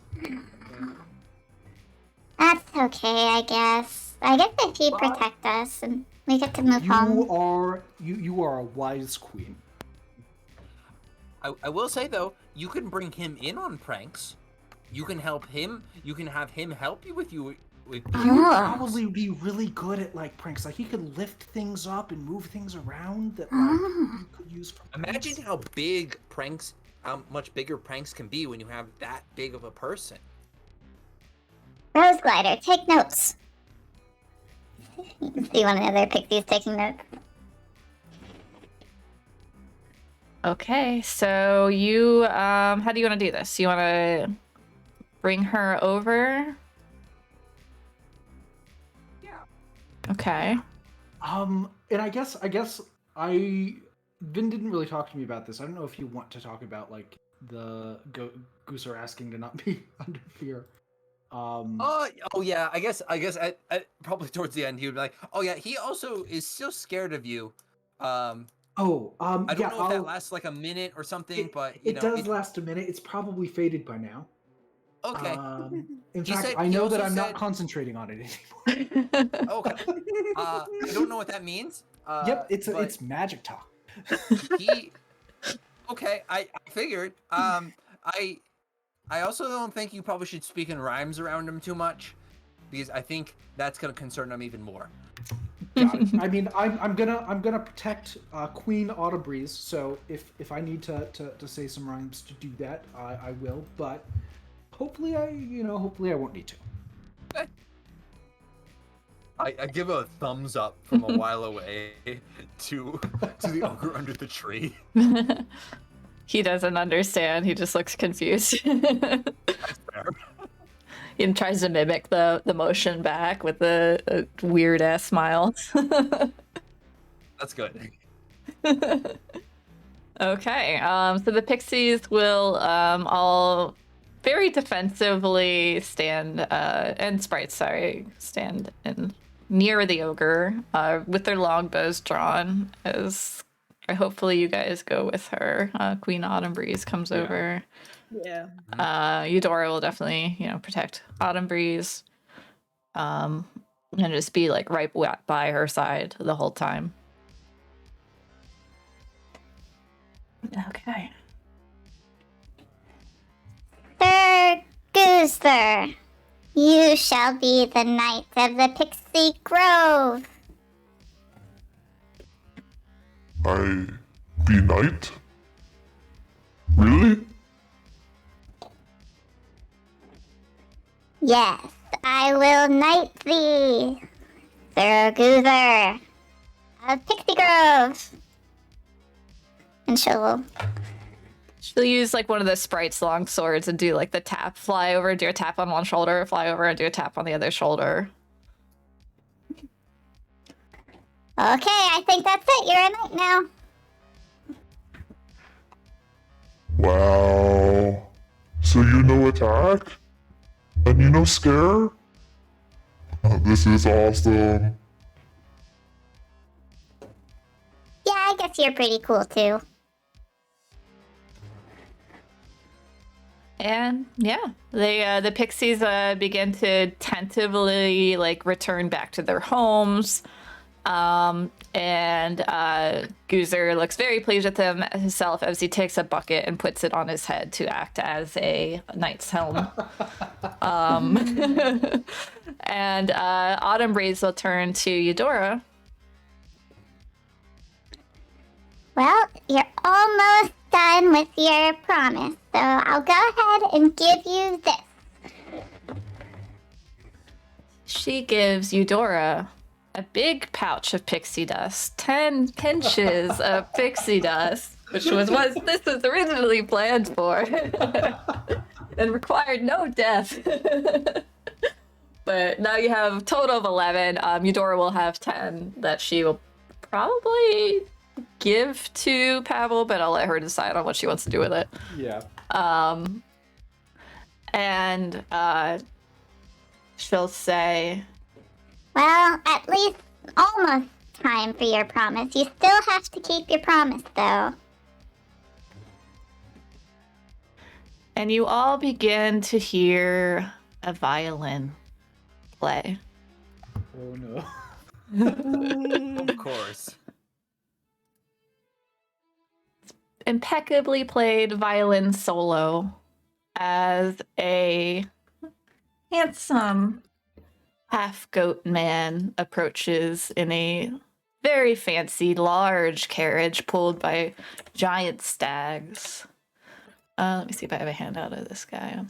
That's okay, I guess. I guess if you protect us and we get to move home. You are a wise queen. I will say though, you can bring him in on pranks. You can help him. You can have him help you with. He would probably be really good at like pranks. Like he could lift things up and move things around that you could use for pranks. Imagine how much bigger pranks can be when you have that big of a person. Rose Glider, take notes. You can see one of the other pixies taking notes. Okay, so you, how do you want to do this? You want to bring her over? Yeah. Okay. And I guess Vin didn't really talk to me about this. I don't know if you want to talk about like the Gooser asking to not be under fear. Yeah. I guess I probably towards the end he would be like, oh yeah, he also is still scared of you. I don't know if that lasts like a minute or something, but it does last a minute. It's probably faded by now. Okay. In fact, I know that I'm not concentrating on it anymore. Okay. I don't know what that means. Yep, it's magic talk. Okay, I figured. I also don't think you probably should speak in rhymes around him too much, because I think that's gonna concern him even more. Got it. I mean, I'm gonna protect Queen Autumnbreeze. So if I need to say some rhymes to do that, I will. But hopefully I won't need to. Okay. I give a thumbs up from a while away to the ogre under the tree. He doesn't understand. He just looks confused. That's fair. He tries to mimic the motion back with a weird ass smile. That's good. Okay, so the pixies will all very defensively stand, and sprites, stand near the ogre with their longbows drawn, as hopefully you guys go with her. Queen Autumnbreeze comes over. Yeah. Eudora will definitely, protect Autumnbreeze, and just be like right by her side the whole time. Okay. Sir Gooser, you shall be the knight of the Pixie Grove. I be knight? Really? Yes, I will knight thee, Sir Gooser of Pixie Grove. And she'll use like one of the sprites' long swords and do like the tap, fly over, do a tap on one shoulder, fly over and do a tap on the other shoulder. Okay, I think that's it. You're a knight now. Wow. So you know attack? And you know scare? This is awesome. Yeah, I guess you're pretty cool too. And yeah, they the pixies begin to tentatively like return back to their homes. And Gooser looks very pleased with himself as he takes a bucket and puts it on his head to act as a knight's helm. And Autumnbreeze will turn to Eudora. Well, you're almost done with your promise, so I'll go ahead and give you this. She gives Eudora a big pouch of pixie dust, 10 pinches of pixie dust, which was what this was originally planned for, and required no death. But now you have a total of 11. Eudora will have 10 that she will probably give to Pavel, but I'll let her decide on what she wants to do with it. Yeah. And she'll say, Well, at least almost time for your promise. You still have to keep your promise, though. and you all begin to hear a violin play. Oh no. Of course. Impeccably played violin solo as a handsome half-goat man approaches in a very fancy, large carriage pulled by giant stags. Let me see if I have a handout of this guy.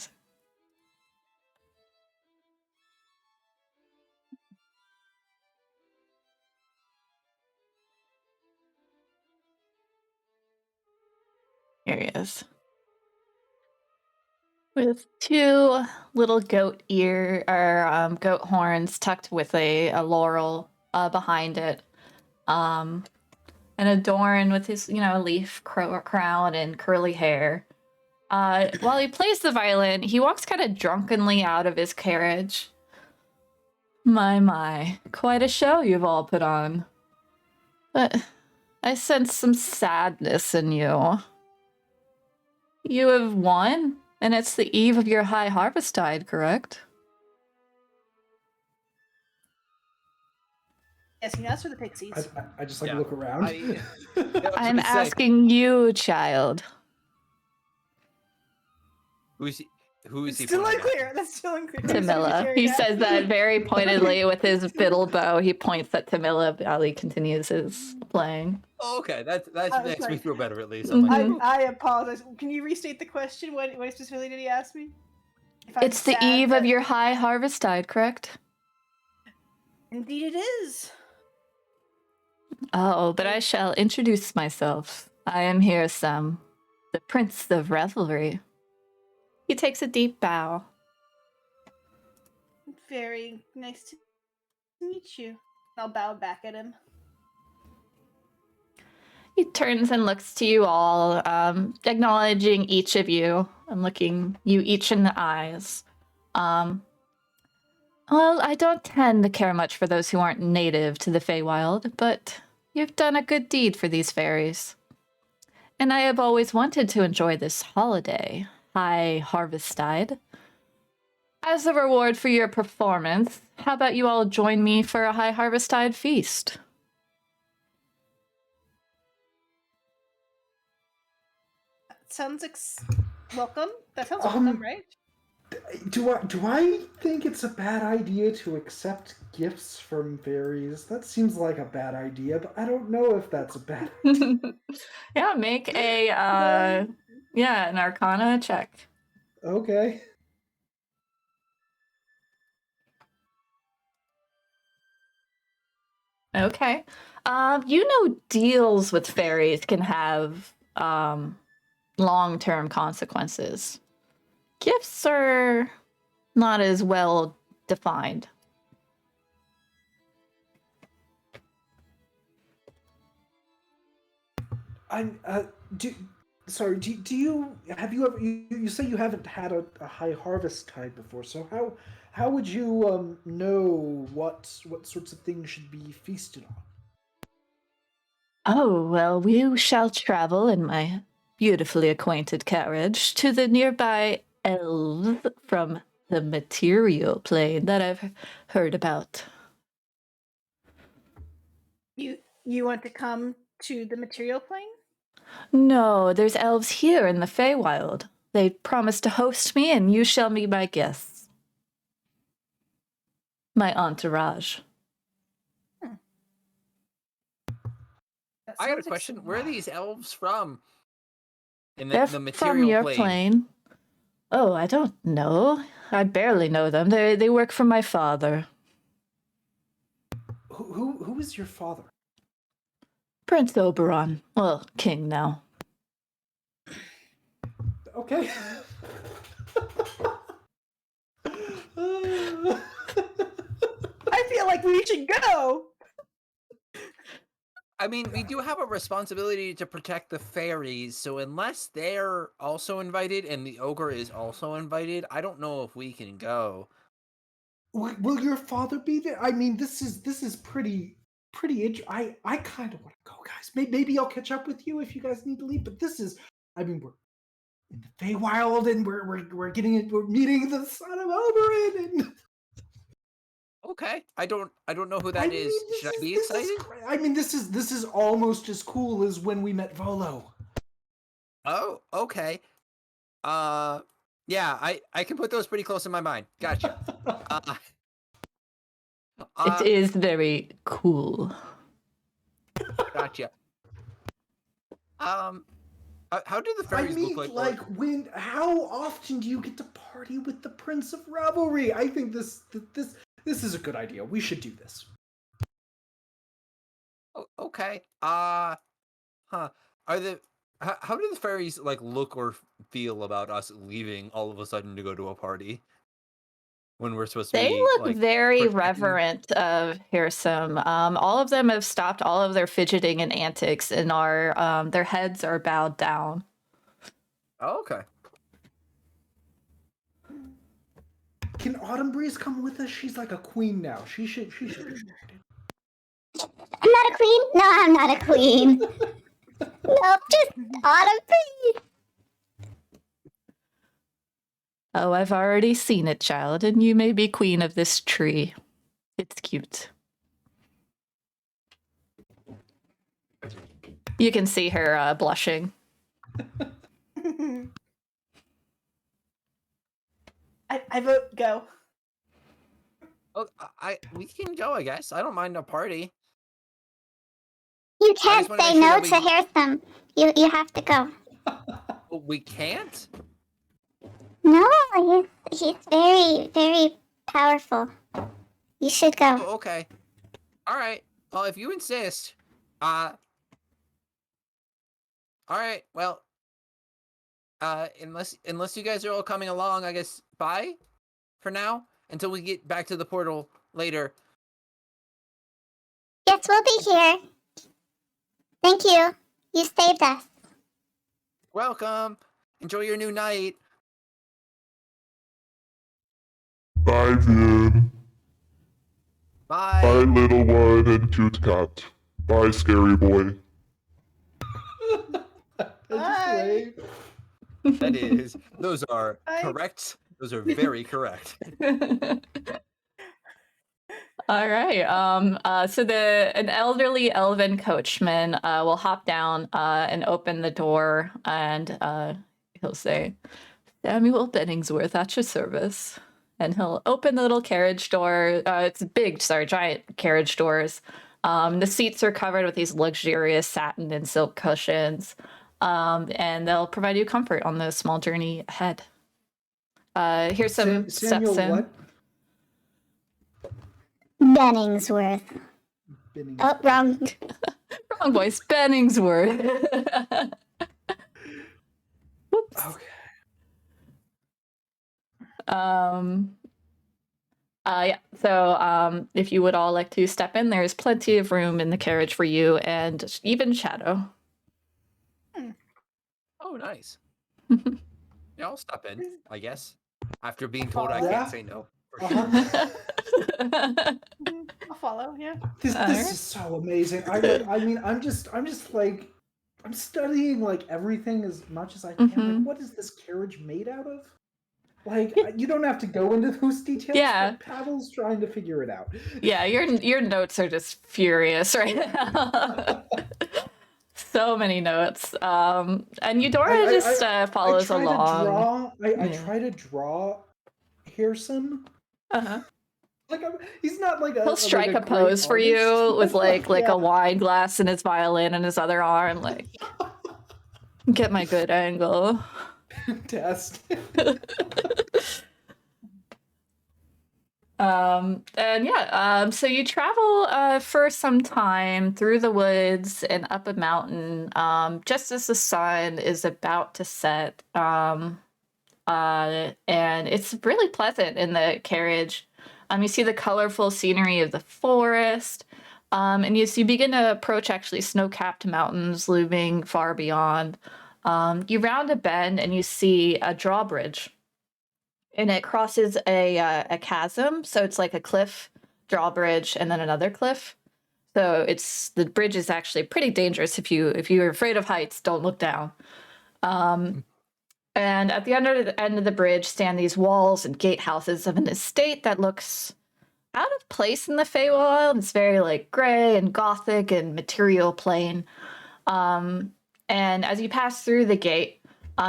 Here he is. With two little goat goat horns tucked with a laurel behind it, and adorned with his, leaf crown and curly hair. While he plays the violin, he walks kind of drunkenly out of his carriage. My, quite a show you've all put on. But I sense some sadness in you. You have won, and it's the eve of your Highharvestide, correct? Yes, that's for the pixies. I just to look around. I'm asking you, child. Who is he? Still pointing at? unclear. That's still unclear. Tamilla. He says that very pointedly with his fiddle bow. He points at Tamilla while he continues his playing. Oh, okay, that makes me feel better at least. I apologize. Can you restate the question? What specifically did he ask me? It's the eve of your Highharvestide, correct? Indeed it is. Oh, but I shall introduce myself. I am Hyrsam, the Prince of Revelry. He takes a deep bow. Very nice to meet you. I'll bow back at him. He turns and looks to you all, acknowledging each of you and looking you each in the eyes. Well, I don't tend to care much for those who aren't native to the Feywild, but you've done a good deed for these fairies. And I have always wanted to enjoy this holiday, Highharvestide. As a reward for your performance, how about you all join me for a Highharvestide feast? Sounds welcome. That sounds welcome, right? Do I think it's a bad idea to accept gifts from fairies? That seems like a bad idea, but I don't know if that's a bad idea. Yeah, make an Arcana check. Okay. Okay. Deals with fairies can have long-term consequences. Gifts are not as well defined. Do you have you ever you say you haven't had a Highharvestide before, so how would you know what sorts of things should be feasted on? Oh, well, we shall travel in my beautifully acquainted carriage to the nearby elves from the material plane that I've heard about. You want to come to the material plane? No, there's elves here in the Feywild. They promised to host me, and you shall be my guests. My entourage. I got a question. Where are these elves from? They're the material from your plane. Oh, I don't know. I barely know them. They work for my father. Who is your father? Prince Oberon. Well, king now. Okay. I feel like we should go. I mean, we do have a responsibility to protect the fairies, so unless they're also invited and the ogre is also invited, I don't know if we can go. Will your father be there? I mean, this is pretty I kind of want to go, guys. Maybe I'll catch up with you if you guys need to leave. But this is, I mean, we're in the Feywild and we're meeting the son of Oberyn. And Okay, I don't know who that I is. mean, Should I be excited? I mean, this is almost as cool as when we met Volo. Oh, okay. Yeah, I can put those pretty close in my mind. Gotcha. It is very cool. Gotcha. How do the fairies look like? How often do you get to party with the Prince of Revelry? I think this is a good idea. We should do this. Oh, okay. Huh. How do the fairies like look or feel about us leaving all of a sudden to go to a party when we're supposed to They be? look like, very protecting- reverent of Hyrsam. All of them have stopped all of their fidgeting and antics and are their heads are bowed down. Oh, okay. Can Autumn Breeze come with us? She's like a queen now. She should be invited. I'm not a queen? No, I'm not a queen. Nope, just Autumn Breeze. Oh, I've already seen it, child, and you may be queen of this tree. It's cute. You can see her blushing. I vote go. Oh, we can go, I guess. I don't mind a party. You can't wanna say make no sure to that Hyrsam. You have to go. Oh, we can't? No, he's very, very powerful. You should go. Oh, okay. All right. Well, if you insist. All right. Well. Unless you guys are all coming along, I guess bye for now until we get back to the portal later. Yes, we'll be here. Thank you. You saved us. Welcome. Enjoy your new night. Bye, Vin. Bye. Bye, little one and cute cat. Bye, scary boy. Bye. That is. Those are Bye. correct. Those are very correct. All right. So an elderly elven coachman will hop down and open the door, and he'll say, "Samuel Benningsworth at your service." And he'll open the little carriage door. It's giant carriage doors. The seats are covered with these luxurious satin and silk cushions, and they'll provide you comfort on the small journey ahead. Here's some Samuel, steps in. what? Benningsworth. Oh, wrong. Wrong voice. Benningsworth. Whoops. Okay. Yeah. So, if you would all like to step in, there's plenty of room in the carriage for you and even Shadow. Oh, nice. Yeah, I'll step in, I guess. After being told I Yeah. can't say no. I'll follow. Yeah. This Alright. is so amazing. I mean, I'm just like, I'm studying like everything as much as I can. Mhm. Like, what is this carriage made out of? Like, you don't have to go into those details. Yeah. But Pavel's trying to figure it out. Yeah, your notes are just furious right now. So many notes. And Eudora just follows I try along. I Yeah. try to draw Hyrsam. Uh-huh. Like, he's not like a. He'll strike like a pose for you artist. with like Yeah. a wine glass and his violin in his other arm, like get my good angle. Test. And yeah, so you travel for some time through the woods and up a mountain, just as the sun is about to set. And it's really pleasant in the carriage. You see the colorful scenery of the forest. And you begin to approach actually snow-capped mountains looming far beyond. You round a bend and you see a drawbridge. And it crosses a chasm. So it's like a cliff, drawbridge, and then another cliff. So the bridge is actually pretty dangerous if you're afraid of heights, don't look down. And at the end of the bridge stand these walls and gatehouses of an estate that looks out of place in the Feywild. It's very like gray and gothic and material plain. And as you pass through the gate,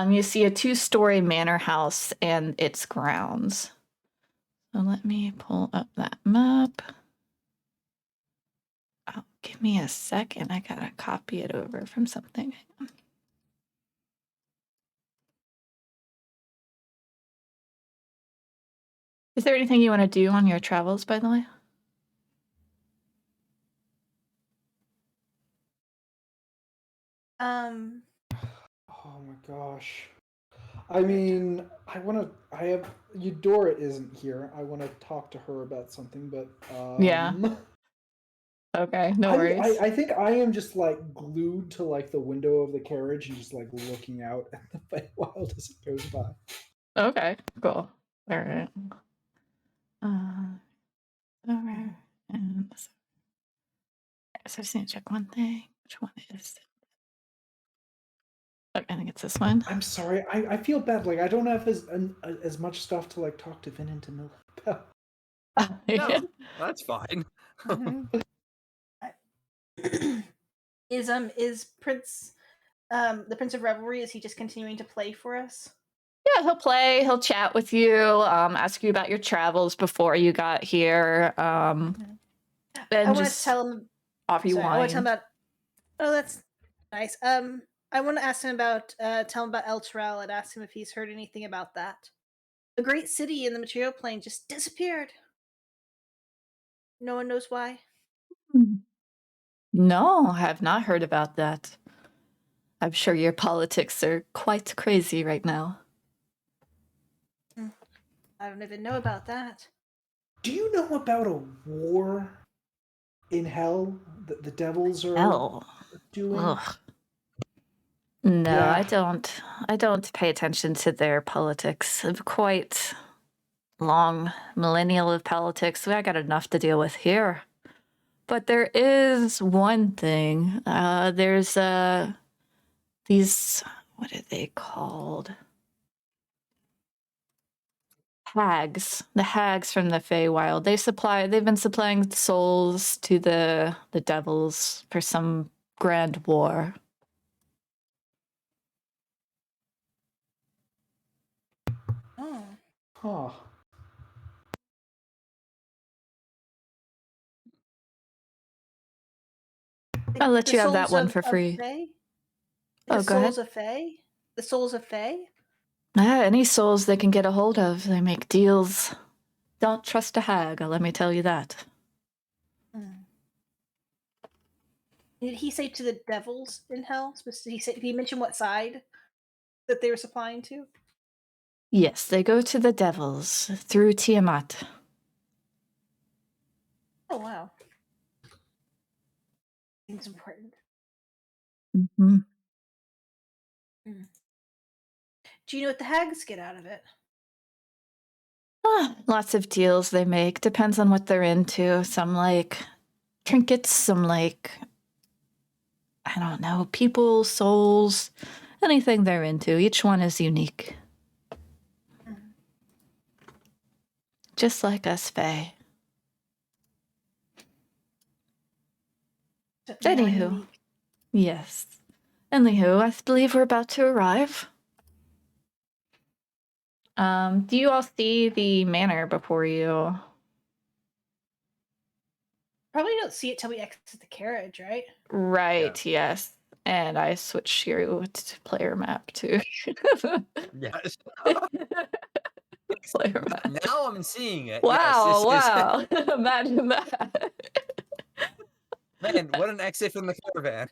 you see a 2-story manor house and its grounds. So let me pull up that map. Oh, give me a second. I gotta copy it over from something. Is there anything you want to do on your travels, by the way? Oh my gosh. I mean, Eudora isn't here. I want to talk to her about something, but Yeah. Okay, no worries. I think I am just like glued to like the window of the carriage and just like looking out at the Feywild as it goes by. Okay, cool. All right. Over and so I just need to check one thing. Which one is it? Oh, I think it's this one. I'm sorry. I feel bad. Like I don't have as much stuff to like talk to Vin and Tamil about. No, that's fine. Is Prince the Prince of Revelry, is he just continuing to play for us? Yeah, he'll play, he'll chat with you, ask you about your travels before you got here. And I want just to tell him offer you I want wine. to tell him about that's nice. I want to ask him about tell him about El Terrell and ask him if he's heard anything about that. The great city in the material plane just disappeared. No one knows why. No, I have not heard about that. I'm sure your politics are quite crazy right now. I don't even know about that. Do you know about a war in hell that the devils are Hell. doing? Ugh. No, Yeah. I don't pay attention to their politics. I've quite long millennial of politics. I got enough to deal with here. But there is one thing. There's these, what are they called? Hags. The hags from the Feywild. They've been supplying souls to the devils for some grand war. Oh. Huh. I'll let The you have that souls one of- for of free. Fae? Oh, The go ahead. souls of Fae? The souls of Fae? Any souls they can get a hold of. They make deals. Don't trust a hag, let me tell you that. Did he say to the devils in hell? Did he mention what side that they were supplying to? Yes, they go to the devils through Tiamat. Oh, wow. Seems important. Mm-hmm. Do you know what the hags get out of it? Lots of deals they make. Depends on what they're into. Some like trinkets, some like, I don't know, people, souls, anything they're into. Each one is unique. Just like us, Fae. Anywho. Yes. Anywho, I believe we're about to arrive. Do you all see the manor before you? Probably don't see it till we exit the carriage, right? Right, yes. And I switched you to player map too. Yes. Player map. Now I'm seeing it. Wow, yes, wow. Imagine that. Man, what an exit from the caravan.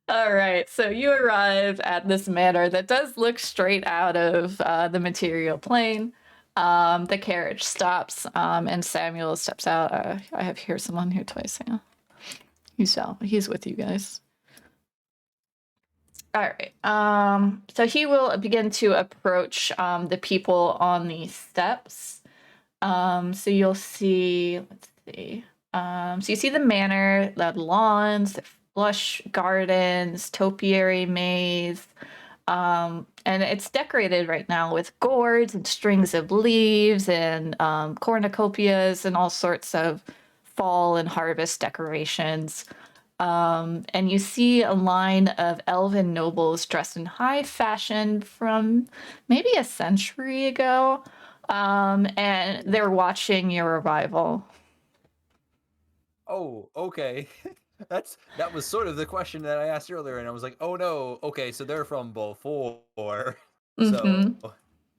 All right, so you arrive at this manor that does look straight out of the material plane. The carriage stops, and Samuel steps out. I have here someone here twice. Hang on. He's with you guys. All right. So he will begin to approach the people on the steps. So you'll see. Let's see. So you see the manor, the lawns, the lush gardens, topiary maze. And it's decorated right now with gourds and strings of leaves and cornucopias and all sorts of fall and harvest decorations. And you see a line of elven nobles dressed in high fashion from maybe a century ago. And they're watching your arrival. Oh, okay. That was sort of the question that I asked earlier, and I was like, oh no, okay, so they're from before. So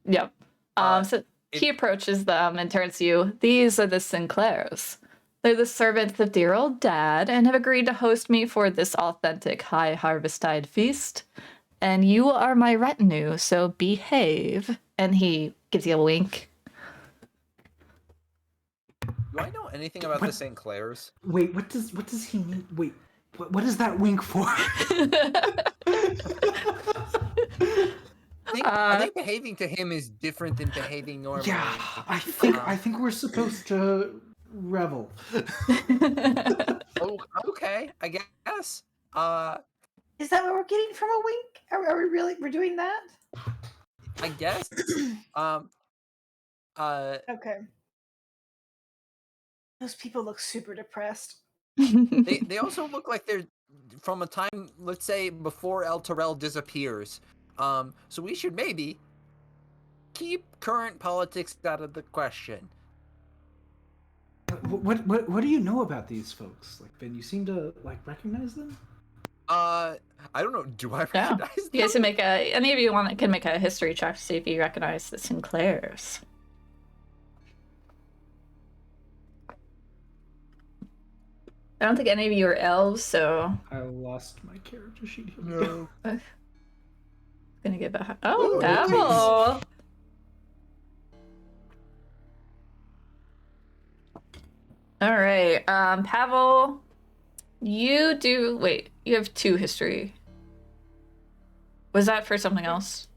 Yep. So he approaches them and turns to you. These are the Sinclairs. They're the servants of dear old dad and have agreed to host me for this authentic Highharvestide feast. And you are my retinue, so behave. And he gives you a wink. Do I know anything about the Sinclairs? Wait, what does he mean? Wait, what is that wink for? I think behaving to him is different than behaving normally. Yeah, I think we're supposed to revel. Oh, okay, I guess. Is that what we're getting from a wink? Are we really? We're doing that? I guess. Okay. Those people look super depressed. They also look like they're from a time, let's say, before El Terrell disappears. So we should maybe keep current politics out of the question. What do you know about these folks? Like, Ben, you seem to recognize them. I don't know. Do I recognize them? You guys can any of you can make a history check to see if you recognize the Sinclairs. I don't think any of you are elves, so I lost my character sheet. No. Gonna get back. Oh, Pavel! All right, Pavel, you do. Wait, you have 2 history. Was that for something else?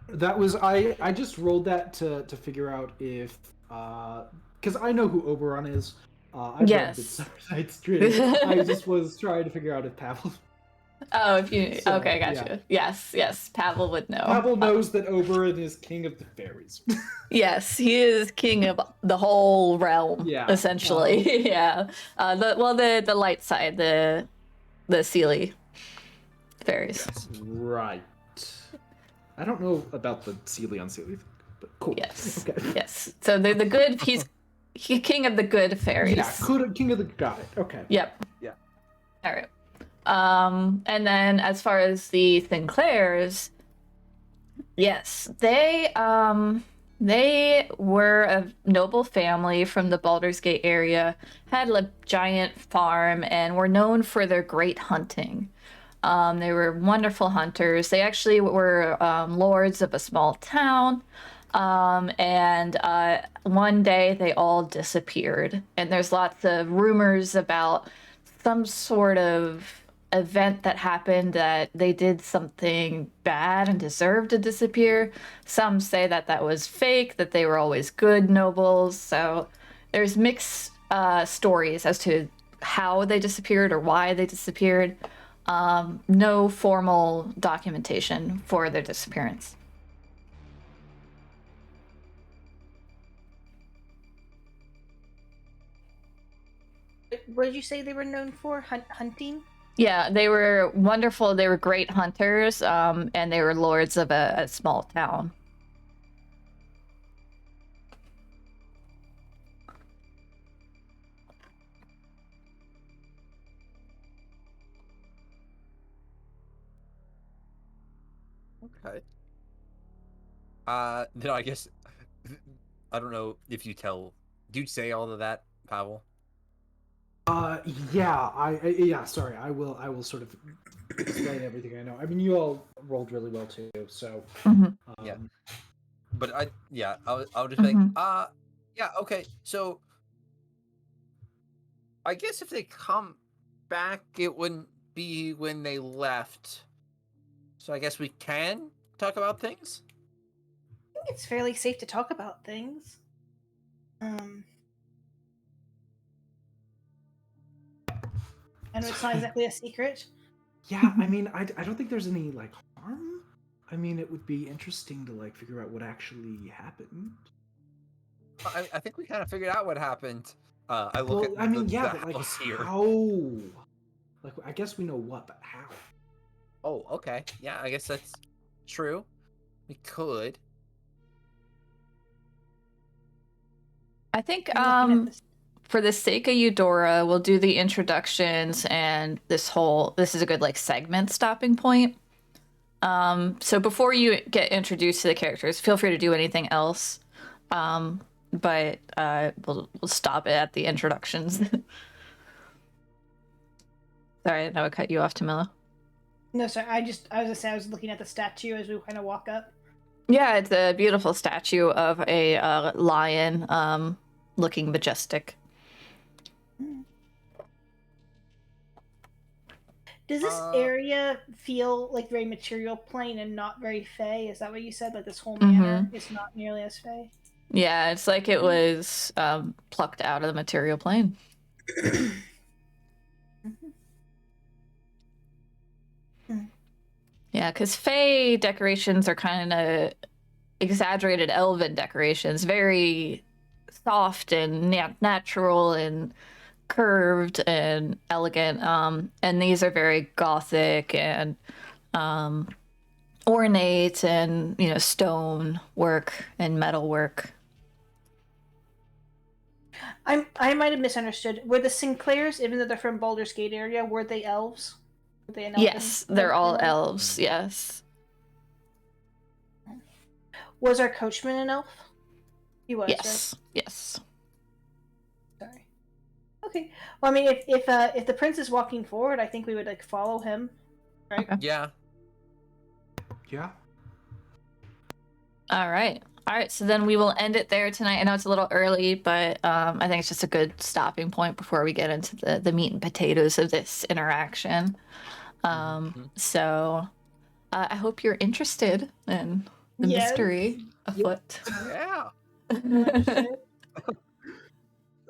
That was I just rolled that to figure out if because I know who Oberon is. I've read the Summerside Street. I just was trying to figure out if Pavel. Oh, if you okay, gotcha. Yeah. Yes, Pavel would know. Pavel knows that Oberon is king of the fairies. Yes, he is king of the whole realm. Yeah, essentially. Yeah. The light side, the Seelie fairies. Yes, right. I don't know about the Seelie on Seelie, but cool. Yes. Okay. Yes. So they're the good. He's king of the good fairies. Yeah, king of the. Got it. Okay. Yep. Yeah. All right. And then as far as the Sinclairs, yes, they were a noble family from the Baldur's Gate area, had a giant farm, and were known for their great hunting. They were wonderful hunters. They actually were lords of a small town. And one day they all disappeared. And there's lots of rumors about some sort of event that happened, that they did something bad and deserved to disappear. Some say that was fake, that they were always good nobles. So there's mixed stories as to how they disappeared or why they disappeared. No formal documentation for their disappearance. What did you say they were known for? Hunting? Yeah, they were wonderful. They were great hunters, and they were lords of a small town. Okay. No, I guess I don't know if you tell. Do you say all of that, Pavel? Yeah, sorry. I will sort of explain everything I know. I mean, you all rolled really well too, so Mm-hmm. Yeah. but I'll just be Mhm. like, yeah, okay. So I guess if they come back, it wouldn't be when they left. So I guess we can talk about things. I think it's fairly safe to talk about things. I know it's not exactly a secret. Yeah, I mean, I don't think there's any like harm. I mean, it would be interesting to like figure out what actually happened. I think we kind of figured out what happened. I look Well, at I mean, the yeah, but like house here. how? Like, I guess we know what, but how? Oh, okay. Yeah, I guess that's true. We could. I think I'm looking at this. for the sake of Eudora, we'll do the introductions and this is a good like segment stopping point. So before you get introduced to the characters, feel free to do anything else. But we'll stop it at the introductions. Sorry, that would cut you off, Tamila. No, sorry. I was looking at the statue as we kind of walk up. Yeah, it's a beautiful statue of a lion, looking majestic. Does this area feel like very material plane and not very fey? Is that what you said? Like this whole manor is not nearly as fey? Yeah, it's like it was plucked out of the material plane. Yeah, because Fey decorations are kind of exaggerated elven decorations, very soft and natural and curved and elegant. And these are very gothic and ornate and, stone work and metal work. I might have misunderstood. Were the Sinclairs, even though they're from Baldur's Gate area, were they elves? Were they an elven? Yes, they're all elves, yes. Was our coachman an elf? He was, Yes, right? yes. Sorry. Okay. Well, I mean, if the prince is walking forward, I think we would like follow him, right? Okay. Yeah. Yeah. All right. So then we will end it there tonight. I know it's a little early, but I think it's just a good stopping point before we get into the meat and potatoes of this interaction. So I hope you're interested in the mystery afoot. Yeah. Awesome.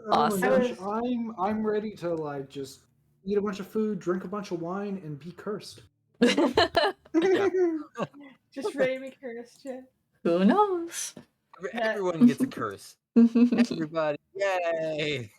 Oh my gosh, I'm ready to like just eat a bunch of food, drink a bunch of wine, and be cursed. Just ready to be cursed, yeah. Who knows? Everyone gets a curse. Everybody. Yay.